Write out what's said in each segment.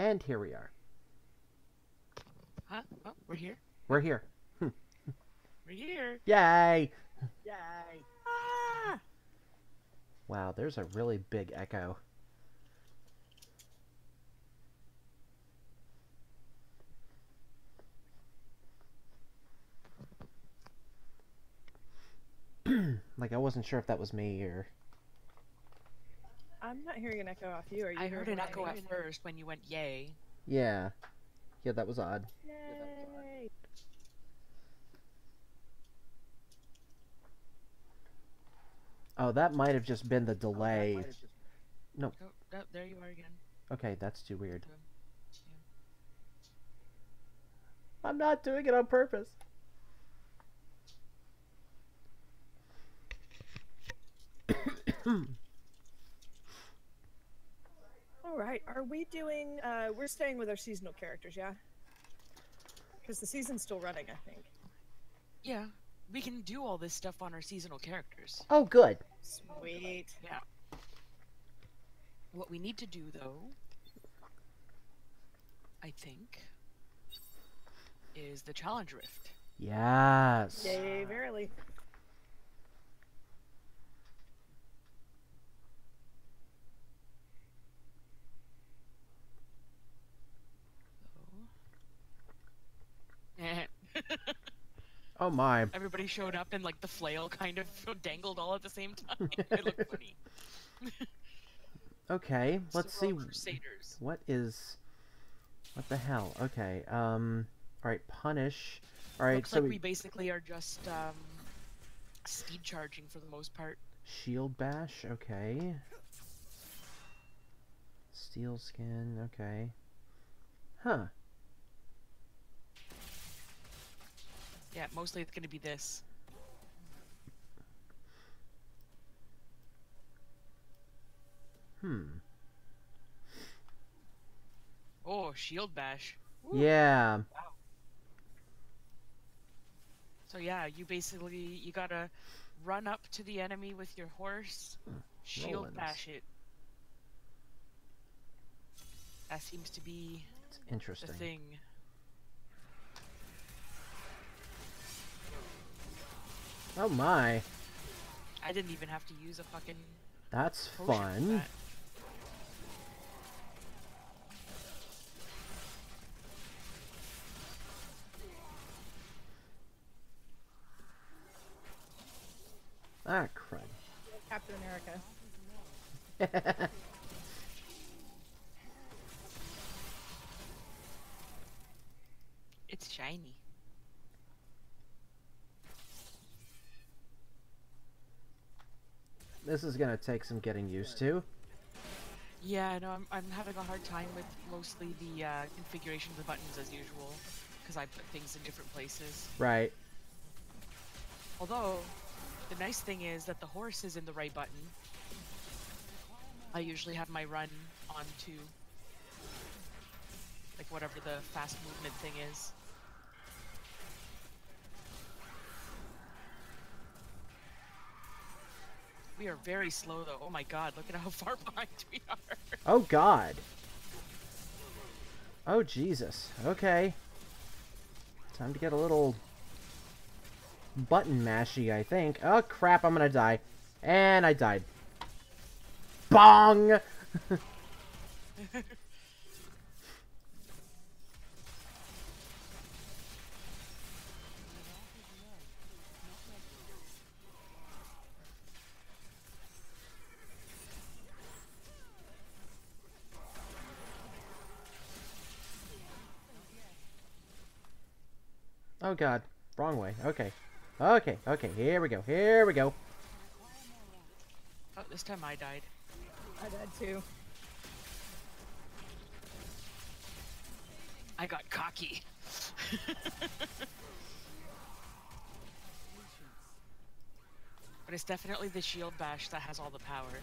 And here we are. Huh? Oh, we're here. We're here. We're here. Yay! Yay. Ah! Wow, there's a really big echo. Like, I wasn't sure if that was me or... I'm not hearing an echo off you. Are you? I heard an echo at first when you went yay. Yeah. Yeah, that was odd. Yay! Oh, that might have just been the delay. No. Oh, oh, there you are again. Okay, that's too weird. Yeah. I'm not doing it on purpose. All right. Are we doing? We're staying with our seasonal characters, yeah? Because the season's still running, I think. Yeah, we can do all this stuff on our seasonal characters. Oh, good. Sweet. Yeah. What we need to do, though, I think, is the challenge rift. Yes. Yay, verily. Oh my. Everybody showed up and like the flail kind of dangled all at the same time. It looked funny. Okay, let's see. Crusaders. What the hell? Okay, alright, punish. Alright, Looks so like we basically are just speed charging for the most part. Shield bash, okay. Steel skin, okay. Huh. Yeah, mostly it's gonna be this. Oh, shield bash. Woo. Yeah. Wow. So yeah, you gotta run up to the enemy with your horse, shield Rollins. bash it. That seems to be It's interesting. the thing. Oh my. I didn't even have to use a fucking That's potion for fun. that. Ah, crud. Captain America. It's shiny. This is gonna take some getting used to. Yeah, no, I'm having a hard time with mostly the configuration of the buttons as usual, because I put things in different places. Right. Although, the nice thing is that the horse is in the right button. I usually have my run onto, like, whatever the fast movement thing is. We are very slow, though. Oh my god, look at how far behind we are. Oh god. Oh Jesus. Okay. Time to get a little button mashy, I think. Oh crap, I'm gonna die. And I died. Bong! Oh god. Wrong way. Okay. Okay, okay. Here we go. Here we go. Oh, this time I died. I died too. I got cocky. But it's definitely the shield bash that has all the power.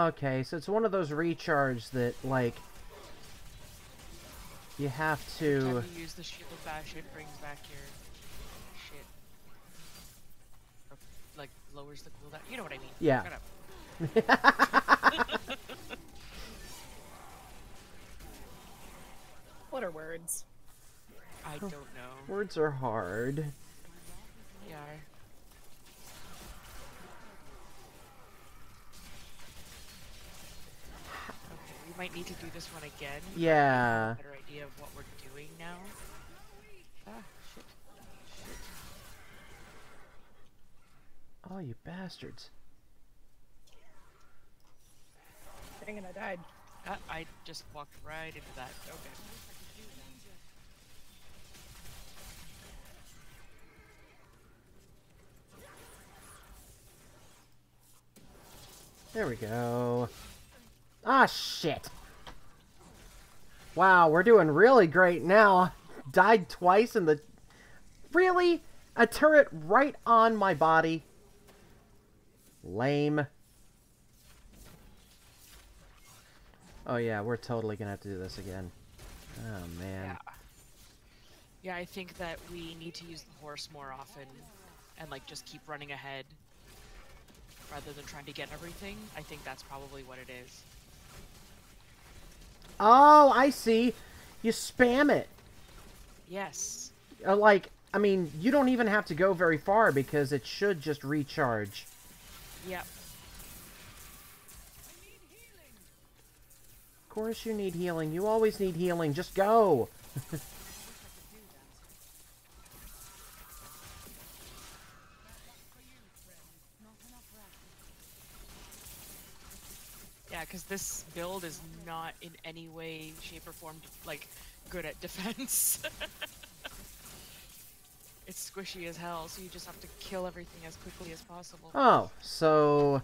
Okay, so it's one of those recharge that, like, you have Every to... time you use the shield bash, it brings back your shit. Or, like, lowers the cooldown. You know what I mean. Yeah. Shut up. What are words? I don't know. Words are hard. Yeah. Okay, we might need to do this one again. Yeah. Better idea of what we're doing now. Ah, shit. Oh, you bastards. Dang it, I died. I just walked right into that. Okay. There we go. Ah, shit. Wow, we're doing really great now. Died twice in the... Really? A turret right on my body? Lame. Oh yeah, we're totally gonna have to do this again. Oh man. Yeah. Yeah, I think that we need to use the horse more often and like just keep running ahead rather than trying to get everything. I think that's probably what it is. Oh, I see. You spam it. Yes. Like, I mean, you don't even have to go very far because it should just recharge. Yep. Of course you need healing. You always need healing. Just go. Yeah, because this build is not in any way, shape, or form like good at defense. It's squishy as hell, so you just have to kill everything as quickly as possible. Oh, so...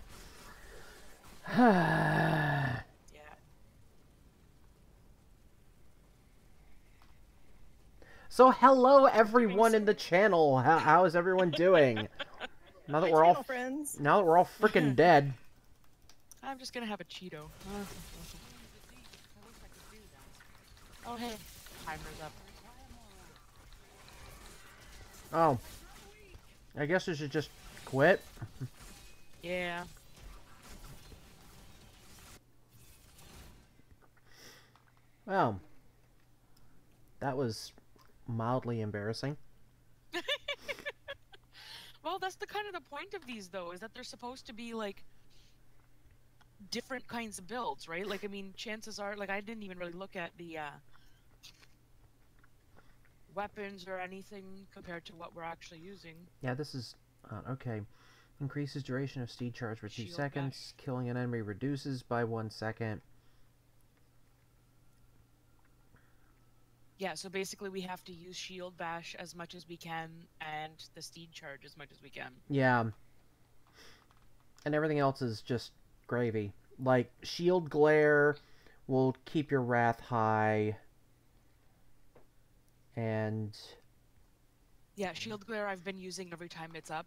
Yeah. So hello everyone in the channel. How is everyone doing? Now that My we're all channel friends. now that we're all freaking dead. I'm just gonna have a Cheeto. Oh hey, timer's up. Oh. I guess we should just quit. Yeah. Well. That was mildly embarrassing. Well, that's the kind of the point of these, though, is that they're supposed to be like different kinds of builds, right? Like, I mean, chances are, like, I didn't even really look at the weapons or anything compared to what we're actually using. Yeah, this is... okay. Increases duration of steed charge for 2 Shield seconds. Killing an enemy reduces by 1 second. Yeah, so basically we have to use shield bash as much as we can and the steed charge as much as we can. Yeah. And everything else is just gravy. Like, shield glare will keep your wrath high. And... Yeah, shield glare I've been using every time it's up.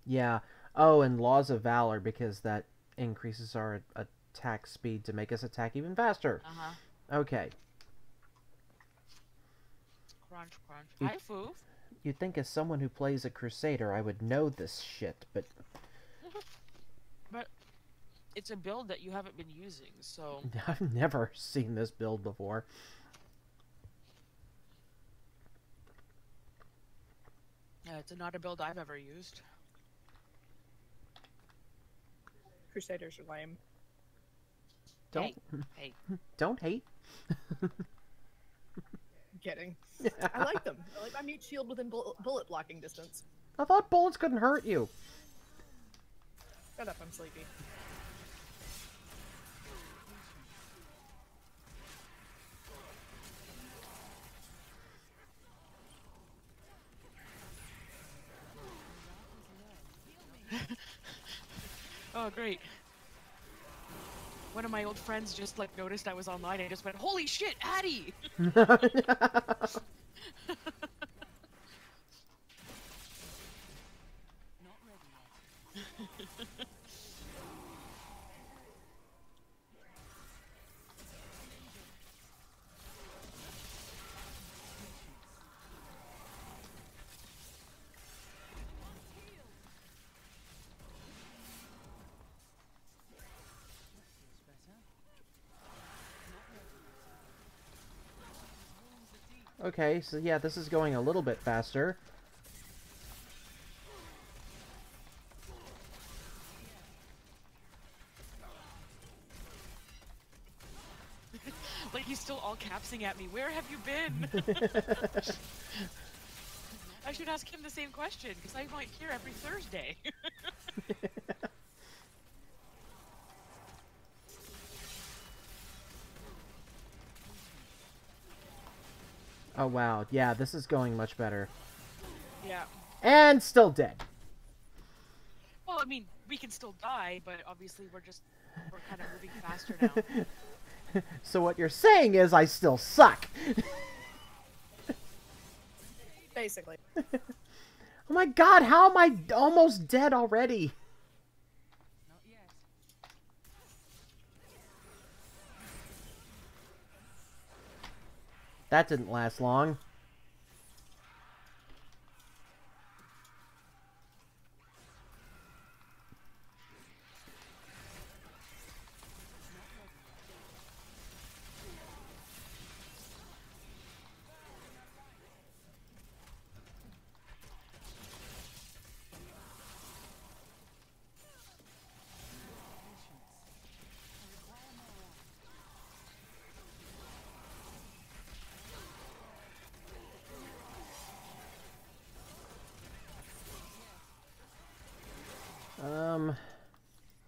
yeah. Oh, and laws of valor, because that increases our attack speed to make us attack even faster. Uh-huh. Okay. Crunch, crunch. You- Hi, Foo. You'd think as someone who plays a Crusader, I would know this shit, but... But it's a build that you haven't been using, so... I've never seen this build before. Yeah, it's not a build I've ever used. Crusaders are lame. Don't... Hey. Don't hate. Kidding. I like them. I like my mute shield within bullet blocking distance. I thought bullets couldn't hurt you. Shut up, I'm sleepy. Oh, great. One of my old friends just, like, noticed I was online and just went, "Holy shit, Addie!" Okay, so yeah, this is going a little bit faster. Like he's still all capsing at me. Where have you been? I should ask him the same question because I might hear every Thursday. Oh wow, yeah, this is going much better. Yeah. And still dead. Well, I mean, we can still die, but obviously we're kind of moving faster now. So what you're saying is I still suck. Basically. Oh my god, how am I almost dead already? Not yet. That didn't last long.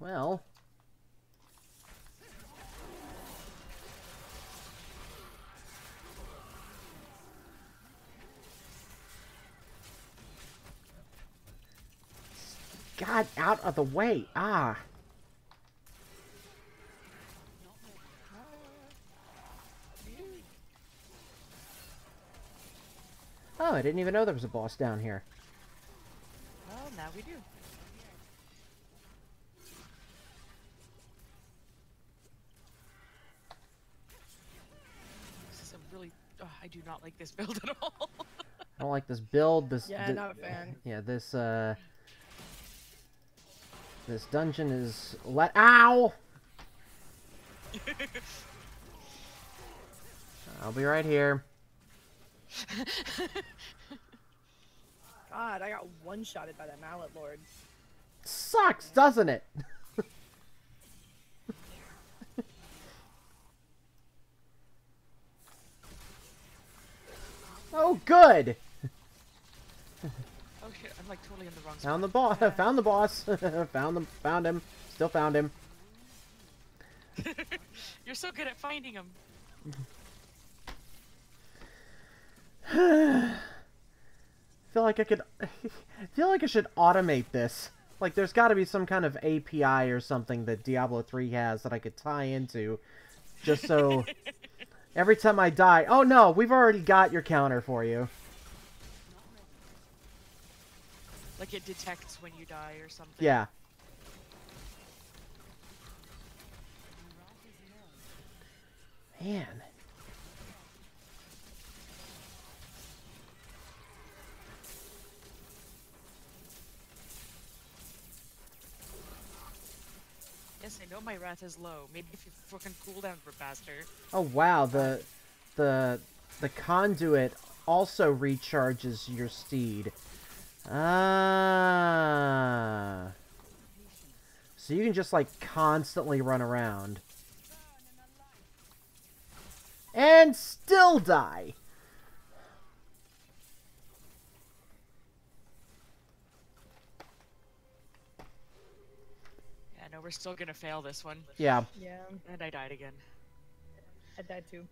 Well... God, out of the way! Ah! Oh, I didn't even know there was a boss down here. Well, now we do. This is a really... Oh, I do not like this build at all. I don't like this build, Yeah, not a fan. Yeah, this dungeon is Ow! I'll be right here. God, I got one-shotted by that Mallet Lord. Sucks, doesn't it? Oh, good! Oh shit, I'm like totally in the wrong spot. Found the boss. Found the boss. Found him. Still found him. You're so good at finding them. Feel like I could. Feel like I should automate this. Like, there's got to be some kind of API or something that Diablo 3 has that I could tie into, just so every time I die. Oh no, we've already got your counter for you. Like it detects when you die or something. Yeah. Man. Yes, I know my wrath is low. Maybe if you fucking cool down for faster. Oh wow, the conduit also recharges your steed. Ah. So you can just like constantly run around. And still die. Yeah, no, we're still gonna fail this one. Yeah. Yeah, And I died again. I died too.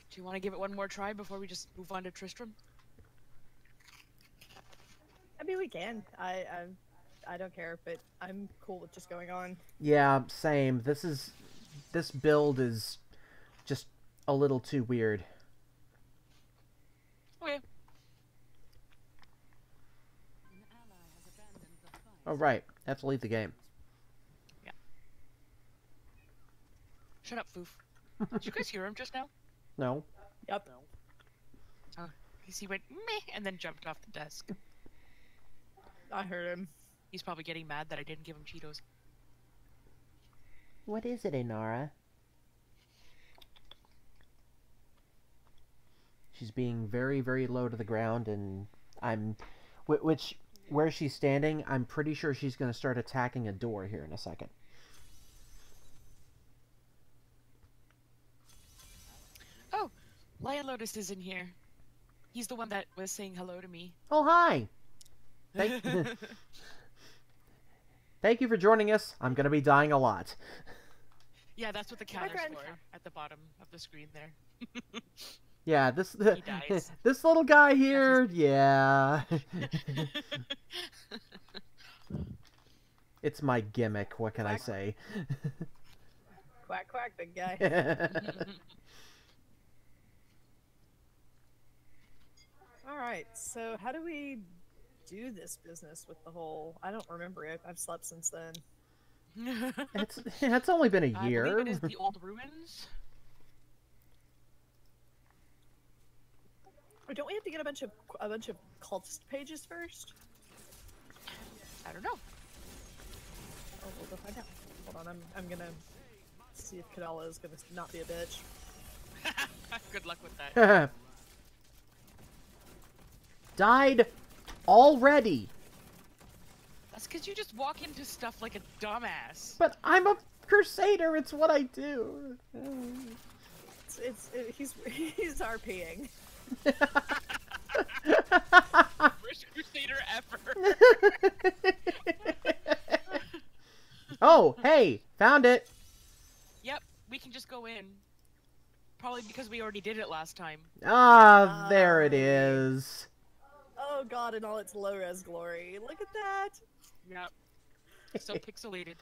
Do you want to give it one more try before we just move on to Tristram? I mean, we can. I don't care, but I'm cool with just going on. Yeah, same. This build is just a little too weird. Okay. Oh right, I have to leave the game. Yeah. Shut up, Foof. Did you guys hear him just now? No. Yep. Oh, because he went meh and then jumped off the desk. I heard him. He's probably getting mad that I didn't give him Cheetos. What is it, Inara? She's being very, very low to the ground, and where she's standing, I'm pretty sure she's going to start attacking a door here in a second. Oh, Lion Lotus is in here. He's the one that was saying hello to me. Oh, hi! Thank you for joining us. I'm going to be dying a lot. Yeah, that's what the counter's friend. for at the bottom of the screen there. Yeah, He dies. this little guy here, yeah. It's my gimmick, what can I say? Quack, quack, big guy. All right, so how do we do this business with the whole... I don't remember it. I've slept since then. It's only been a I year. believe it is the old ruins. Or don't we have to get a bunch of cultist pages first? I don't know. Oh, we'll go find out. Hold on, I'm gonna see if Kadala is gonna not be a bitch. Good luck with that. Died already. That's Because you just walk into stuff like a dumbass. But I'm a crusader. It's what I do. He's RPing. First crusader ever. Oh, hey, found it. Yep, we can just go in. Probably because we already did it last time. Ah, there it is. Oh god, in all its low-res glory. Look at that! Yep. So pixelated.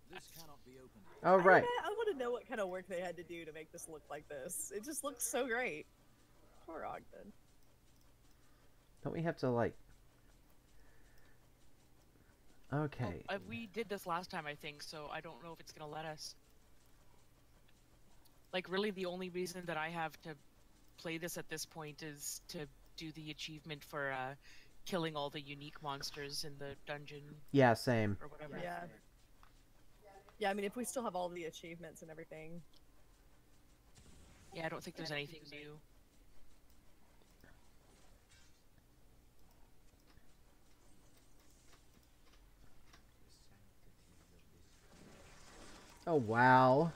This cannot be opened. All right. I want to know what kind of work they had to do to make this look like this. It just looks so great. Poor Ogden. Don't we have to, like... Okay. Well, we did this last time, I think, so I don't know if it's gonna let us. Like, really, the only reason that I have to play this at this point is to do the achievement for killing all the unique monsters in the dungeon Yeah, same. or whatever. Yeah. Yeah, I mean, if we still have all the achievements and everything. Yeah, I don't think there's anything new. Oh, wow.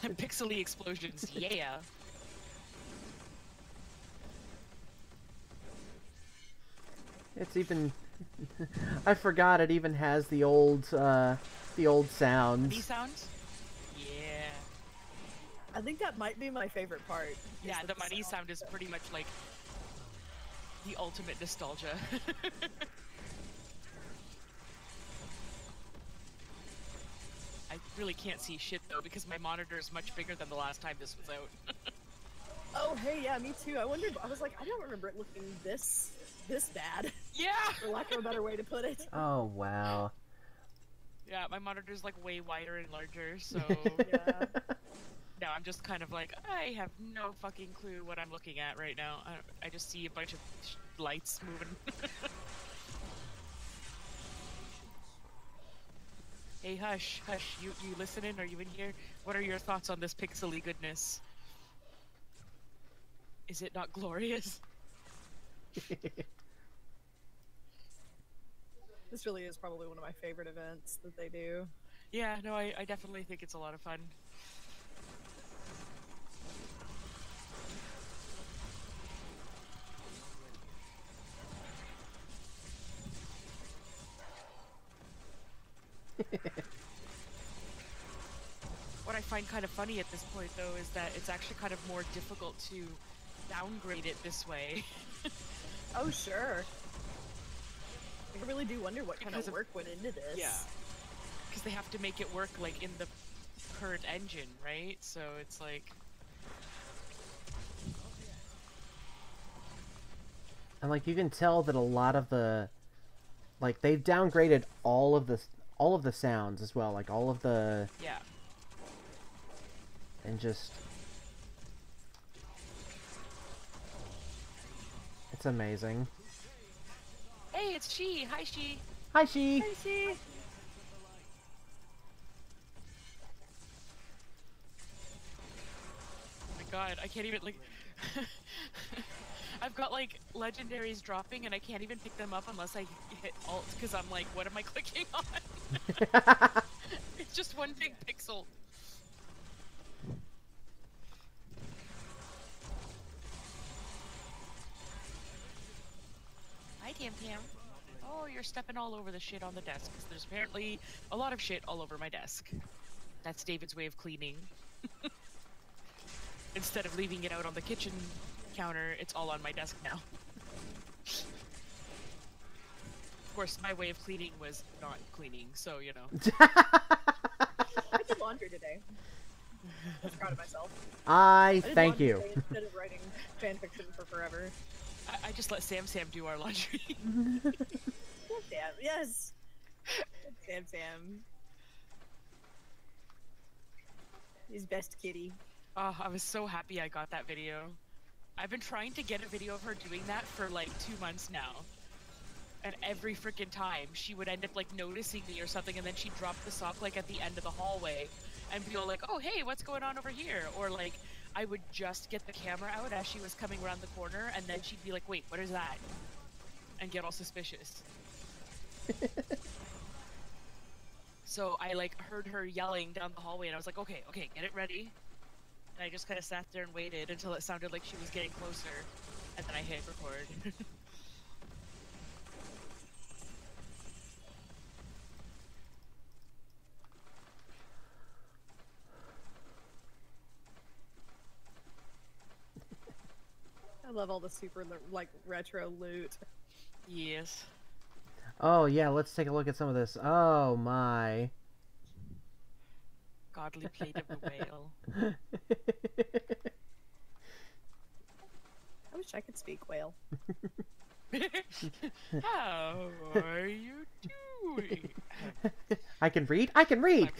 Pixely explosions, yeah. It's even... I forgot it even has the old sounds. These sounds? Yeah. I think that might be my favorite part. is Yeah, that the money sound is pretty much like the ultimate nostalgia. I really can't see shit though because my monitor is much bigger than the last time this was out. Oh, hey, yeah, me too. I wondered, I was like, I don't remember it looking this bad, Yeah! for lack of a better way to put it. Oh, wow. Yeah, my monitor's like way wider and larger, so Yeah. now I'm just kind of like, I have no fucking clue what I'm looking at right now. I just see a bunch of lights moving. Hey, hush, hush, you listening? Are you in here? What are your thoughts on this pixely goodness? Is it not glorious? This really is probably one of my favorite events that they do. Yeah, no, I definitely think it's a lot of fun. What I find kind of funny at this point, though, is that it's actually kind of more difficult to downgrade it this way. Oh, sure. I really do wonder what kind Because of of- work went into this. Yeah. Because they have to make it work, like, in the current engine, right? So it's like... And, like, you can tell that a lot of the... Like, they've downgraded all of the sounds as well. Like, all of the... Yeah. And just... It's amazing. Hey, it's She! Hi, She! Hi, She! I see. god, I can't even like. I've got like legendaries dropping and I can't even pick them up unless I hit alt because I'm like, what am I clicking on? It's just one big pixel. Hi, Tam Tam. Oh, you're stepping all over the shit on the desk. 'Cause there's apparently a lot of shit all over my desk. That's David's way of cleaning. Instead of leaving it out on the kitchen counter, it's all on my desk now. Of course, my way of cleaning was not cleaning, so you know. I did laundry today. I was proud of myself. I did thank laundry you. today instead of writing fanfiction for forever. I just let Sam do our laundry. Sam, yes. Sam. He's best kitty. Oh, I was so happy I got that video. I've been trying to get a video of her doing that for like 2 months now. And every freaking time she would end up like noticing me or something, and then she'd drop the sock like at the end of the hallway and be all like, oh hey, what's going on over here? Or like I would just get the camera out as she was coming around the corner, and then she'd be like, wait, what is that? And get all suspicious. So I like heard her yelling down the hallway, and I was like, okay, get it ready. And I just kind of sat there and waited until it sounded like she was getting closer, and then I hit record. I love all the super like retro loot. Yes. Oh yeah, let's take a look at some of this. Oh my. Godly plate of the whale. I wish I could speak whale. How are you doing? I can read. I can read.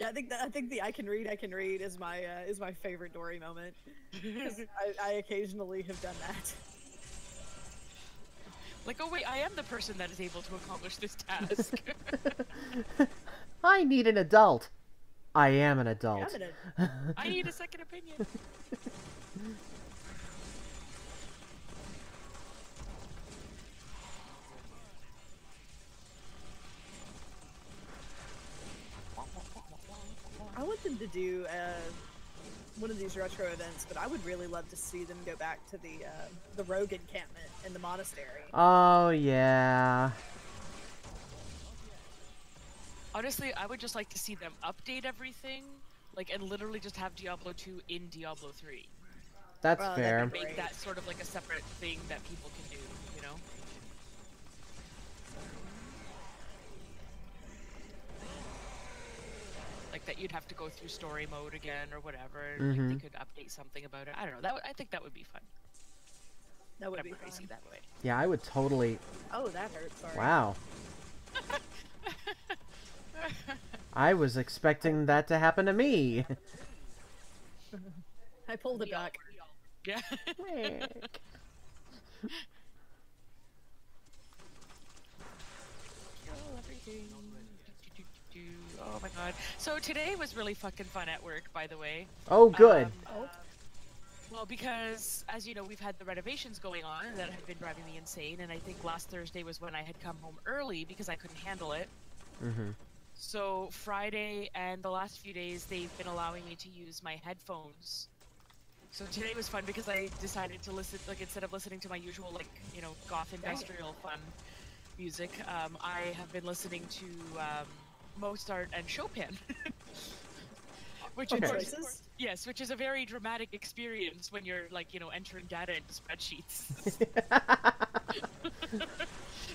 Yeah, I think the I can read is my favorite Dory moment. 'Cause I occasionally have done that. Like, oh wait, I am the person that is able to accomplish this task. I need an adult. I am an adult. I need a second opinion. I want them to do one of these retro events, but I would really love to see them go back to the rogue encampment in the monastery. Oh yeah. Honestly, I would just like to see them update everything, like, and literally just have Diablo 2 in Diablo 3. That's That'd fair. be Make that sort of like a separate thing that people can do, you know? Like that you'd have to go through story mode again or whatever, and like, they could update something about it. I don't know. I think that would be fun. That would I'm be crazy fun. that way. Yeah, I would totally. Oh, that hurts. Sorry. Wow. I was expecting that to happen to me. I pulled it back. Yeah. Kill everything. Oh my god. So today was really fucking fun at work, by the way. Oh, good. Oh. Well, because, as you know, we've had the renovations going on that have been driving me insane, and I think last Thursday was when I had come home early because I couldn't handle it. So Friday and the last few days, they've been allowing me to use my headphones. So today was fun because I decided to listen, like, instead of listening to my usual, like, you know, goth industrial fun music, I have been listening to Mozart and Chopin. Which Okay. of course, Choices? yes, which is a very dramatic experience when you're, like, you know, entering data into spreadsheets.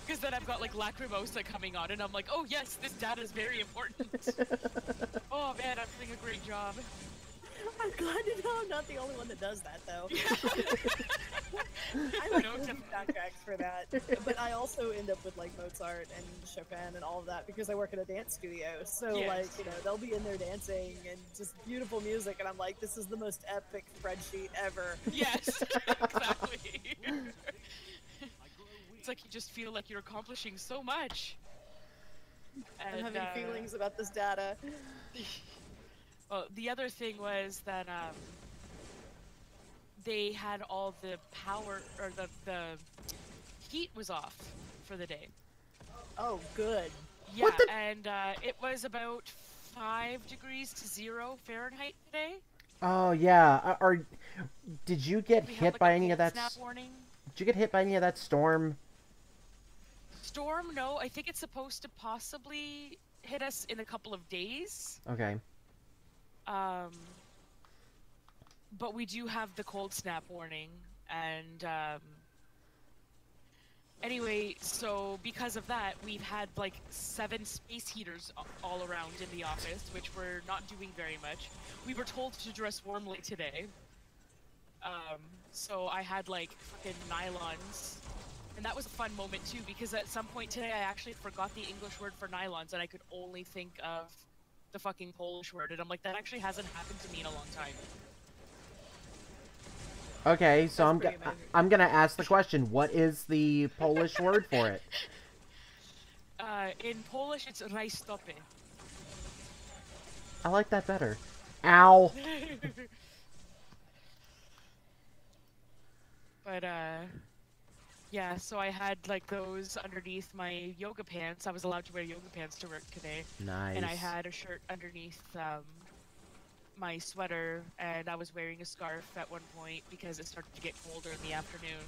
Because then I've got, like, Lacrimosa coming on, and I'm like, oh yes, this data is very important. Oh man, I'm doing a great job. I'm glad to know I'm not the only one that does that, though. I like listen soundtracks for that, but I also end up with like Mozart and Chopin and all of that because I work at a dance studio. So Yes. like, you know, they'll be in there dancing and just beautiful music, and I'm like, this is the most epic spreadsheet ever. Yes, exactly. It's like you just feel like you're accomplishing so much. I'm And, having feelings about this data. Well, the other thing was that they had all the power, or the heat was off for the day. Oh, good. Yeah, What the- and it was about 5 degrees to 0 Fahrenheit today. Oh yeah. Or did you get We had, hit like, by a any of cold that? snap warning. Did you get hit by any of that storm? Storm, no. I think it's supposed to possibly hit us in a couple of days. Okay. But we do have the cold snap warning, and anyway, so because of that, we've had like 7 space heaters all around in the office, which were not doing very much. We were told to dress warmly today. So I had like fucking nylons. And that was a fun moment too, because at some point today I actually forgot the English word for nylons and I could only think of the fucking Polish word. And I'm like, that actually hasn't happened to me in a long time. Okay, so That's pretty amazing. I'm gonna ask the question. What is the Polish word for it? In Polish, it's rajstopy. I like that better. Ow. But, yeah, so I had, like, those underneath my yoga pants. I was allowed to wear yoga pants to work today. Nice. And I had a shirt underneath, my sweater, and I was wearing a scarf at one point because it started to get colder in the afternoon.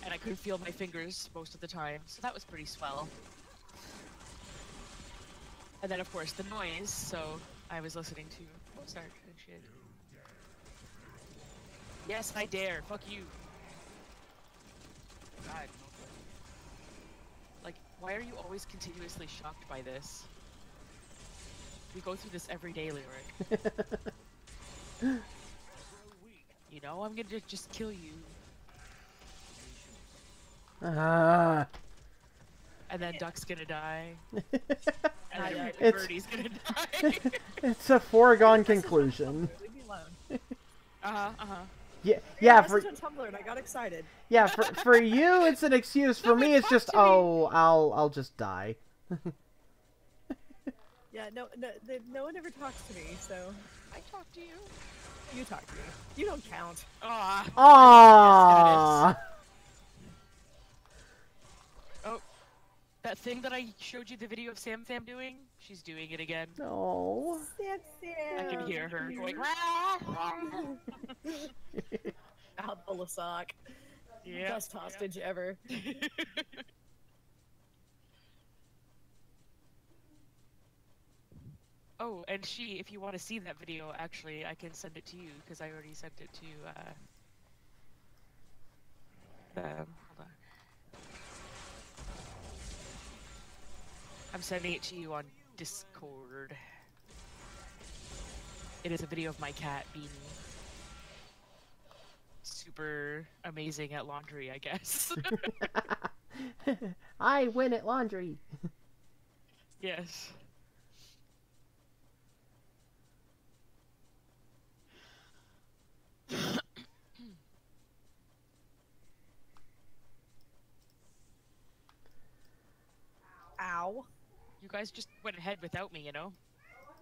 And I couldn't feel my fingers most of the time, so that was pretty swell. And then, of course, the noise, so I was listening to Mozart and shit. Yes, I dare. Fuck you. God. Like, why are you always continuously shocked by this? We go through this every day, Lyric. You know, I'm gonna just kill you. Ah. And then Duck's gonna die. And then It's- Birdie's gonna die. It's a foregone conclusion. Leave me alone. Yeah, I yeah, messaged on Tumblr and I got excited. yeah. For you, it's an excuse. For me, it's just, oh, I'll just die. Yeah, no one ever talks to me, so I talk to you. you talk to me. You don't count. Ah. Aww. Oh, that thing that I showed you the video of Sam Fam doing? She's doing it again. No. I can hear her going. Out full of sock. Yeah. Best hostage ever. Oh, and if you want to see that video, actually, I can send it to you because I already sent it to. Hold on. I'm sending it to you on Discord. It is a video of my cat being super amazing at laundry, I guess. I win at laundry. Yes. Ow. You guys just went ahead without me, you know?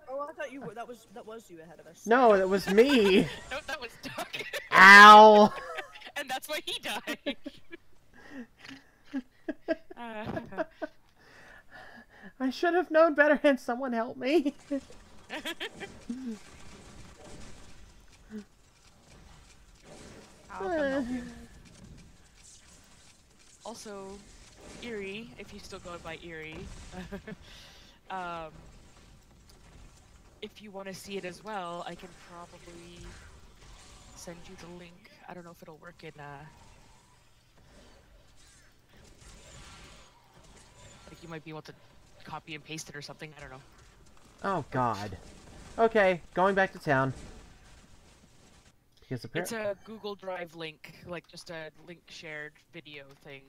Oh, I thought you were. That was you ahead of us. No, that was me. No, that was Duck. Ow. And that's why he died. I should have known better and someone help me. I'll come help you. Also, Erie, if you still go by Erie, if you want to see it as well, I can probably send you the link. I don't know if it'll work in, like you might be able to copy and paste it or something, I don't know. Oh God. Okay, going back to town. Because It's a Google Drive link, like just a link shared video thing.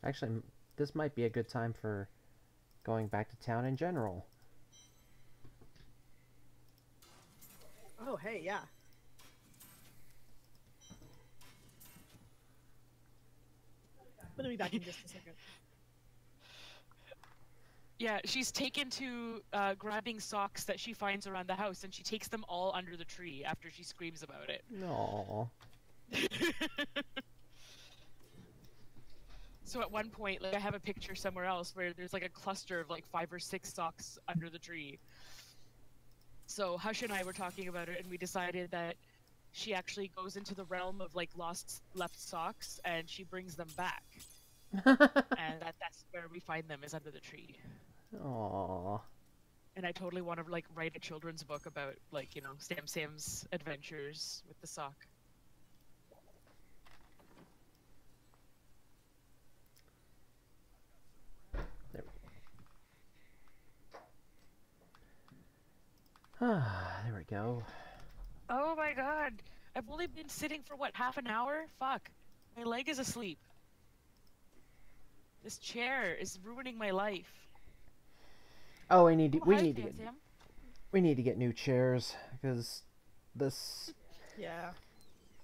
Actually, this might be a good time for going back to town in general. Oh, hey, yeah. gonna be back in just a second. Yeah, she's taken to grabbing socks that she finds around the house, and she takes them all under the tree after she screams about it. Aww. So at one point, like I have a picture somewhere else where there's like a cluster of like 5 or 6 socks under the tree. So Hush and I were talking about it, and we decided that she actually goes into the realm of like lost left socks, and she brings them back, and that's where we find them, is under the tree. Aww. And I totally want to like write a children's book about like, you know, Sam's adventures with the sock. There we go. Oh my god! I've only been sitting for what, half an hour? Fuck. My leg is asleep. This chair is ruining my life. Oh, Hi, we need to Sam. get new chairs because this. Yeah.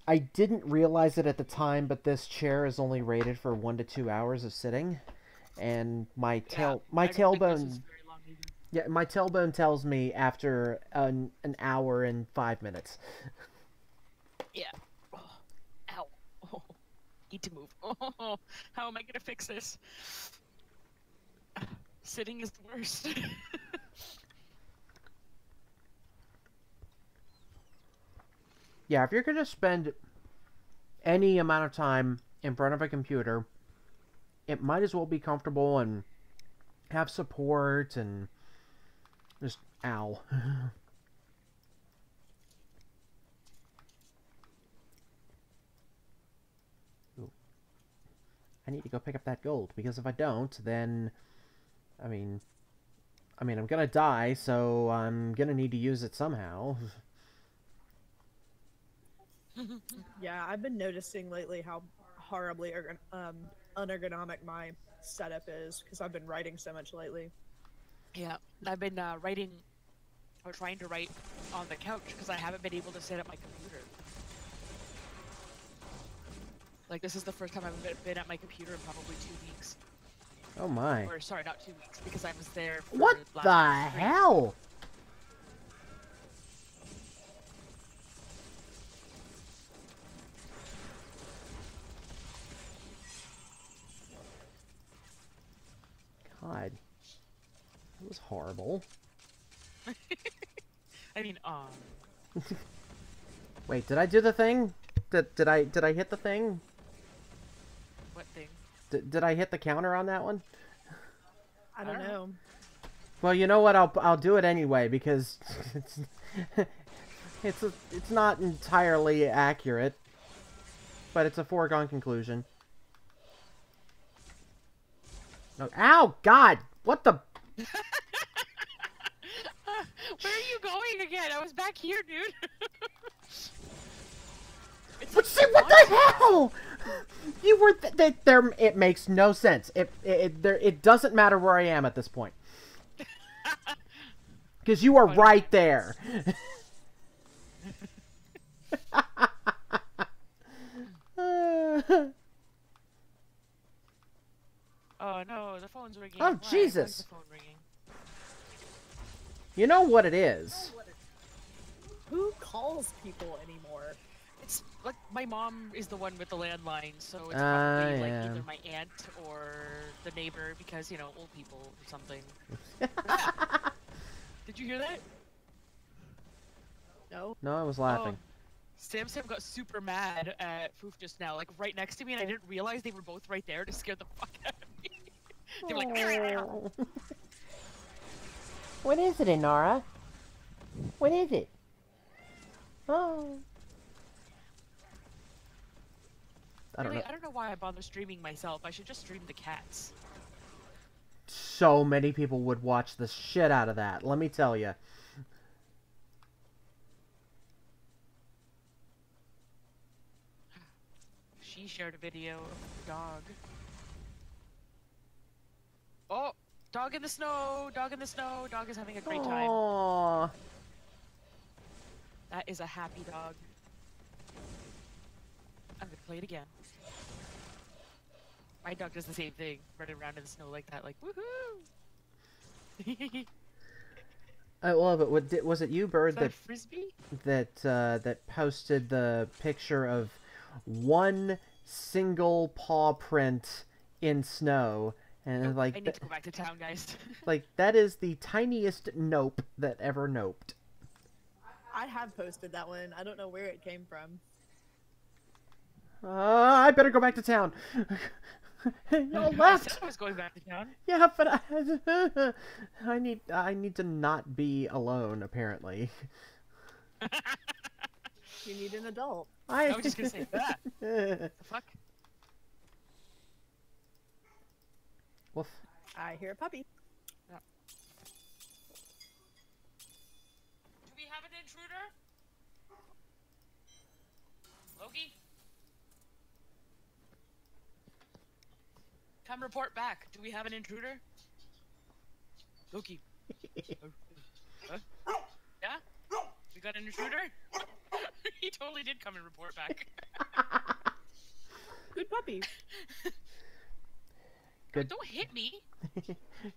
I didn't realize it at the time, but this chair is only rated for 1 to 2 hours of sitting, and my I don't think this is tailbone. very long either. Yeah, my tailbone tells me after an hour and 5 minutes. Yeah. Oh, ow. Oh, need to move. Oh, how am I gonna fix this? Sitting is the worst. Yeah, if you're gonna spend any amount of time in front of a computer, it might as well be comfortable and have support and just ow. Ooh. I need to go pick up that gold because if I don't, then I mean I'm gonna die, so I'm gonna need to use it somehow. Yeah, I've been noticing lately how horribly unergonomic my setup is because I've been writing so much lately. Yeah, I've been writing, or trying to write on the couch because I haven't been able to set up my computer. Like, this is the first time I've been at my computer in probably 2 weeks. Oh my. Or, sorry, not 2 weeks, because I was there for What last the week. hell? God. That was horrible. I mean, Wait, did I do the thing? Did I hit the thing? what thing? Did I hit the counter on that one? I don't know. Well, you know what? I'll do it anyway because it's not entirely accurate, but it's a foregone conclusion. No, ow! God! What the? Where are you going again? I was back here, dude. It's But like see, what the hell? You were there. It makes no sense. It doesn't matter where I am at this point. Because you are right there. Oh no, the phone's ringing. Oh, Why? Why is Jesus. the phone ringing? You know what it is. Who calls people anymore? It's like my mom is the one with the landline, so it's probably like yeah. either my aunt or the neighbor because, you know, old people or something. Did you hear that? No. No, I was laughing. Sam got super mad at Foof just now, like right next to me, and I didn't realize they were both right there to scare the fuck out of me. They were like, Oh. What is it, Inara? What is it? Oh. I don't know. I don't know why I bother streaming myself. I should just stream the cats. So many people would watch the shit out of that. Let me tell you. She shared a video of the dog. Oh! Dog in the snow! Dog in the snow! Dog is having a great time. Aww. That is a happy dog. I'm gonna play it again. My dog does the same thing, running around in the snow like that, like woohoo. I love it. Was it you, Bird, Is that a frisbee? that posted the picture of one single paw print in snow, and Oh, like I need to go back to town, guys. like that is the tiniest nope that ever noped. I have posted that one. I don't know where it came from. I better go back to town. Y'all I left. said I was going back to town. Yeah, but I need to not be alone. Apparently, You need an adult. I was just gonna say that. The fuck? Woof. I hear a puppy. Do we have an intruder? Loki? Come report back. Do we have an intruder? Loki. Huh? Yeah? We got an intruder? He totally did come and report back. Good puppy. Good. Don't hit me.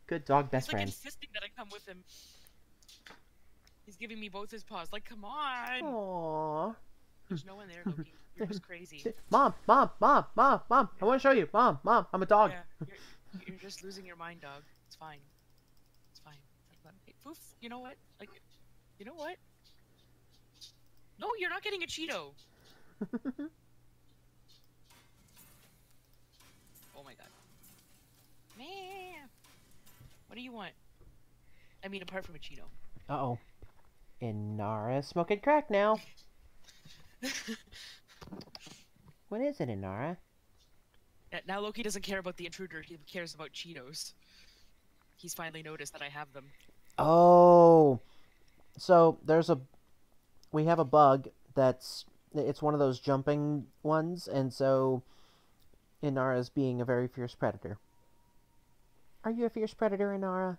Good dog, best He's like friend. insisting that I come with him. He's giving me both his paws. Like, come on. Aww. There's no one there, Loki. You're just crazy. Mom. I want to show you. Mom. I'm a dog. Yeah, you're just losing your mind, dog. It's fine. It's fine. Hey, Foof, you know what? Like, you know what? No, you're not getting a Cheeto. Oh my god. Man. What do you want? I mean, apart from a Cheeto. Uh-oh. Inara smoking crack now. What is it, Inara? Now Loki doesn't care about the intruder. He cares about Cheetos. He's finally noticed that I have them. Oh. So, we have a bug it's one of those jumping ones, and so Inara's being a very fierce predator. Are you a fierce predator, Inara?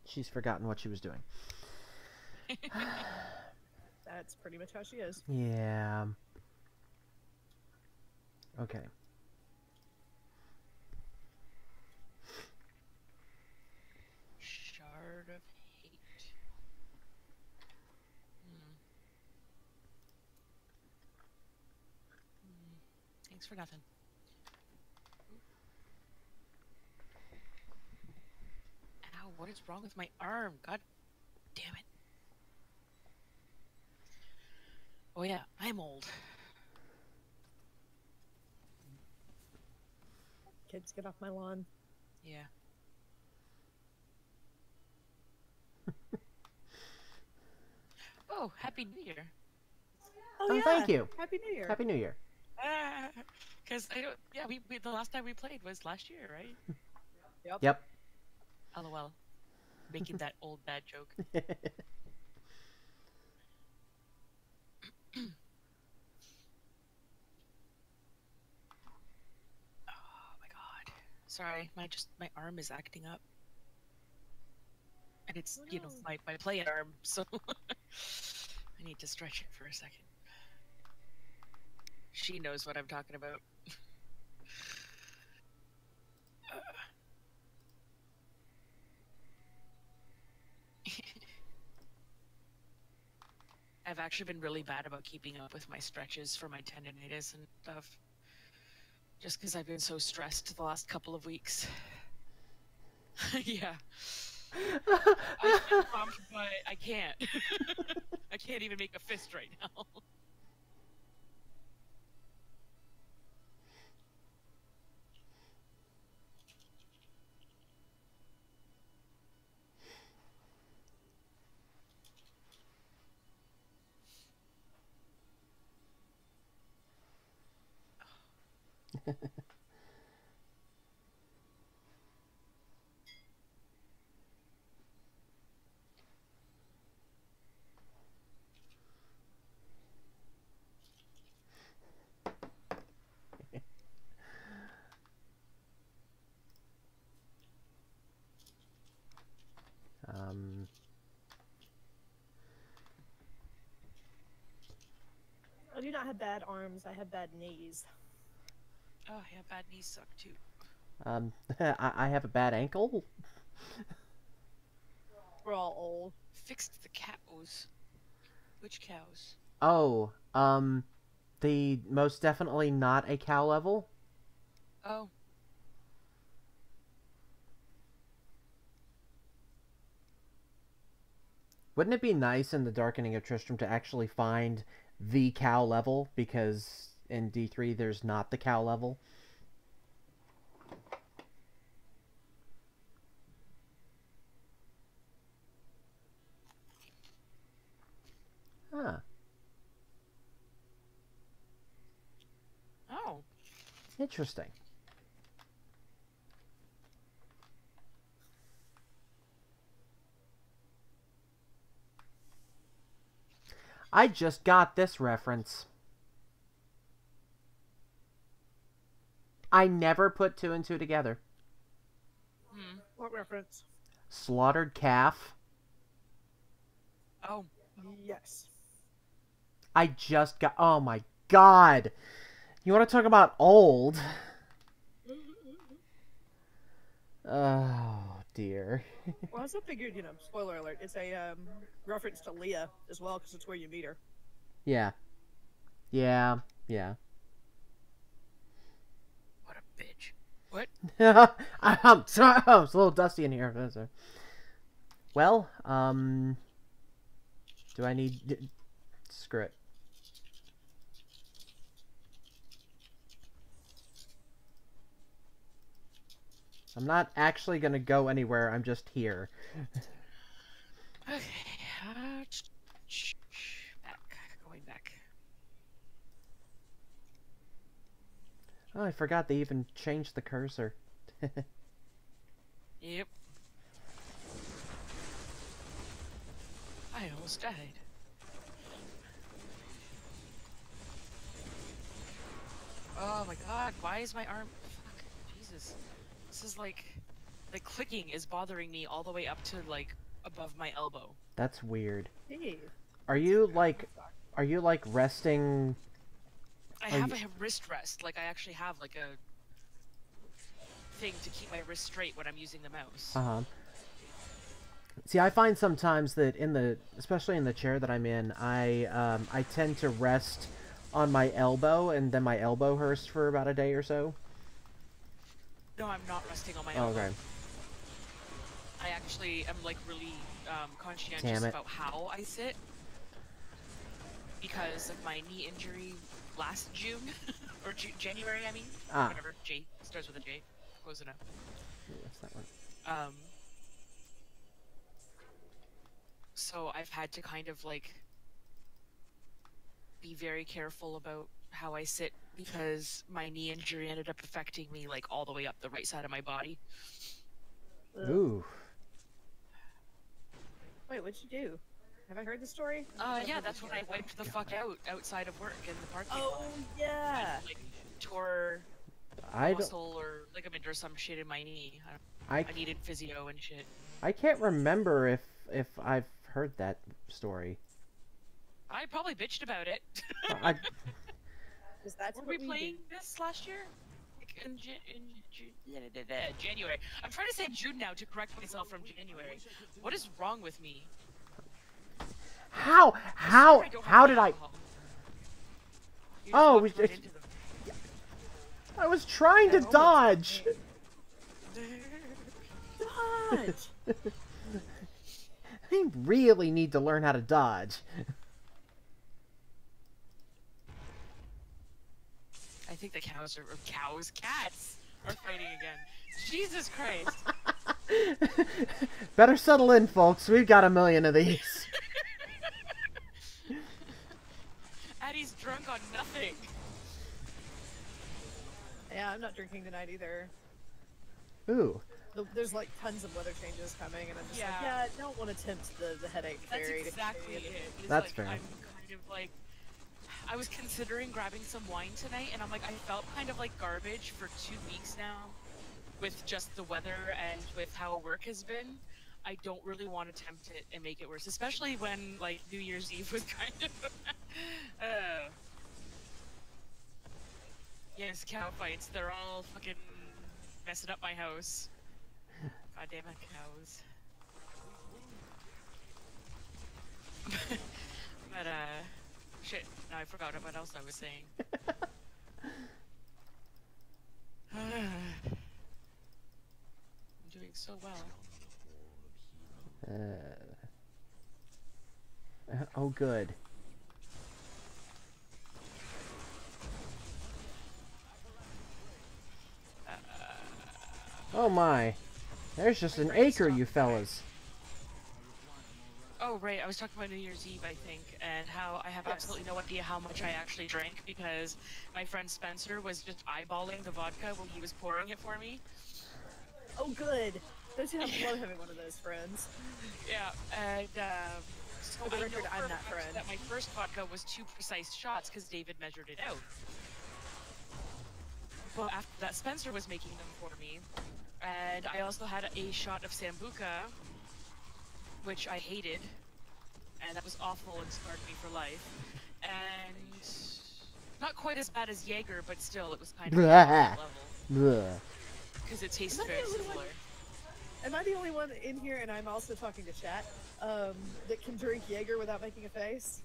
She's forgotten what she was doing. That's pretty much how she is. Yeah. Okay. Shard of Hate. Thanks for nothing. Ow, what is wrong with my arm? God damn it. Oh yeah, I'm old. Kids, get off my lawn. Yeah. Oh, Happy New Year. Oh, Oh, yeah. thank you. Happy New Year. Happy New Year. Because I don't. Yeah, we the last time we played was last year, right? Yep. LOL. Making that old bad joke. Oh my god. Sorry, my arm is acting up. And it's, you know, my play arm, so I need to stretch it for a second. She knows what I'm talking about. I've actually been really bad about keeping up with my stretches for my tendonitis and stuff. Just because I've been so stressed the last couple of weeks. Yeah. I can pump, but I can't. I can't even make a fist right now. I do not have bad arms. I have bad knees. Oh yeah, bad knees suck too. I have a bad ankle. We're all old. Fixed the cows. Which cows? Oh, the most definitely not a cow level. Oh. Wouldn't it be nice in the Darkening of Tristram to actually find the cow level? Because in D3 there's not the cow level. Huh. Oh. Interesting. I just got this reference. I never put two and two together. Hmm. What reference? Slaughtered calf. Oh. Yes. I just got... Oh my god! You want to talk about old? Oh, dear. Well, I also figured, you know, spoiler alert, it's a reference to Leah as well, because it's where you meet her. Yeah. Yeah. Yeah. What a bitch. What? I'm sorry. Oh, it's a little dusty in here. Well, do I need... Screw it. I'm not actually gonna go anywhere, I'm just here. Okay. Back. Going back. Oh, I forgot they even changed the cursor. Yep. I almost died. Oh my god, why is my arm... Fuck, Jesus. This is like... The clicking is bothering me all the way up to, like, above my elbow. That's weird. Hey. Are you, like, resting... I have a wrist rest. Like, I actually have, like, a... thing to keep my wrist straight when I'm using the mouse. Uh-huh. See, I find sometimes that especially in the chair that I'm in, I tend to rest on my elbow, and then my elbow hurts for about a day or so. No, I'm not resting on my elbow. Okay. I actually am, like, really conscientious Damn it. about how I sit. Because of my knee injury last June. Or January, I mean. Ah. Whatever. J. Starts with a J. Close enough. What's that one? So I've had to kind of, like, be very careful about how I sit because my knee injury ended up affecting me, like, all the way up the right side of my body. Ooh. Wait, what'd you do? Have I heard the story? Yeah, that's when I wiped the fuck out outside of work in the parking lot. Oh, yeah! And, like, tore I don't... muscle or ligament or some shit in my knee. I I needed physio and shit. I can't remember if I've heard that story. I probably bitched about it. Because that's Were what we we playing do. this last year? Like in January. I'm trying to say June now to correct myself from January. What is wrong with me? How I don't have how any did I... alcohol. You just Oh, walked right into them. I was trying to dodge! Dodge! I really need to learn how to dodge. I think the cats are fighting again. Jesus Christ. Better settle in, folks. We've got a million of these. Addie's drunk on nothing. Yeah, I'm not drinking tonight either. Ooh. There's like tons of weather changes coming, and I'm just like, Yeah. yeah, I don't want to tempt the headache That's fairy. exactly it. It's That's like, fair. I'm kind of like... I was considering grabbing some wine tonight, and I'm like, I felt kind of like garbage for 2 weeks now. With just the weather and with how work has been. I don't really want to tempt it and make it worse. Especially when, like, New Year's Eve was kind of... Yeah, Yes, cow fights. They're all fucking messing up my house. God damn it, cows. But, shit. Now I forgot what else I was saying. I'm doing so well. Oh, good. Oh my. There's just an acre, you fellas. Oh, right. I was talking about New Year's Eve, I think, and how I have absolutely no idea how much I actually drank because my friend Spencer was just eyeballing the vodka when he was pouring it for me. Oh, good. Don't you have to love having one of those friends? Yeah, and so For the I know record, for I'm a that fact friend. that my first vodka was 2 precise shots because David measured it out. Well, after that, Spencer was making them for me, and I also had a shot of Sambuca, which I hated, and that was awful and scarred me for life. And not quite as bad as Jaeger, but still, it was kind of Blah. level Blah. because it tastes Am I the very only similar. one- Am I the only one in here, and I'm also talking to chat, that can drink Jaeger without making a face?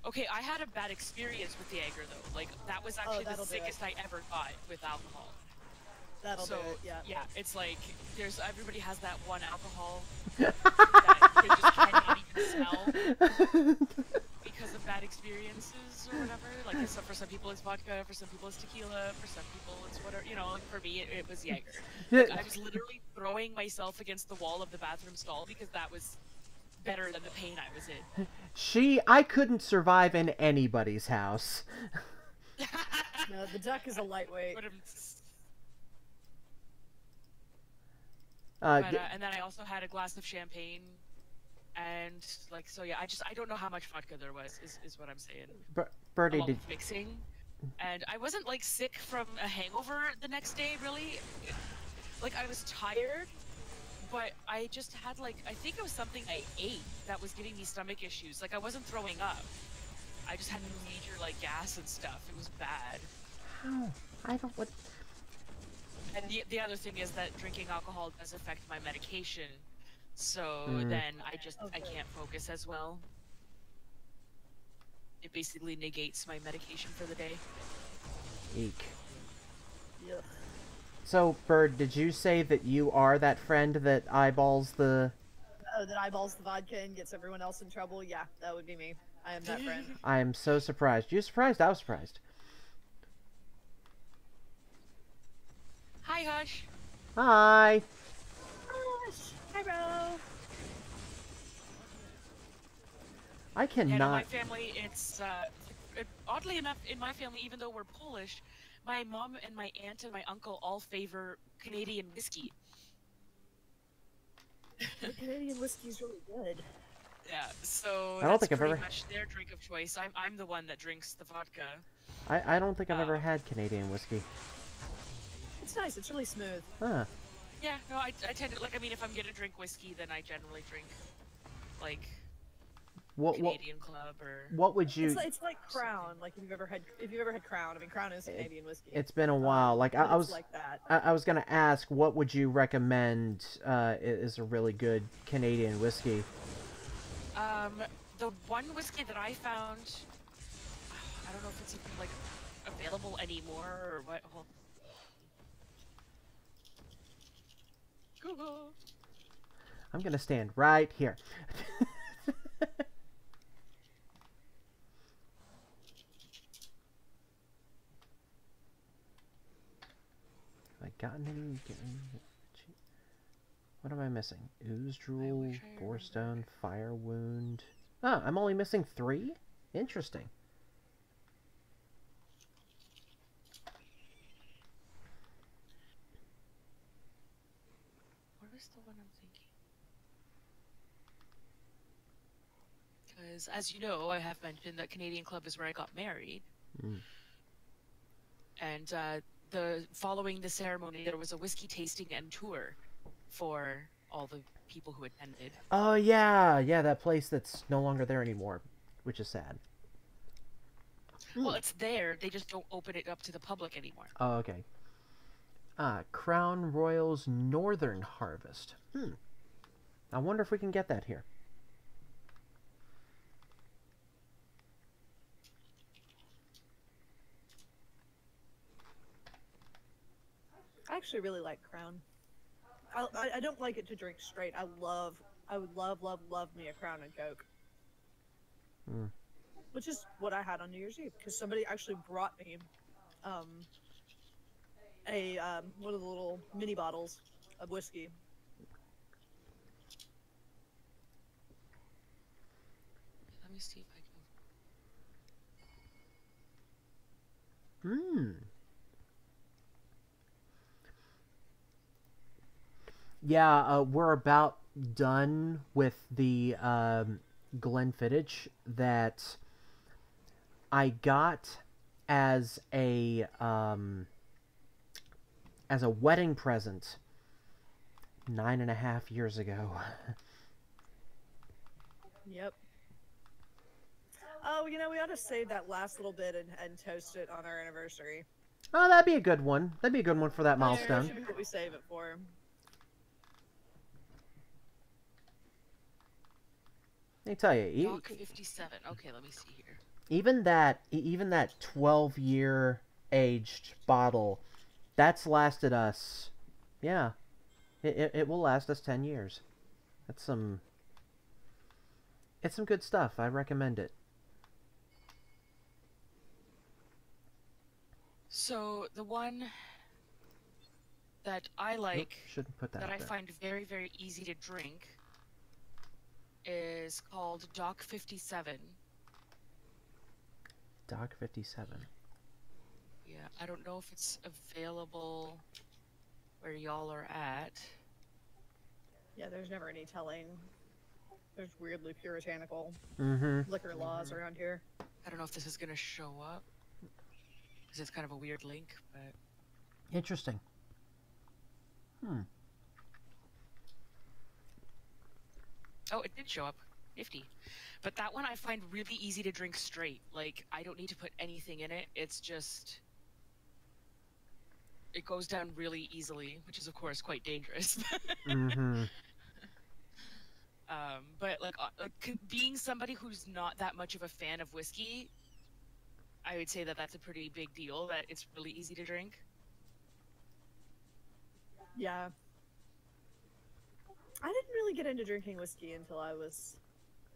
Okay, I had a bad experience with Jaeger though. Like that was actually the that'll do it. sickest I ever got with alcohol. That'll So do it, yeah. it's like everybody has that one alcohol that they just cannot even smell because of bad experiences or whatever. Like for some people it's vodka, for some people it's tequila, for some people it's whatever. You know, like for me it was Jaeger. Like, I was literally throwing myself against the wall of the bathroom stall because that was better than the pain I was in. I couldn't survive in anybody's house. No, the duck is a lightweight. And then I also had a glass of champagne, and like so yeah. I don't know how much vodka there was. Is what I'm saying. Birdie, A lot did of mixing, and I wasn't like sick from a hangover the next day really. Like I was tired, but I just had like I think it was something I ate that was giving me stomach issues. Like I wasn't throwing up. I just had major like gas and stuff. It was bad. how? I don't what. And the other thing is that drinking alcohol does affect my medication, so then I can't focus as well. It basically negates my medication for the day. Eek. Yeah. So, Bird, did you say that you are that friend that eyeballs the... Oh, that eyeballs the vodka and gets everyone else in trouble? Yeah, that would be me. I am that friend. I am so surprised. You surprised? I was surprised. Hi, Hush. Hi! Gosh, hi, bro. I Yeah, cannot... in my family, it's oddly enough, in my family, even though we're Polish, my mom and my aunt and my uncle all favor Canadian whiskey. The Canadian whiskey's really good. Yeah, so I don't that's think I've pretty ever- much their drink of choice. I'm the one that drinks the vodka. I don't think I've ever had Canadian whiskey. It's nice. It's really smooth. Huh. Yeah, no, I tend to, like, I mean, if I'm gonna drink whiskey, then I generally drink, like, What Canadian Club or... what would you... It's like Crown. Like if you've ever had Crown. I mean, Crown is Canadian whiskey. It's been a while. Like, but I it's was... like that. I was gonna ask, what would you recommend is a really good Canadian whiskey? The one whiskey that I found, I don't know if it's even, like, available anymore or what. Hold. Google. I'm gonna stand right here. Have I gotten any... What am I missing? Ooze Drool, wish I Borestone, Fire Wound... Ah, I'm only missing 3? Interesting. What was the one I'm thinking? Because, as you know, I have mentioned that Canadian Club is where I got married. Mm. And following the ceremony, there was a whiskey tasting and tour for all the people who attended. Oh, yeah! Yeah, that place that's no longer there anymore, which is sad. Well, it's there. They just don't open it up to the public anymore. Oh, okay. Crown Royal's Northern Harvest. I wonder if we can get that here. I actually really like Crown. I don't like it to drink straight. I would love me a Crown and Coke. Which is what I had on New Year's Eve, because somebody actually brought me one of the little mini bottles of whiskey. Let me see if I can. Yeah, we're about done with the Glenfiddich that I got as a wedding present 9.5 years ago. Yep. Oh, you know, we ought to save that last little bit and toast it on our anniversary. Oh, that'd be a good one. That'd be a good one for that Yeah, milestone. should be what we save it for. Let me tell you, Doc 57. Okay, let me see here. even that 12-year aged bottle, that's lasted us. Yeah, it will last us 10 years. It's some good stuff. I recommend it. So the one that I like, Shouldn't put that that up I there. find very, very easy to drink, is called Doc 57. Doc 57. Yeah, I don't know if it's available where y'all are at. Yeah, there's never any telling. There's weirdly puritanical Mm-hmm. liquor laws around here. I don't know if this is gonna show up, because it's kind of a weird link, but Interesting. oh, it did show up. 50. But that one I find really easy to drink straight. Like, I don't need to put anything in it. It's just... It goes down really easily, which is, of course, quite dangerous. Mm-hmm. But, like, being somebody who's not that much of a fan of whiskey, I would say that that's a pretty big deal, that it's really easy to drink. Yeah. I didn't really get into drinking whiskey until I was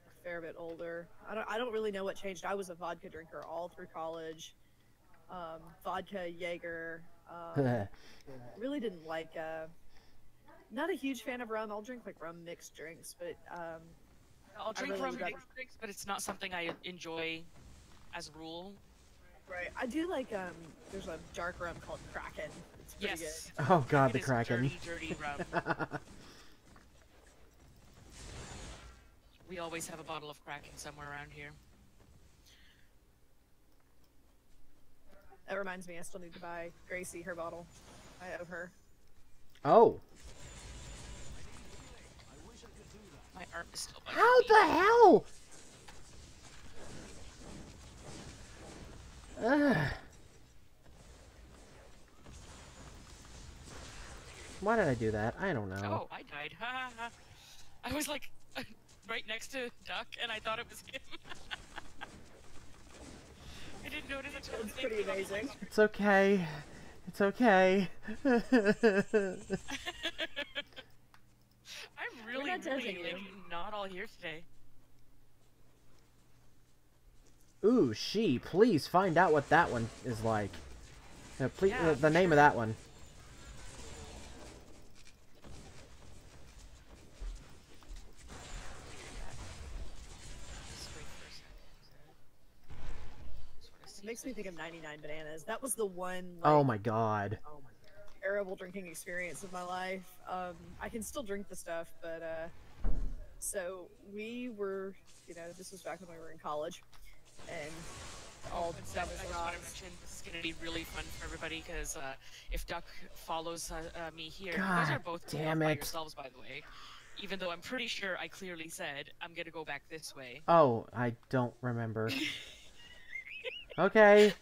a fair bit older. I don't really know what changed. I was a vodka drinker all through college. Vodka, Jaeger. Really didn't like. Not a huge fan of rum. I'll drink like rum mixed drinks, but I'll drink really rum would rather- mixed drinks, but it's not something I enjoy as a rule. right. I do like. There's a dark rum called Kraken. It's pretty Yes. Oh God, the It is Kraken. Dirty, dirty rum. We always have a bottle of Kraken somewhere around here. That reminds me, I still need to buy Gracie her bottle. I owe her. Oh, My arm is still bugging how me. the hell? Ugh. Why did I do that? I don't know. Oh, I died. Ha ha ha. I was like right next to Duck, and I thought it was him. I didn't notice until I was It's pretty amazing. It's okay. It's okay. I'm really, not judging really you. like, not all here today. Ooh, please find out what that one is like. Please, Yeah, the name of that one. Just wait for a second. It makes me think of 99 Bananas. That was the one. Like, Oh my God. terrible drinking experience of my life. I can still drink the stuff, but so we were, this was back when we were in college, and all And stuff I was just want to mention this is going to be really fun for everybody because if Duck follows me here, you guys are God both damn by it. yourselves, by the way. Even though I'm pretty sure I clearly said I'm going to go back this way. Oh, I don't remember. Okay.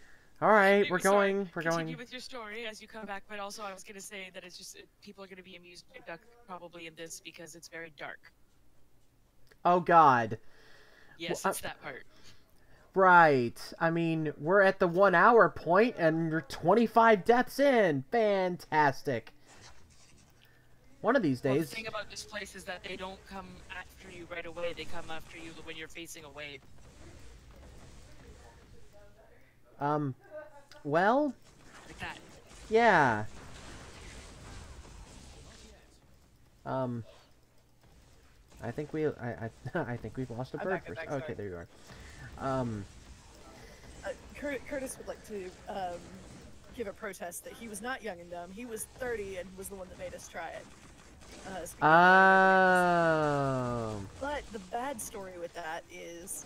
All right, we're Sorry, going. We're continue going. with your story as you come back, but also I was gonna say that it's just people are gonna be amused by Duck probably in this because it's very dark. Oh God. Yes, Well, it's that part. Right. I mean, we're at the 1 hour point, and you're 25 deaths in. Fantastic. One of these Well, the days. thing about this place is that they don't come after you right away. They come after you when you're facing a wave. Well, Like that. yeah. I think I think we've lost a I'm bird. back, I'm back, Okay, sorry. there you are. Curtis would like to give a protest that he was not young and dumb. He was 30 and was the one that made us try it. Speaking of Oh. but the bad story with that is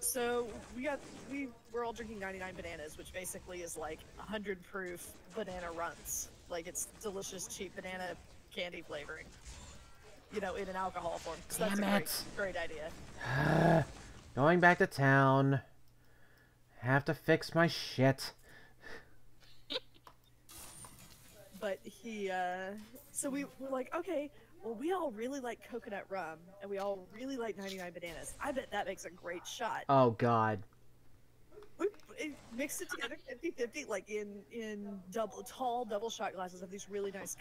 so we were all drinking 99 bananas, which basically is like 100 proof banana runts. Like it's delicious cheap banana candy flavoring. You know, in an alcohol form. So that's Damn a it. great idea. Going back to town. Have to fix my shit. But so we were like, okay, well, we all really like coconut rum, and we all really like 99 bananas. I bet that makes a great shot. Oh God. We mixed it together 50-50, like in tall double shot glasses of these really nice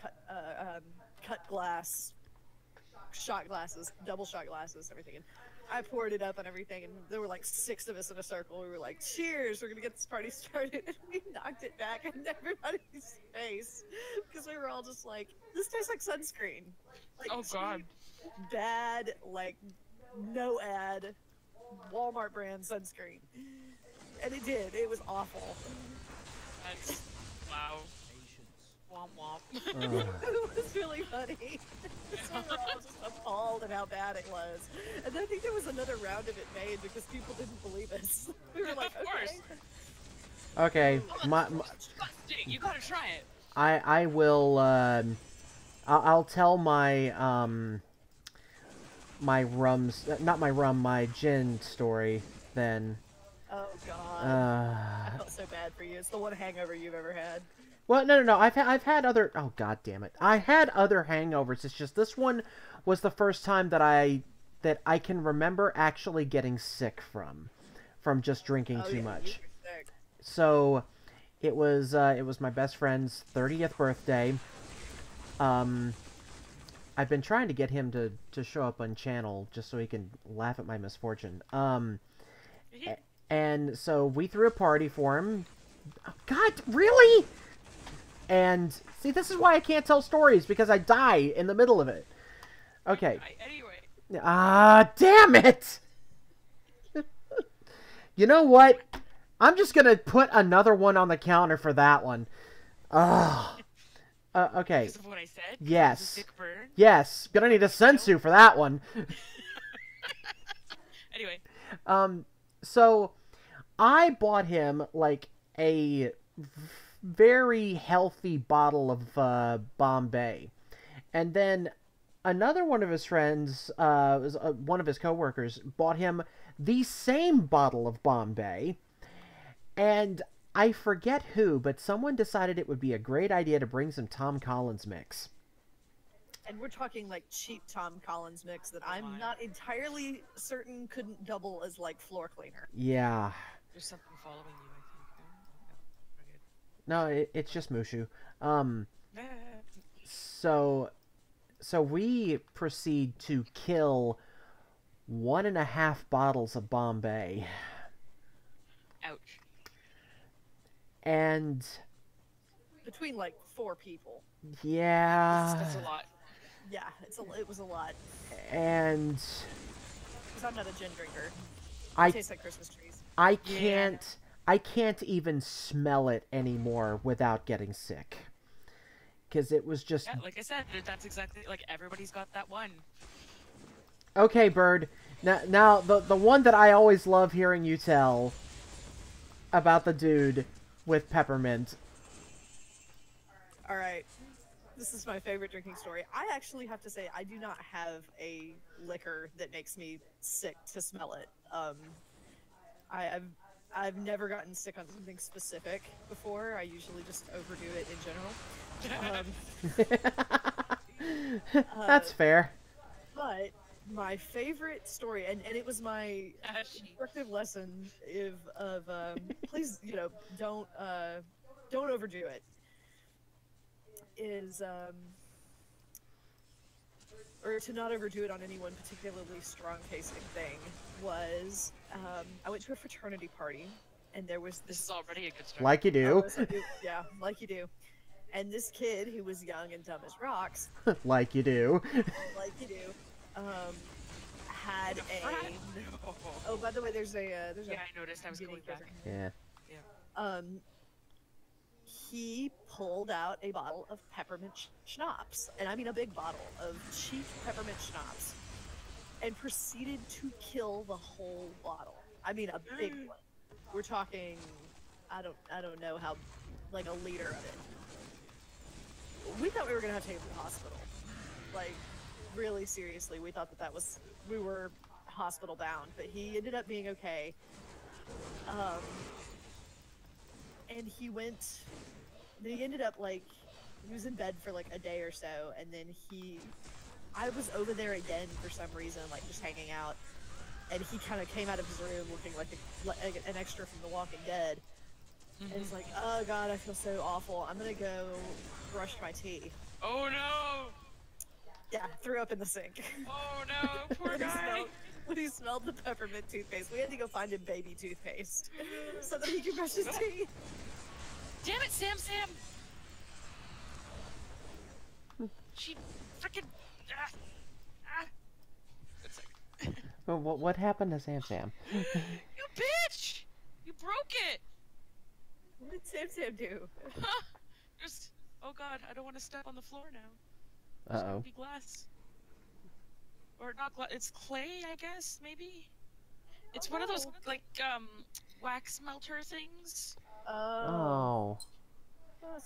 cut glass shot glasses, double shot glasses, everything. And I poured it up and everything, and there were like 6 of us in a circle. We were like, cheers, we're gonna get this party started. And we knocked it back in everybody's face because we were all just like, this tastes like sunscreen. Like, Oh God. cheap, bad, like no ad, Walmart brand sunscreen. And it did. It was awful. That's wow. Womp womp. It was really funny. So we were all just appalled at how bad it was. And then I think there was another round of it made because people didn't believe us. We were like, Of course. Okay. My Disgusting. You gotta try it. I will. I'll tell my my rums, not my rum, my gin story then. Oh god. I felt so bad for you. It's the one hangover you've ever had. Well, no. I've had other. Oh God damn it! I had other hangovers. It's just this one was the first time that I can remember actually getting sick from just drinking Oh, too yeah, much. you were sick. So it was my best friend's 30th birthday. I've been trying to get him to show up on channel just so he can laugh at my misfortune. And so we threw a party for him. Oh, God, really? And see, this is why I can't tell stories, because I die in the middle of it. Okay. Anyway. Ah, damn it! You know what? I'm just gonna put another one on the counter for that one. Ugh. Okay. Because of what I said? Yes. Because of Sick burn? Yes. Gonna need a sensu for that one. Anyway. So I bought him like a very healthy bottle of Bombay, and then another one of his friends, one of his coworkers, bought him the same bottle of Bombay, and I forget who, but someone decided it would be a great idea to bring some Tom Collins mix. And we're talking like cheap Tom Collins mix that I'm my. not entirely certain couldn't double as like floor cleaner. Yeah. There's something following you, I think. No, No, it's just Mushu. we're good. So we proceed to kill 1.5 bottles of Bombay. Ouch. And Between like 4 people. yeah, That's a lot. Yeah, it was a lot. and Because I'm not a gin drinker. I It tastes like Christmas trees. I can't even smell it anymore without getting sick. Because it was just Yeah, like I said, that's exactly like everybody's got that one. okay, Bird. Now the one that I always love hearing you tell about the dude with peppermint. All right. This is my favorite drinking story. I actually have to say I do not have a liquor that makes me sick to smell it. I've never gotten sick on something specific before. I usually just overdo it in general. That's fair. But my favorite story, and it was my instructive lesson of please, don't overdo it. Is or to not overdo it on any one particularly strong tasting thing was I went to a fraternity party and there was This is already a good start. Like you do. Yeah, like you do. And this kid who was young and dumb as rocks, Like you do. like you do, had a. No. Oh, by the way, there's a Yeah, I noticed. I was going back. Yeah. He pulled out a bottle of peppermint schnapps, and I mean a big bottle of cheap peppermint schnapps, and proceeded to kill the whole bottle. I mean a big one. We're talking, I don't know how, like a liter of it. We thought we were gonna have to take him to the hospital. Like, really seriously, we thought we were hospital bound, but he ended up being okay. And he ended up like, he was in bed for like a day or so, and then I was over there again for some reason, like just hanging out, and he kind of came out of his room looking like an extra from The Walking Dead, and he's like, oh god, I feel so awful, I'm gonna go brush my teeth. Oh no! Yeah, threw up in the sink. Oh no, poor guy! When he smelled the peppermint toothpaste, we had to go find him baby toothpaste so that he could brush his teeth. Damn it, Sam! She freaking. Well, what happened to Sam? You bitch! You broke it! What did Sam do? Just. Oh god, I don't want to step on the floor now. Uh-oh. Be glass. Or not glass, it's clay, I guess, maybe? It's one of those, like, wax melter things. Oh.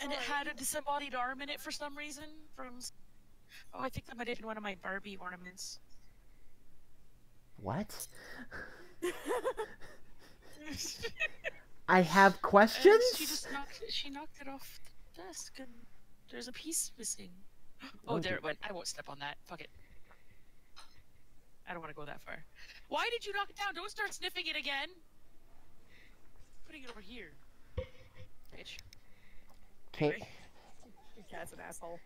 And it had a disembodied arm in it for some reason. Oh, I think that might have been one of my Barbie ornaments. What? I have questions? She knocked it off the desk, and there's a piece missing. Oh, there it went. I won't step on that. Fuck it. I don't want to go that far. Why did you knock it down? Don't start sniffing it again. Putting it over here. Bitch. Can't... Your cat's an asshole.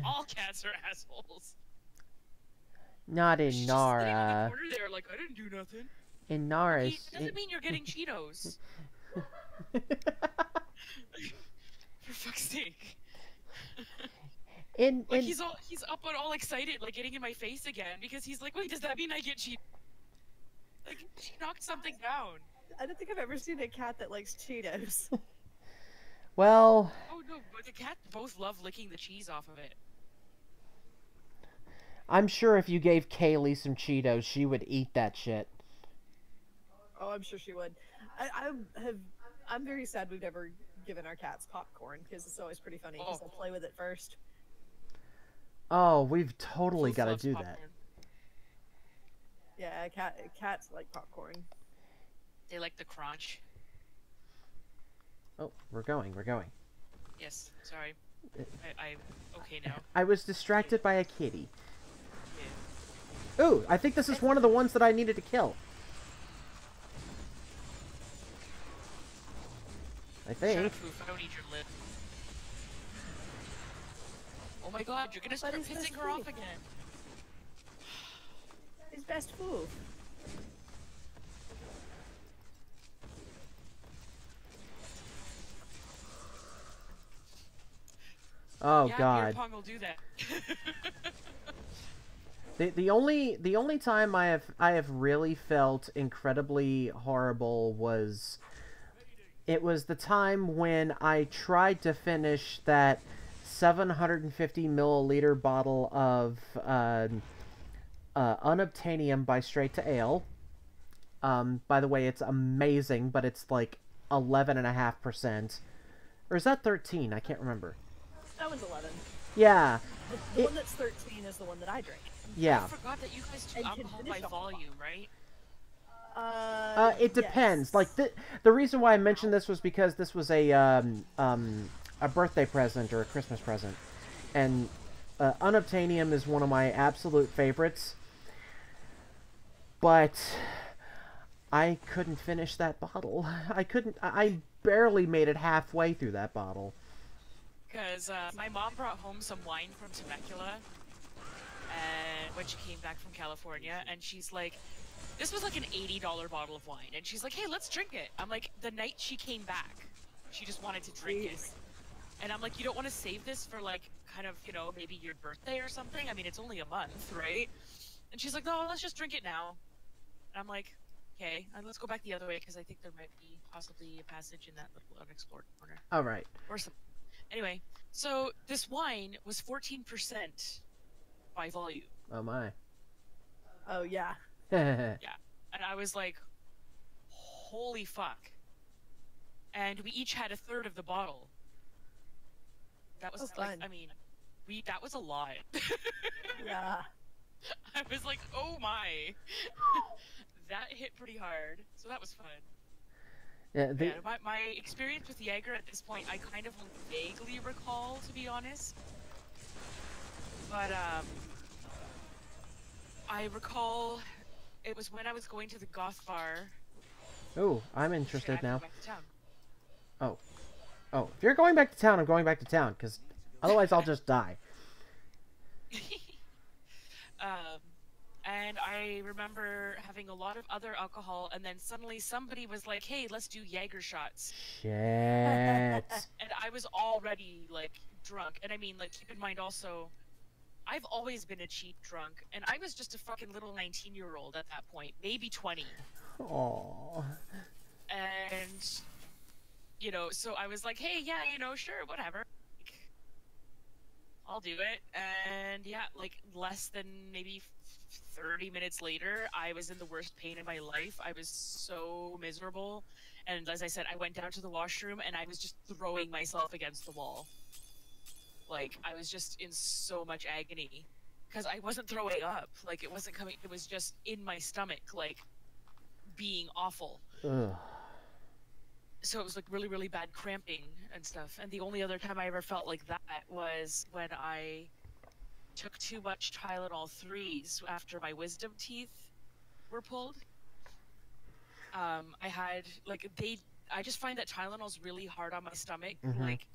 All cats are assholes. Not in She's Nara. just sitting in the corner there like, I didn't do nothing. In Nara... It doesn't mean you're getting Cheetos. For fuck's sake. Like he's up and all excited, like getting in my face again, because he's like, wait, does that mean I get Cheetos? Like, she knocked something down. I don't think I've ever seen a cat that likes Cheetos. Well... Oh no, but the cats both love licking the cheese off of it. I'm sure if you gave Kaylee some Cheetos, she would eat that shit. Oh, I'm sure she would. I'm very sad we've never given our cats popcorn, because it's always pretty funny, because they'll play with it first. Oh, we've totally got to loves do popcorn. that. Yeah, cats like popcorn. They like the crunch. Oh, we're going. Yes, sorry. I'm okay now. I was distracted by a kitty. Yeah. Ooh, I think this is one of the ones that I needed to kill. I Shut think. up, Foof, I don't need your lip. Oh my god, you're gonna start But it's pissing best her off food. again. His best food. Oh Yeah, god. beer pong will do that. The only time I have really felt incredibly horrible was the time when I tried to finish that 750 milliliter bottle of Unobtainium by Straight to Ale. By the way, it's amazing, but it's like 11.5%. Or is that 13? I can't remember. That one's 11. Yeah. The one that's 13 is the one that I drink. Yeah. I forgot that you guys do And can alcohol finish by alcohol. volume, right? It depends. Yes. Like the reason why I mentioned this was because this was a birthday present or a Christmas present, and Unobtainium is one of my absolute favorites. But I couldn't finish that bottle. I couldn't. I barely made it halfway through that bottle. Because my mom brought home some wine from Temecula, and when she came back from California, and she's like, this was like an $80 bottle of wine, and she's like, hey, let's drink it. I'm like, the night she came back, she just wanted to drink it. And I'm like, you don't want to save this for like, kind of, you know, maybe your birthday or something? I mean, it's only a month, right? And she's like, no, let's just drink it now. And I'm like, okay, let's go back the other way, because I think there might be possibly a passage in that little unexplored corner. All right. Or something. Anyway, so this wine was 14% by volume. Oh my. Oh yeah. Yeah. And I was like, holy fuck. And we each had a third of the bottle. That was like, fun. I mean, that was a lot. Yeah. I was like, oh my. That hit pretty hard. So that was fun. Yeah, Yeah, my experience with Jaeger at this point, I kind of vaguely recall, to be honest. But, I recall it was when I was going to the goth bar. Oh, I'm interested now. Back to town. Oh. Oh, if you're going back to town, I'm going back to town, because otherwise I'll just die. And I remember having a lot of other alcohol, and then suddenly somebody was like, hey, let's do Jaeger shots. Shit. And I was already, like, drunk. And I mean, like, keep in mind also, I've always been a cheap drunk, and I was just a fucking little 19-year-old at that point, maybe 20. Aww. And, you know, so I was like, hey, yeah, you know, sure, whatever. I'll do it. And yeah, like, less than maybe 30 minutes later, I was in the worst pain in my life. I was so miserable. And as I said, I went down to the washroom, and I was just throwing myself against the wall. Like, I was just in so much agony. Because I wasn't throwing up. Like, it wasn't coming, it was just in my stomach, like, being awful. Ugh. So it was like really, really bad cramping and stuff. And the only other time I ever felt like that was when I took too much Tylenol 3s after my wisdom teeth were pulled. I had, like, I just find that Tylenol's really hard on my stomach. Mm-hmm. Like,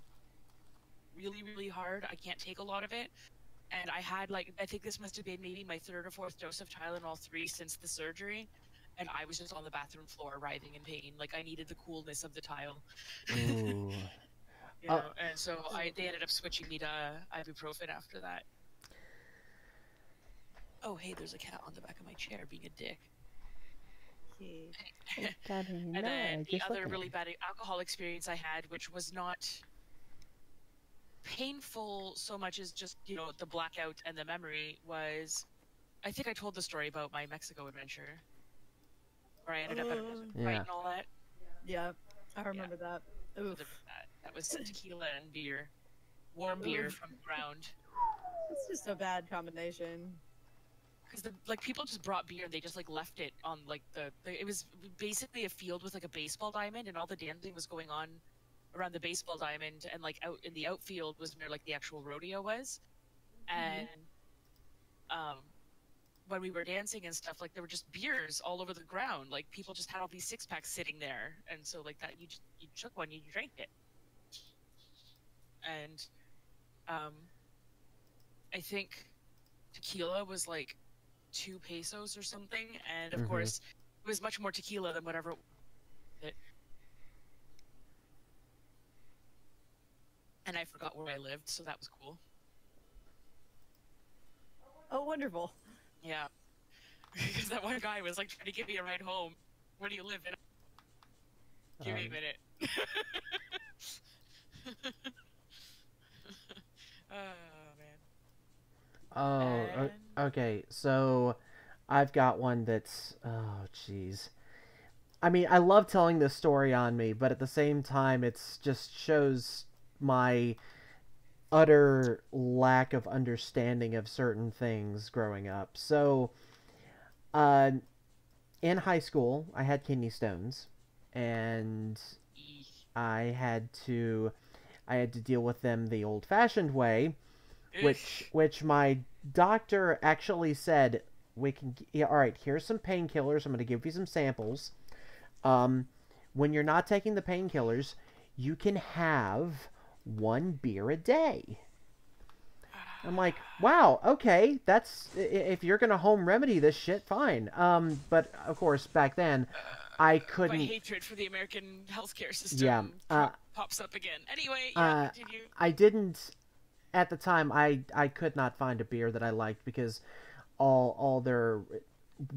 really, really hard. I can't take a lot of it. And I had, like, I think this must have been maybe my third or fourth dose of Tylenol 3 since the surgery. And I was just on the bathroom floor writhing in pain. Like, I needed the coolness of the tile. Ooh. You know? And so they ended up switching me to ibuprofen after that. Oh, hey, there's a cat on the back of my chair being a dick. And then the other really bad alcohol experience I had, which was not painful so much as just, you know, the blackout and the memory, was, I think I told the story about my Mexico adventure. Where I ended up at a fight and all that. Yeah, I remember that. Oof. That was tequila and beer. Warm beer from the ground. It's just a bad combination. Because, like, people just brought beer and they just, like, left it on, like, it was basically a field with, like, a baseball diamond, and all the dancing was going on around the baseball diamond, and, like, out in the outfield was where, like, the actual rodeo was. And, when we were dancing and stuff, like, there were just beers all over the ground. Like, people just had all these six-packs sitting there, and so, like, that you took one, you drank it. And I think tequila was like 2 pesos or something, and of course it was much more tequila than whatever it. And I forgot where I lived, so that was cool. Oh, wonderful. Yeah. Because that one guy was like trying to give me a ride home. Where do you live? And give me a minute. Oh, man. Oh, okay. So I've got one that's, oh, jeez. I mean, I love telling this story on me, but at the same time, it's just shows my utter lack of understanding of certain things growing up. So, in high school, I had kidney stones, and I had to deal with them the old-fashioned way, which my doctor actually said, we can, yeah, all right, here's some painkillers. I'm going to give you some samples. When you're not taking the painkillers, you can have 1 beer a day. I'm like, wow, okay, that's, if you're gonna home remedy this shit, fine. But of course, back then, I couldn't. My hatred for the American healthcare system pops up again. Anyway, continue. I didn't, at the time, I could not find a beer that I liked because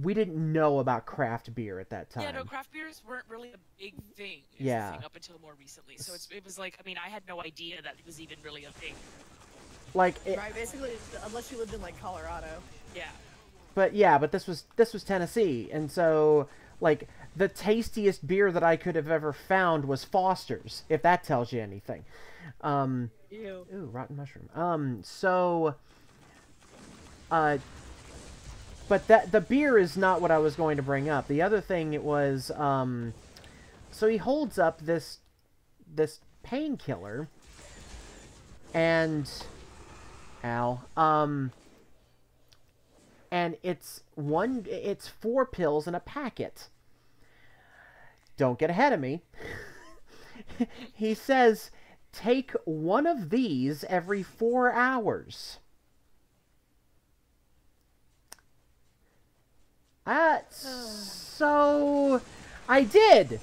we didn't know about craft beer at that time. Yeah, no, craft beers weren't really a big thing. Yeah. Up until more recently. So it was like, I mean, I had no idea that it was even really a thing. Like right, basically, unless you lived in like Colorado. Yeah. But this was Tennessee, and so like the tastiest beer that I could have ever found was Foster's, if that tells you anything. Ew. Ooh, rotten mushroom. But the beer is not what I was going to bring up. The other thing it was, so he holds up this painkiller, and and it's 4 pills in a packet. Don't get ahead of me. He says, take 1 of these every 4 hours. So I did.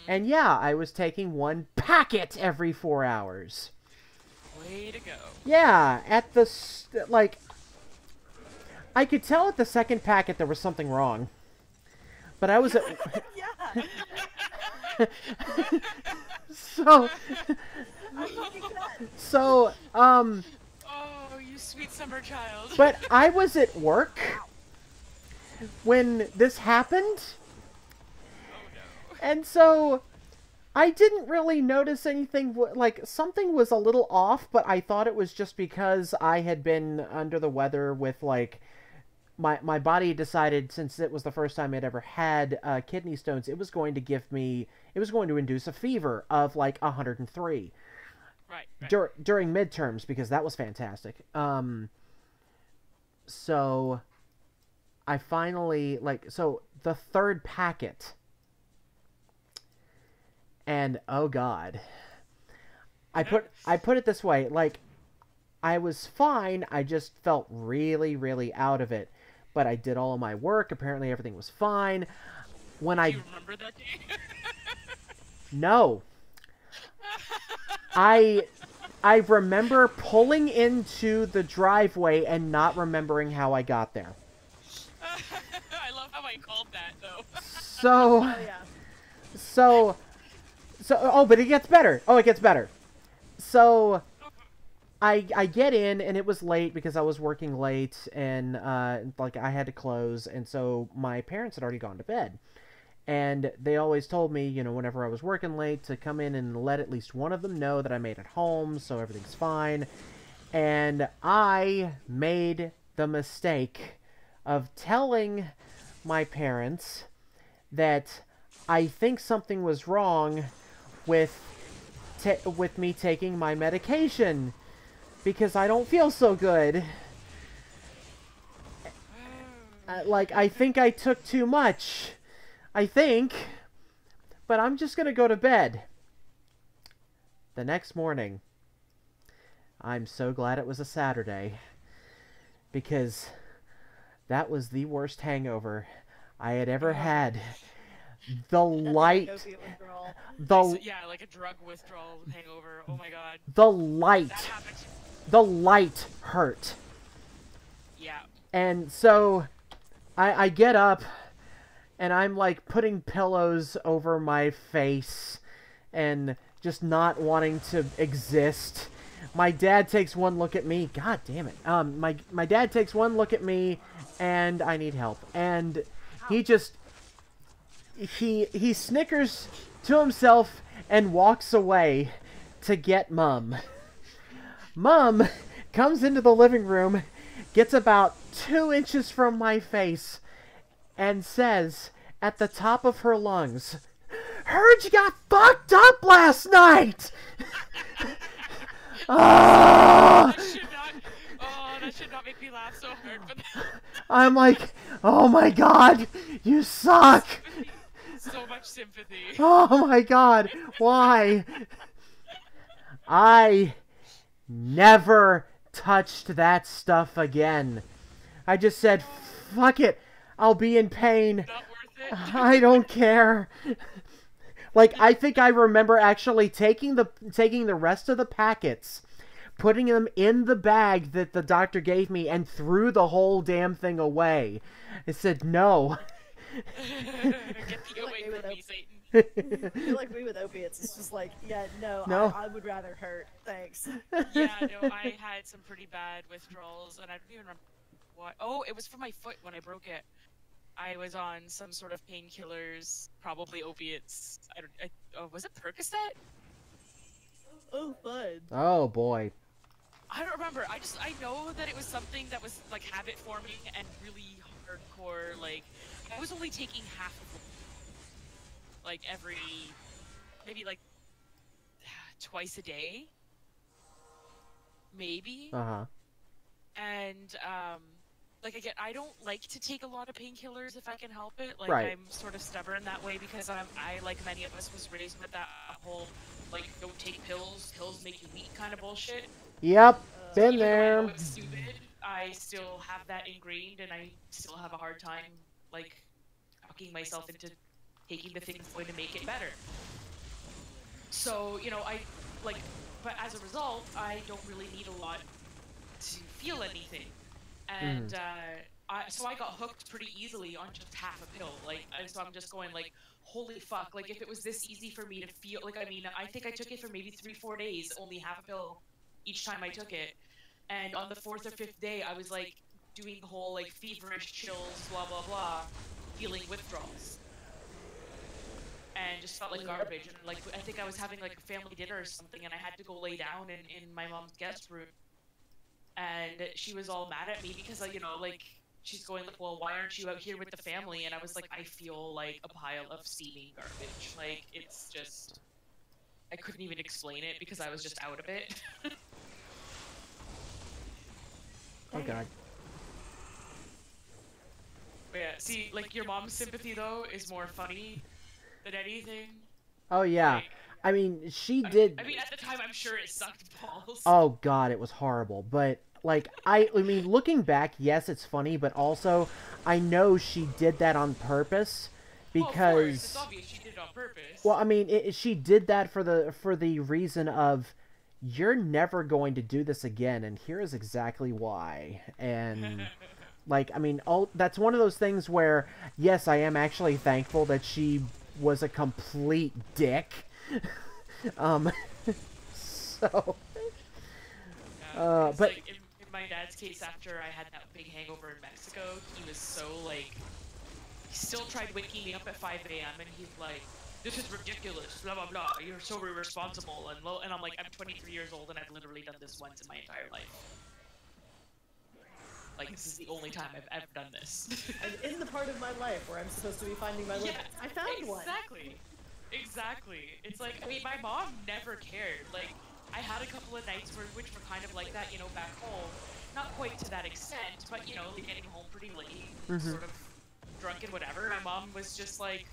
And yeah, I was taking 1 packet every 4 hours. Way to go. Yeah, at the, like, I could tell at the second packet there was something wrong. But I was at... Yeah. So, Oh, you sweet summer child. But I was at work when this happened. Oh no. And so I didn't really notice anything, like, something was a little off, but I thought it was just because I had been under the weather with, like, my body decided, since it was the first time I'd ever had kidney stones, it was going to induce a fever of, like, 103. Right. During midterms, because that was fantastic. So I finally, like, so the 3rd packet, and oh god, I put it this way, like, I was fine, I just felt really, really out of it, but I did all of my work, apparently everything was fine. Do you remember that day? No. I remember pulling into the driveway and not remembering how I got there. I love how I called that, though. So... Oh, yeah. So, oh, but it gets better. Oh, it gets better. So, I get in, and it was late because I was working late, and, like, I had to close, and so my parents had already gone to bed. And they always told me, you know, whenever I was working late, to come in and let at least one of them know that I made it home, so everything's fine. And I made the mistake of telling my parents that I think something was wrong with me taking my medication, because I don't feel so good. Like, I think I took too much. I think. But I'm just gonna go to bed. The next morning, I'm so glad it was a Saturday, because that was the worst hangover I had ever had. The light, yeah, like a drug withdrawal hangover. Oh my god. The light hurt. Yeah. And so I get up, and I'm like putting pillows over my face and just not wanting to exist. My dad takes one look at me. God damn it. My dad takes one look at me, and I need help. And he just he snickers to himself and walks away to get Mum. Mum comes into the living room, gets about 2 inches from my face, and says at the top of her lungs, "Heard you got fucked up last night!" Oh! That should not make me laugh so hard. But I'm like, oh my god, you suck! so much sympathy. Oh my god, why? I never touched that stuff again. I just said, fuck it, I'll be in pain. Not worth it. I don't care. Like, I think I remember actually taking the rest of the packets, putting them in the bag that the doctor gave me, and threw the whole damn thing away. I said, no. Get thee away Like from me, Satan. I feel like me with opiates. It's just like, yeah, no. I would rather hurt. Thanks. Yeah, no, I had some pretty bad withdrawals, and I don't even remember what. Oh, it was for my foot when I broke it. I was on some sort of painkillers, probably opiates. Was it Percocet? Oh, fun. Oh boy. I don't remember. I know that it was something that was like habit forming and really hardcore. Like, I was only taking half of it. Like maybe like twice a day. Maybe. Uh-huh. And like again, I don't like to take a lot of painkillers if I can help it. Like Right. I'm sort of stubborn that way because I like many of us was raised with that whole like don't take pills make you weak kind of bullshit. Yep, So been even though I there. know it's stupid, I still have that ingrained, and I still have a hard time like talking myself into taking the things going to make it better. So I like, but as a result, I don't really need a lot to feel anything. And so I got hooked pretty easily on just half a pill. Like, so I'm just going like, holy fuck! Like, if it was this easy for me to feel, like, I mean, I think I took it for maybe 3-4 days, only half a pill each time I took it. And on the 4th or 5th day, I was like doing the whole like feverish chills, blah blah blah, feeling withdrawals, and just felt like garbage. And like, I think I was having like a family dinner or something, and I had to go lay down in my mom's guest room. And she was all mad at me because, like, she's going like, well, why aren't you out here with the family? And I was like, I feel like a pile of steaming garbage. Like, it's just, I couldn't even explain it because I was just out of it. Oh god. But yeah, see, like, your mom's sympathy, though, is more funny than anything. Oh yeah. Like, I mean, she did. I mean, at the time, I'm sure it sucked balls. Oh god, it was horrible. But like, I mean, looking back, yes, it's funny, but also, I know she did that on purpose, because. Well, of course, it's obvious she did it on purpose. Well, I mean, she did that for the reason of, you're never going to do this again, and here is exactly why. And like, I mean, that's one of those things where, yes, I am actually thankful that she was a complete dick. So, but but like, in my dad's case, after I had that big hangover in Mexico, he was so like, he still tried waking me up at 5 a.m. and he's like, this is ridiculous, blah blah blah, you're so irresponsible, and I'm like, I'm 23 years old and I've literally done this once in my entire life. Like, this is the only time I've ever done this. I'm in the part of my life where I'm supposed to be finding my limits. I found one. Exactly. It's like, I mean, my mom never cared. Like, I had a couple of nights which were kind of like that, back home. Not quite to that extent, but, like getting home pretty late, sort of drunk and whatever. My mom was just like,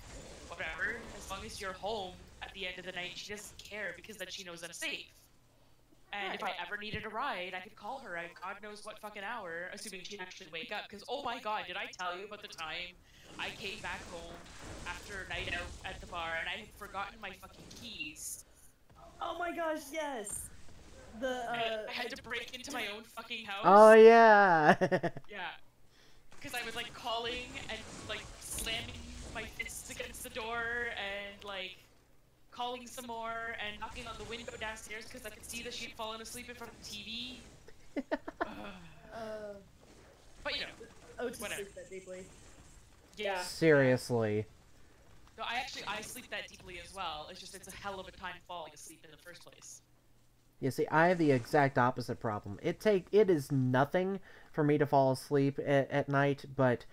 whatever, as long as you're home at the end of the night, she doesn't care because then she knows I'm safe. And if I ever needed a ride, I could call her at God knows what fucking hour, assuming she'd actually wake up. Because, oh my god, did I tell you about the time I came back home after a night out at the bar and I had forgotten my fucking keys? Oh my gosh, yes! I had to break into my own fucking house. oh yeah. Yeah. Because I was like calling and like slamming my fists against the door and like calling some more and knocking on the window downstairs because I could see that she'd fallen asleep in front of the TV. But Oh, to whatever. sleep that deeply. Yeah. Seriously. No, I sleep that deeply as well. It's just, it's a hell of a time falling asleep in the first place. You see, I have the exact opposite problem. It is nothing for me to fall asleep at night, but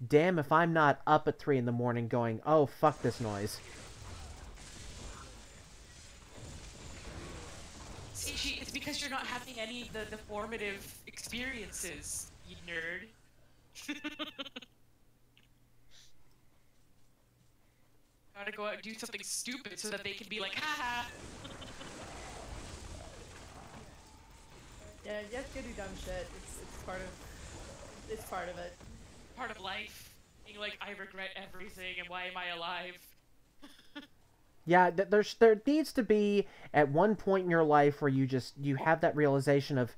damn if I'm not up at 3 in the morning going, oh, fuck this noise. See, it's because you're not having any of the formative experiences, you nerd. Gotta go out and do something stupid so that they can be like, haha. Yeah, you have to do dumb shit. It's part of it. Part of life. Being like, I regret everything, and why am I alive? Yeah, there needs to be at one point in your life where you have that realization of,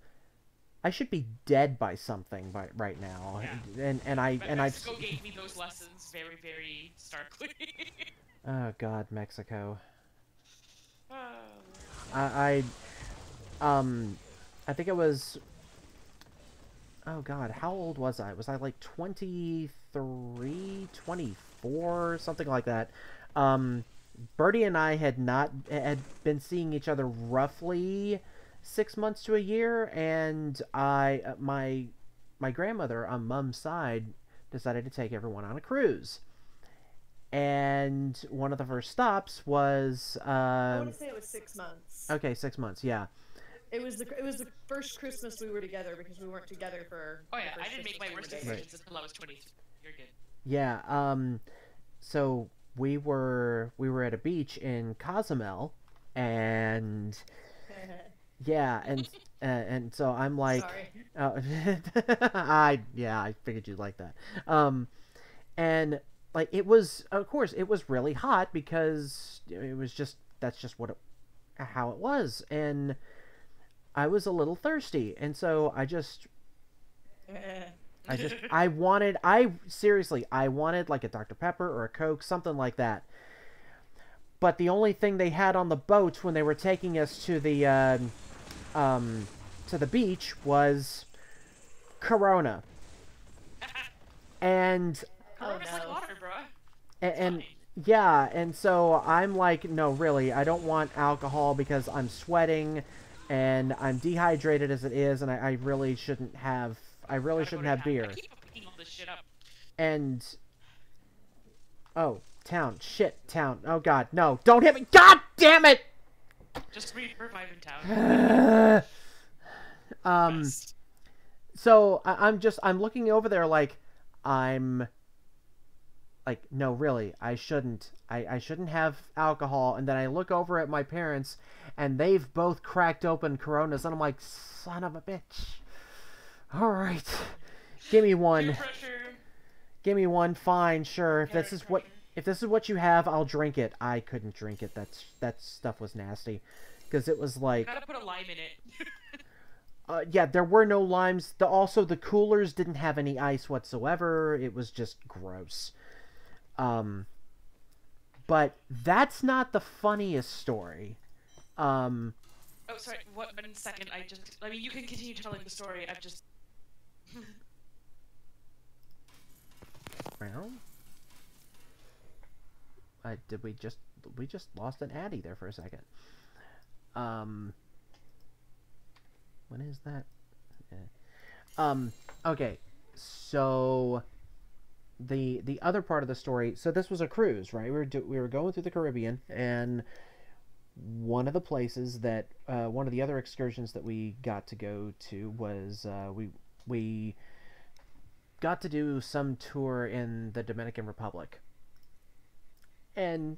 I should be dead by something right now. Yeah. And Mexico gave me those lessons very, very starkly. Oh God, Mexico. Oh. I think it was. Oh God, how old was I? Was I like 23, 24, something like that? Birdie and I had been seeing each other roughly 6 months to a year, and my grandmother on Mom's side decided to take everyone on a cruise. And one of the first stops was I want to say it was 6 months. Okay, 6 months, yeah. It was the first Christmas we were together because we weren't together for. Oh yeah, I didn't make my worst decisions until I was 23. You're good. Yeah. So we were at a beach in Cozumel, and yeah, and so I'm like, sorry. I figured you'd like that. And like it was, of course, it was really hot because it was that's just how it was, and I was a little thirsty, and so I wanted like a Dr. Pepper or a Coke, something like that. But the only thing they had on the boat when they were taking us to the beach was Corona. And Corona's like water, bro. and yeah, and so I'm like, no, really, I don't want alcohol because I'm sweating and I'm dehydrated as it is, and I really shouldn't have beer. I keep picking all this shit up. And oh, town. Oh God, no! Don't hit me! God damn it! Just revive in town. So I'm looking over there like I'm like, no, really, I shouldn't have alcohol. And then I look over at my parents, and they've both cracked open Coronas, and I'm like, son of a bitch. All right, give me one. Give me one. Fine, sure. If this is what you have, I'll drink it. I couldn't drink it. That stuff was nasty, because it was like. You gotta put a lime in it. Yeah, there were no limes. Also, the coolers didn't have any ice whatsoever. It was just gross. But that's not the funniest story. Oh, sorry. 1 second. I mean, you can continue telling the story. I've just. Well, we just lost an Addy there for a second. When is that? Okay, so the other part of the story. So this was a cruise, right? We were going through the Caribbean, and one of the places that one of the other excursions that we got to go to was we got to do some tour in the Dominican Republic, and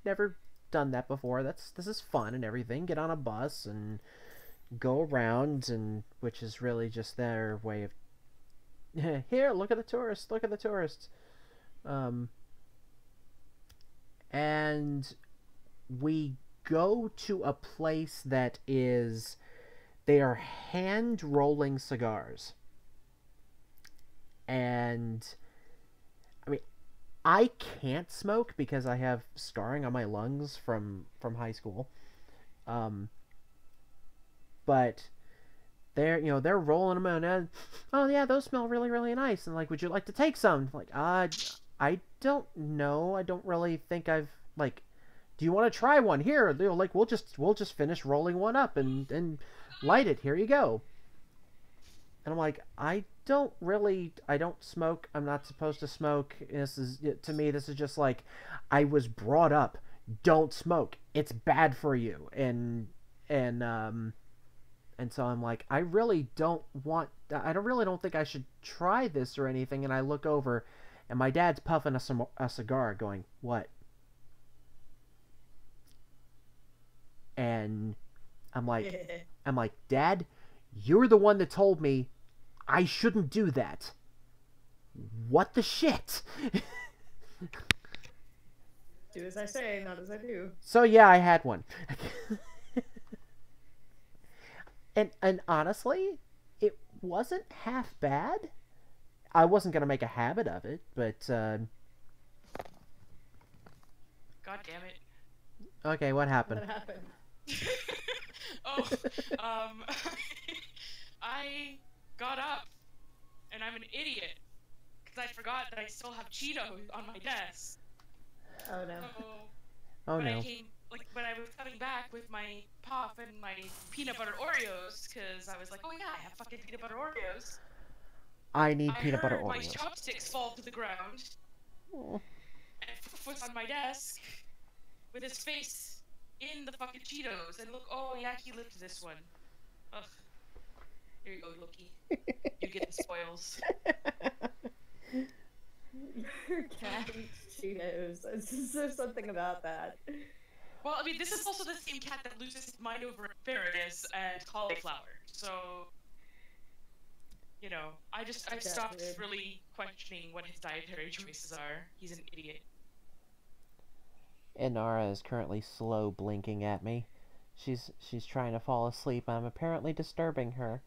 never done that before. This is fun and everything. Get on a bus and go around, and which is really just their way of here, look at the tourists, and we go to a place that is, they are hand rolling cigars, and I mean, I can't smoke because I have scarring on my lungs from high school, but they're rolling them out, and oh yeah, those smell really, really nice, and like, would you like to take some? Like, I don't know, I don't really think I've, like, do you want to try one? Here, like, we'll just finish rolling one up and light it, here you go. And I'm like, I don't smoke. I'm not supposed to smoke. To me, this is just like, I was brought up, don't smoke. It's bad for you. And so I'm like, I really don't think I should try this or anything. And I look over, and my dad's puffing a cigar, going, "What?" And I'm like, Dad, you're the one that told me I shouldn't do that. What the shit? Do as I say, not as I do. So yeah, I had one. And honestly, it wasn't half bad. I wasn't gonna make a habit of it, but God damn it. okay, what happened? What happened? Oh, I got up, and I'm an idiot, because I forgot that I still have Cheetos on my desk. Oh no. So, Oh when no. when I was coming back with my pop and my peanut butter Oreos, because I was like, oh yeah, I have fucking peanut butter Oreos. I need peanut butter my Oreos. chopsticks fall to the ground, Oh. and Foof was on my desk with his face in the fucking Cheetos, and look, oh yeah, he lifted this one. Ugh. Here you go, Loki. You get the spoils. Your cat eats Cheetos. There's something about that. Well, I mean, this is also the same cat that loses his mind over asparagus and cauliflower. So, you know, I stopped really questioning what his dietary choices are. He's an idiot. Inara is currently slow blinking at me. She's trying to fall asleep. I'm apparently disturbing her.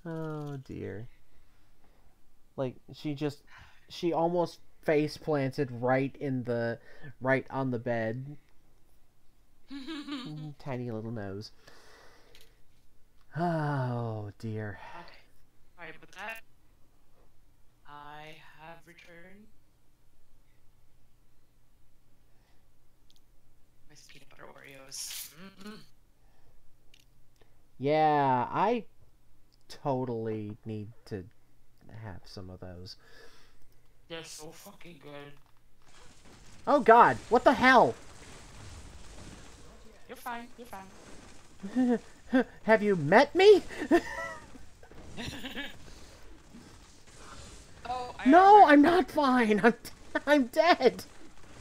Oh dear. Like, she almost face planted right on the bed. Tiny little nose. Oh dear. Okay. Alright, with that, I have returned my peanut butter Oreos. Yeah, I totally need to have some of those. They're so fucking good. Oh god, what the hell? You're fine, you're fine. Have you met me? Oh, No, I'm not fine. I'm dead.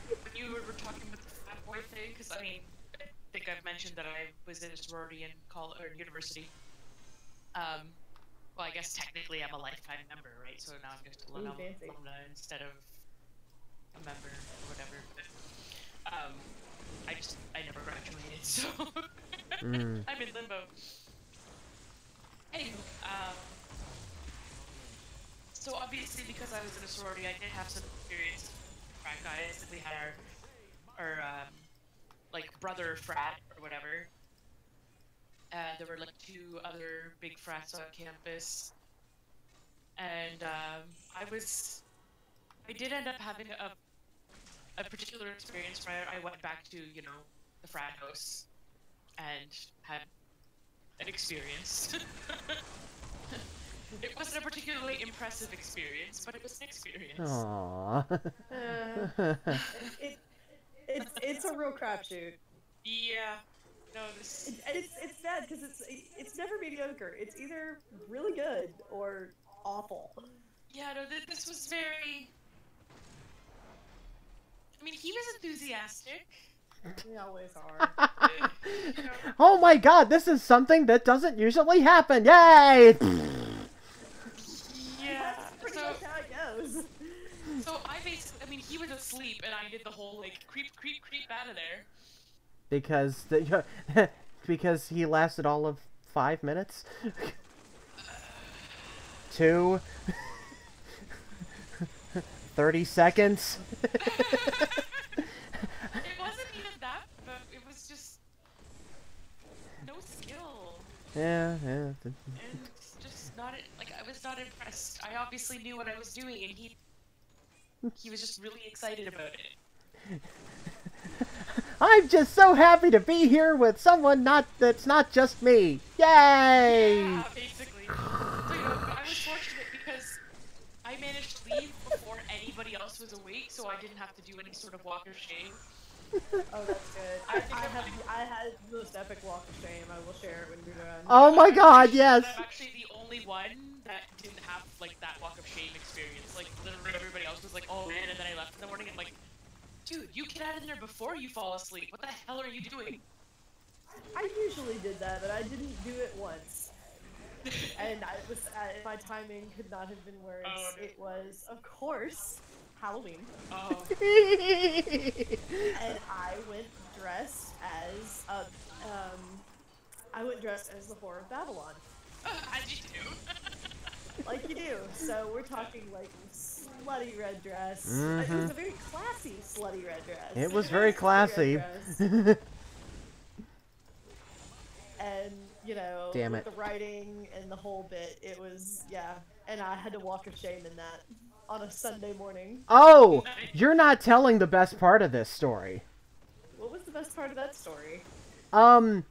When you were talking about the fat boy thing, because I mean, I think I've mentioned that I was in a sorority in college or university. Well, I guess technically I'm a lifetime member, right? So now I'm just alumna instead of a member or whatever. But I never graduated, so I'm in limbo. Anywho, so obviously because I was in a sorority, I did have some experience with frat guys. We had our like brother frat or whatever. There were like 2 other big frats on campus, and I did end up having a particular experience where I went back to, you know, the frat house and had an experience. It wasn't a particularly impressive experience, but it was an experience. Aww. It's a real crapshoot. Yeah. No, this. It's sad because it's never mediocre. It's either really good or awful. Yeah, no, this was very. I mean, he was enthusiastic. We always are. You know, Oh my god, this is something that doesn't usually happen. Yay! yeah. That's pretty So, much how it goes. so I basically, I mean, he was asleep, and I did the whole like creep out of there. Because he lasted all of 5 minutes. 2 30 seconds. It wasn't even that, but it was just no skill. Yeah. And just not like I was not impressed. I obviously knew what I was doing, and he was just really excited about it. I'm just so happy to be here with someone that's not just me. Yay! Yeah, basically. So, I was fortunate because I managed to leave before anybody else was awake, so I didn't have to do any sort of walk of shame. Oh, that's good. I had the most epic walk of shame. I will share it when we're done. Oh my god, yes! I'm actually the only one that didn't have, like, that walk of shame experience. Like, literally everybody else was like, oh man, and then I left in the morning and I'm like, dude, you get out of there before you fall asleep. What the hell are you doing? I usually did that, but I didn't do it once. And my timing could not have been worse. Oh, no. It was, of course, Halloween. Oh. And I went dressed as the Whore of Babylon. As you do. Like you do. So we're talking like slutty red dress. It was a very classy slutty red dress. It was very classy. And, you know, Damn with it. the writing and the whole bit, it was, yeah. And I had to walk of shame in that on a Sunday morning. Oh! You're not telling the best part of this story. What was the best part of that story? The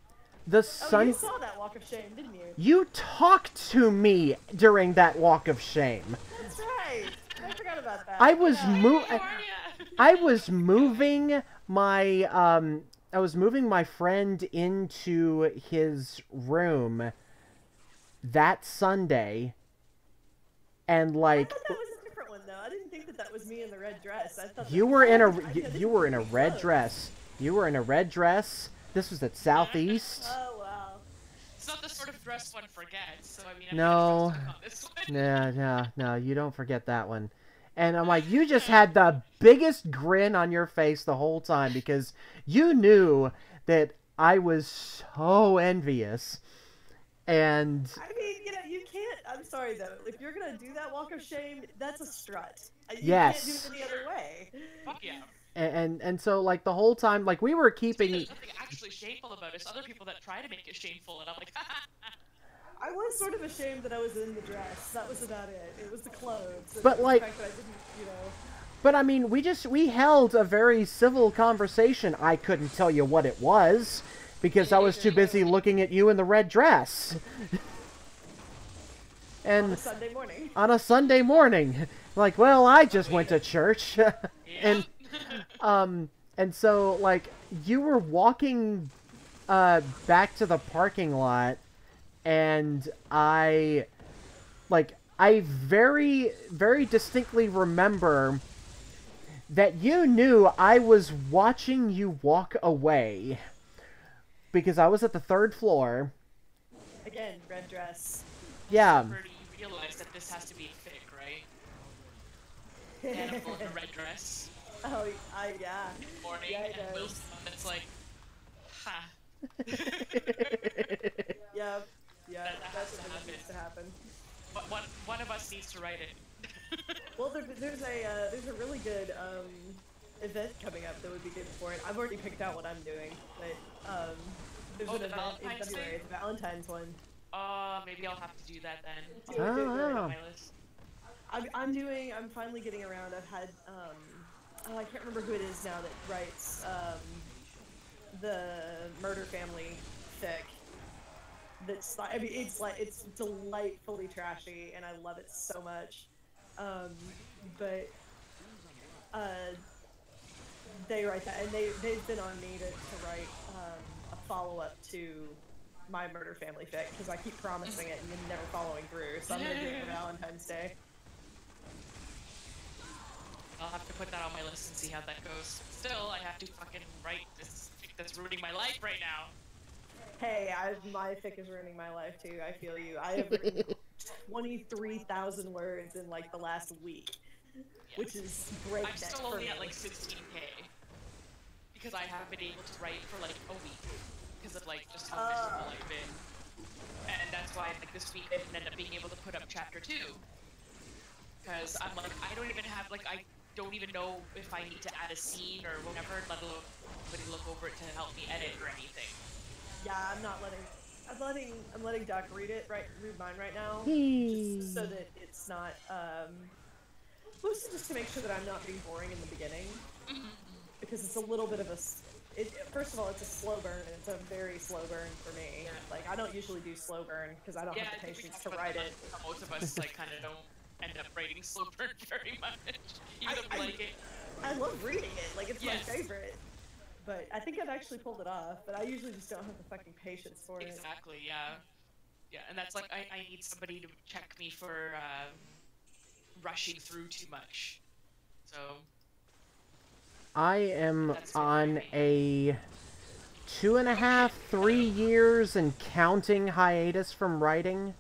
Oh, you saw that walk of shame, didn't you? You talked to me during that walk of shame. That's right. I forgot about that. I was Yeah. I was moving my friend into his room that Sunday, and I like thought that was a different one, though. I didn't think that was me in the red dress. I thought you that were in a I didn't you were in a see red clothes. dress. You were in a red dress. This was at Southeast. Oh, wow. It's not the sort of dress one forgets, so I mean, I'm No. gonna trust him on this one. No, you don't forget that one. And I'm like, you just had the biggest grin on your face the whole time because you knew that I was so envious. And I mean, you know, you can't. I'm sorry though. If you're gonna do that walk of shame, that's a strut. You Yes. can't do it any other way. Fuck yeah. and so like the whole time, like we were keeping. There's nothing actually shameful about it. It's other people that try to make it shameful, and I'm like, I was sort of ashamed that I was in the dress. That was about it. It was the clothes. and But, the like- fact that I didn't, you know. But I mean, we held a very civil conversation. I couldn't tell you what it was because I was too busy looking at you in the red dress. On And a Sunday morning. on a Sunday morning, like, well, I just went to church, and so like you were walking back to the parking lot, and I very, very distinctly remember that you knew I was watching you walk away because I was at the 3rd floor. Again, red dress. Yeah. Bertie, you realize that this has to be a fic, right? Annabelle in a red dress, Oh, yeah. morning, Yeah, it and does. Wilson, it's like, ha. Yep. Yeah, That has that's to what happen. needs to happen. But one of us needs to write it. Well, there's a really good event coming up that would be good for it. I've already picked out what I'm doing, but there's Oh, an the event in Valentine's February. thing? It's a Valentine's one. Maybe I'll have to do that then. Oh, I'll put it wow. on my list. I'm finally getting around. I've had I can't remember who it is now that writes the Murder Family fic. That's I mean it's delightfully trashy and I love it so much. But they write that and they've been on me to write a follow-up to my Murder Family fic because I keep promising it and never following through. So I'm gonna do it for Valentine's Day. I'll have to put that on my list and see how that goes. Still, I have to fucking write this fic that's ruining my life right now. Hey, my fic is ruining my life too. I feel you. I have written 23,000 words in like the last week, which is breakneck I'm still for only me. at like 16K because I haven't been able to write for like a week because of like just how miserable I've been. And that's why like this week I didn't end up being able to put up chapter 2 because I'm like I don't even know if I need to add a scene or whatever, let alone somebody look over it to help me edit or anything. Yeah, I'm letting Duck read mine right now, Hey. just so that it's not mostly just to make sure that I'm not being boring in the beginning. because it's a little bit of a. First of all, it's a slow burn, and it's a very slow burn for me. Yeah. Like, I don't usually do slow burn because I don't Yeah, have I the think we patience talked to about write that, it. how most of us like kind of don't end up writing slow burn very much, even though we like it. I love reading it. Like, it's Yes. my favorite. But I think I've actually pulled it off. But I usually just don't have the fucking patience for it. Exactly. Yeah. Yeah, and that's like I need somebody to check me for rushing through too much. So. I am That's good on for a 2.5, 3 years and counting hiatus from writing.